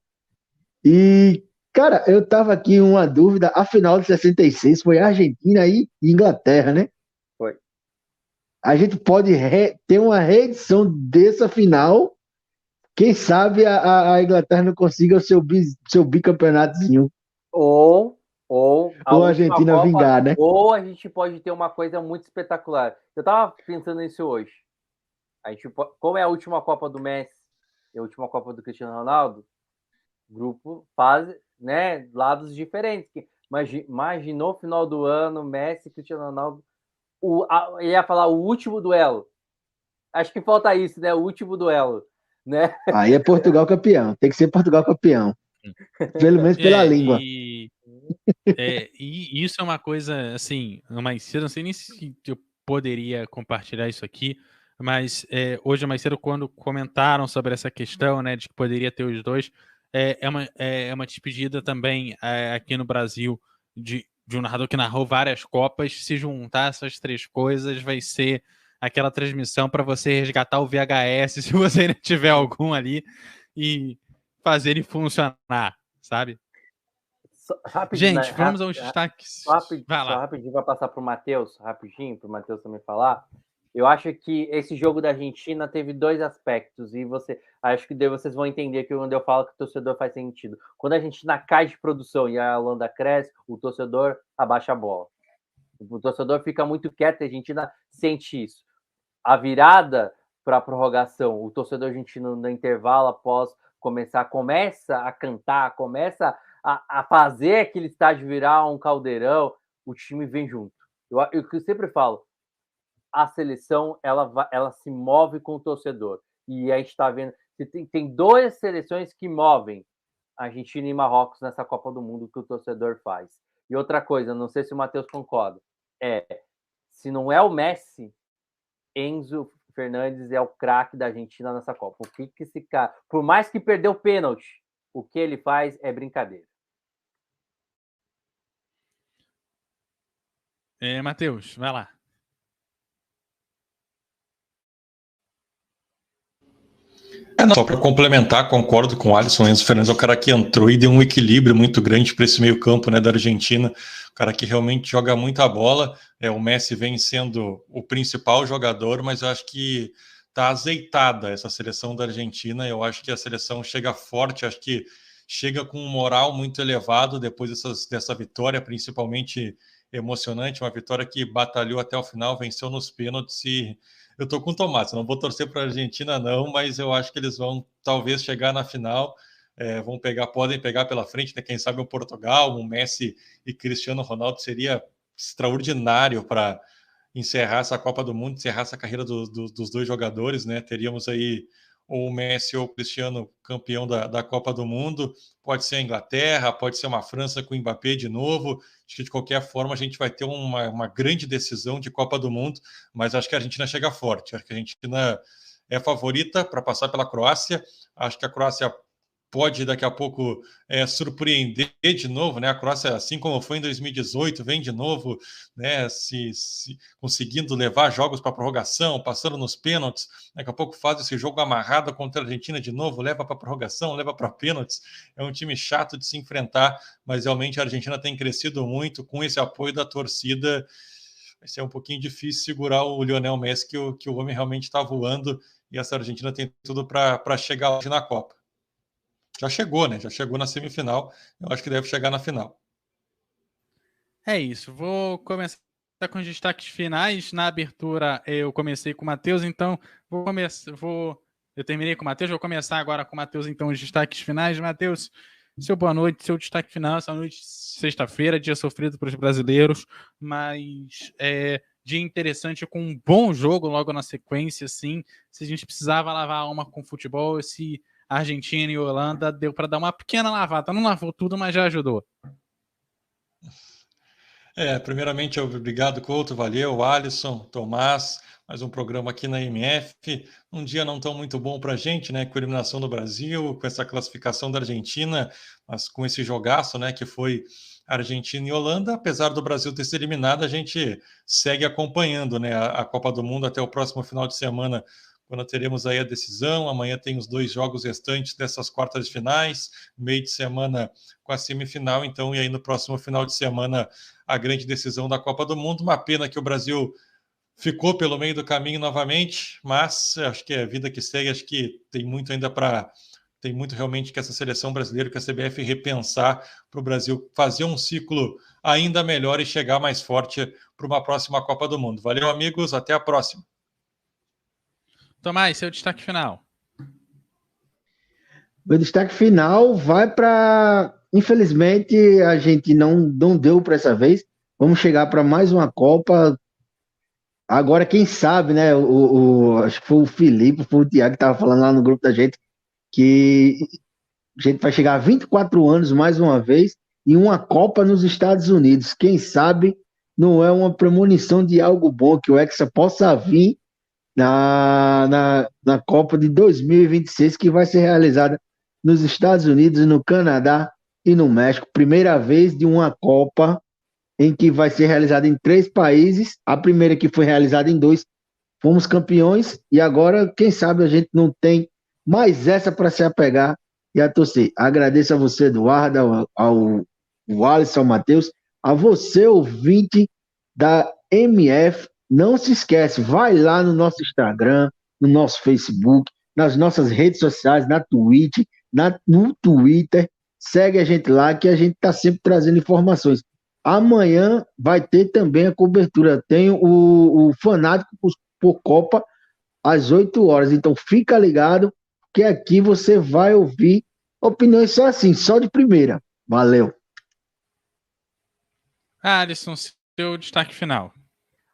E, cara, eu tava aqui uma dúvida. A final de 66 foi Argentina e Inglaterra, né? Foi. A gente pode ter uma reedição dessa final. Quem sabe a Inglaterra não consiga o seu bicampeonatozinho. Ou a Argentina Copa, vingar, né? Ou a gente pode ter uma coisa muito espetacular. Eu tava pensando nisso hoje. Como é a última Copa do Messi e a última Copa do Cristiano Ronaldo, grupo faz, né, lados diferentes. Imaginou o final do ano, Messi e Cristiano Ronaldo. Ele ia falar o último duelo. Acho que falta isso, né? O último duelo, né? Aí é Portugal campeão. Tem que ser Portugal campeão. Pelo menos pela língua. E isso é uma coisa, assim, mais cedo, não sei nem se eu poderia compartilhar isso aqui, mas hoje mais cedo, quando comentaram sobre essa questão, né, de que poderia ter os dois, é uma despedida também aqui no Brasil de um narrador que narrou várias Copas. Se juntar essas três coisas, vai ser aquela transmissão para você resgatar o VHS, se você ainda tiver algum ali, e fazer ele funcionar, sabe? Rapidinho, gente, vamos aos destaques. Só rapidinho para passar para o Matheus, para o Matheus também falar. Eu acho que esse jogo da Argentina teve dois aspectos, e acho que vocês vão entender que quando eu falo que o torcedor faz sentido. Quando a Argentina cai de produção e a Holanda cresce, o torcedor abaixa a bola. O torcedor fica muito quieto e a Argentina sente isso. A virada para a prorrogação, o torcedor argentino no intervalo após começa a cantar, começa a fazer aquele estádio virar um caldeirão, o time vem junto. Eu sempre falo, a seleção ela se move com o torcedor. E a gente está vendo, tem duas seleções que movem, Argentina e Marrocos, nessa Copa do Mundo, que o torcedor faz. E outra coisa, não sei se o Matheus concorda, se não é o Messi, Enzo Fernandes é o craque da Argentina nessa Copa. O que esse cara, por mais que perdeu o pênalti, o que ele faz é brincadeira. Matheus, vai lá. Só para complementar, concordo com o Alisson. Enzo Fernandes é o cara que entrou e deu um equilíbrio muito grande para esse meio campo, né, da Argentina. O cara que realmente joga muita bola. O Messi vem sendo o principal jogador, mas eu acho que está azeitada essa seleção da Argentina. Eu acho que a seleção chega forte, acho que chega com um moral muito elevado depois dessa vitória, principalmente emocionante, uma vitória que batalhou até o final, venceu nos pênaltis. E eu tô com o Tomás, não vou torcer para a Argentina não, mas eu acho que eles vão talvez chegar na final, podem pegar pela frente, né? Quem sabe o Portugal, o Messi e Cristiano Ronaldo seria extraordinário para encerrar essa Copa do Mundo, encerrar essa carreira dos dois jogadores, né? Teríamos aí ou o Messi ou o Cristiano campeão da Copa do Mundo, pode ser a Inglaterra, pode ser uma França com o Mbappé de novo. Acho que de qualquer forma a gente vai ter uma grande decisão de Copa do Mundo, mas acho que a Argentina chega forte, acho que a Argentina é favorita para passar pela Croácia, acho que a Croácia pode daqui a pouco surpreender de novo, né? A Croácia, assim como foi em 2018, vem de novo, né? Se conseguindo levar jogos para prorrogação, passando nos pênaltis, daqui a pouco faz esse jogo amarrado contra a Argentina de novo, leva para prorrogação, leva para pênaltis. É um time chato de se enfrentar, mas realmente a Argentina tem crescido muito com esse apoio da torcida. Vai ser um pouquinho difícil segurar o Lionel Messi, que o homem realmente está voando, e essa Argentina tem tudo para chegar hoje na Copa. Já chegou, né? Já chegou na semifinal. Eu acho que deve chegar na final. É isso. Vou começar com os destaques finais. Na abertura eu comecei com o Matheus, então eu terminei com o Matheus, vou começar agora com o Matheus, então, os destaques finais. Matheus, seu boa noite, seu destaque final, essa noite, sexta-feira, dia sofrido para os brasileiros, mas dia interessante com um bom jogo logo na sequência, assim. Se a gente precisava lavar a alma com futebol, esse Argentina e Holanda deu para dar uma pequena lavada. Não lavou tudo, mas já ajudou. Primeiramente, obrigado, Couto, valeu, Alisson, Tomás, mais um programa aqui na MF. Um dia não tão muito bom para a gente, né? Com a eliminação do Brasil, com essa classificação da Argentina, mas com esse jogaço, né? Que foi Argentina e Holanda. Apesar do Brasil ter sido eliminado, a gente segue acompanhando, né? A Copa do Mundo até o próximo final de semana, quando teremos aí a decisão. Amanhã tem os 2 jogos restantes dessas quartas de finais, meio de semana com a semifinal, então, e aí no próximo final de semana a grande decisão da Copa do Mundo. Uma pena que o Brasil ficou pelo meio do caminho novamente, mas acho que é a vida que segue, acho que tem muito ainda tem muito realmente que essa seleção brasileira, que a CBF repensar para o Brasil fazer um ciclo ainda melhor e chegar mais forte para uma próxima Copa do Mundo. Valeu, amigos, até a próxima. Tomás, seu destaque final. Meu destaque final vai para... Infelizmente, a gente não deu para essa vez. Vamos chegar para mais uma Copa. Agora, quem sabe, né? Acho que foi o Felipe, foi o Thiago que estava falando lá no grupo da gente, que a gente vai chegar a 24 anos mais uma vez e uma Copa nos Estados Unidos. Quem sabe não é uma premonição de algo bom, que o Hexa possa vir na Copa de 2026, que vai ser realizada nos Estados Unidos, no Canadá e no México. Primeira vez de uma Copa em que vai ser realizada em 3 países. A primeira que foi realizada em 2, fomos campeões, e agora, quem sabe, a gente não tem mais essa para se apegar e a torcer. Agradeço a você, Eduardo, ao Alisson, ao Matheus, a você, ouvinte da MF. Não se esquece, vai lá no nosso Instagram, no nosso Facebook, nas nossas redes sociais, na Twitch, no Twitter. Segue a gente lá, que a gente está sempre trazendo informações. Amanhã vai ter também a cobertura. Tem o Fanático por Copa às 8 horas. Então fica ligado, que aqui você vai ouvir opiniões só assim, só de primeira. Valeu. Alisson, seu destaque final.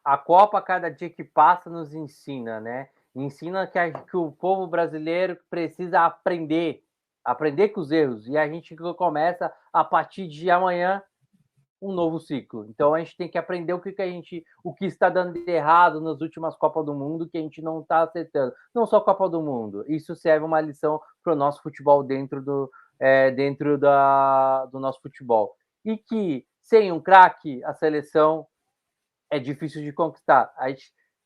A Copa, cada dia que passa, nos ensina, né? Ensina que o povo brasileiro precisa aprender com os erros. E a gente começa, a partir de amanhã, um novo ciclo. Então a gente tem que aprender o que está dando de errado nas últimas Copas do Mundo, que a gente não está acertando. Não só Copa do Mundo. Isso serve uma lição para o nosso futebol dentro do nosso futebol. E que sem um craque, a seleção é difícil de conquistar.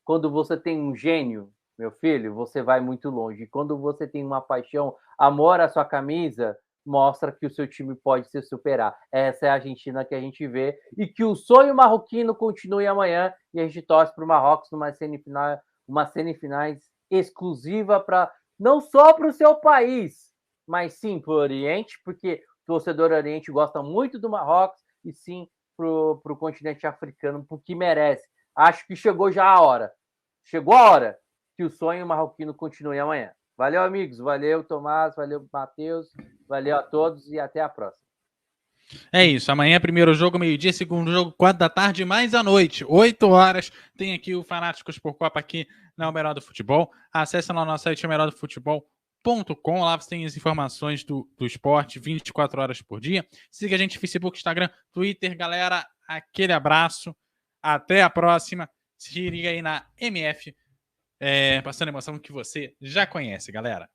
Quando você tem um gênio, meu filho, você vai muito longe. Quando você tem uma paixão, amor à sua camisa, mostra que o seu time pode se superar. Essa é a Argentina que a gente vê, e que o sonho marroquino continue amanhã, e a gente torce para o Marrocos numa semifinais exclusiva para não só para o seu país, mas sim para o Oriente, porque o torcedor Oriente gosta muito do Marrocos, e sim para o continente africano, porque merece. Acho que chegou já a hora. Chegou a hora que o sonho marroquino continue amanhã. Valeu, amigos. Valeu, Tomás. Valeu, Matheus. Valeu a todos e até a próxima. É isso. Amanhã, primeiro jogo, meio-dia. Segundo jogo, 4 da tarde, mais à noite, 8 horas. Tem aqui o Fanáticos por Copa aqui na O Melhor do Futebol. Acesse lá no nosso site, omelhordofutebol.com. Lá você tem as informações do esporte 24 horas por dia. Siga a gente no Facebook, Instagram, Twitter. Galera, aquele abraço. Até a próxima. Se liga aí na MF. Passando a emoção que você já conhece, galera.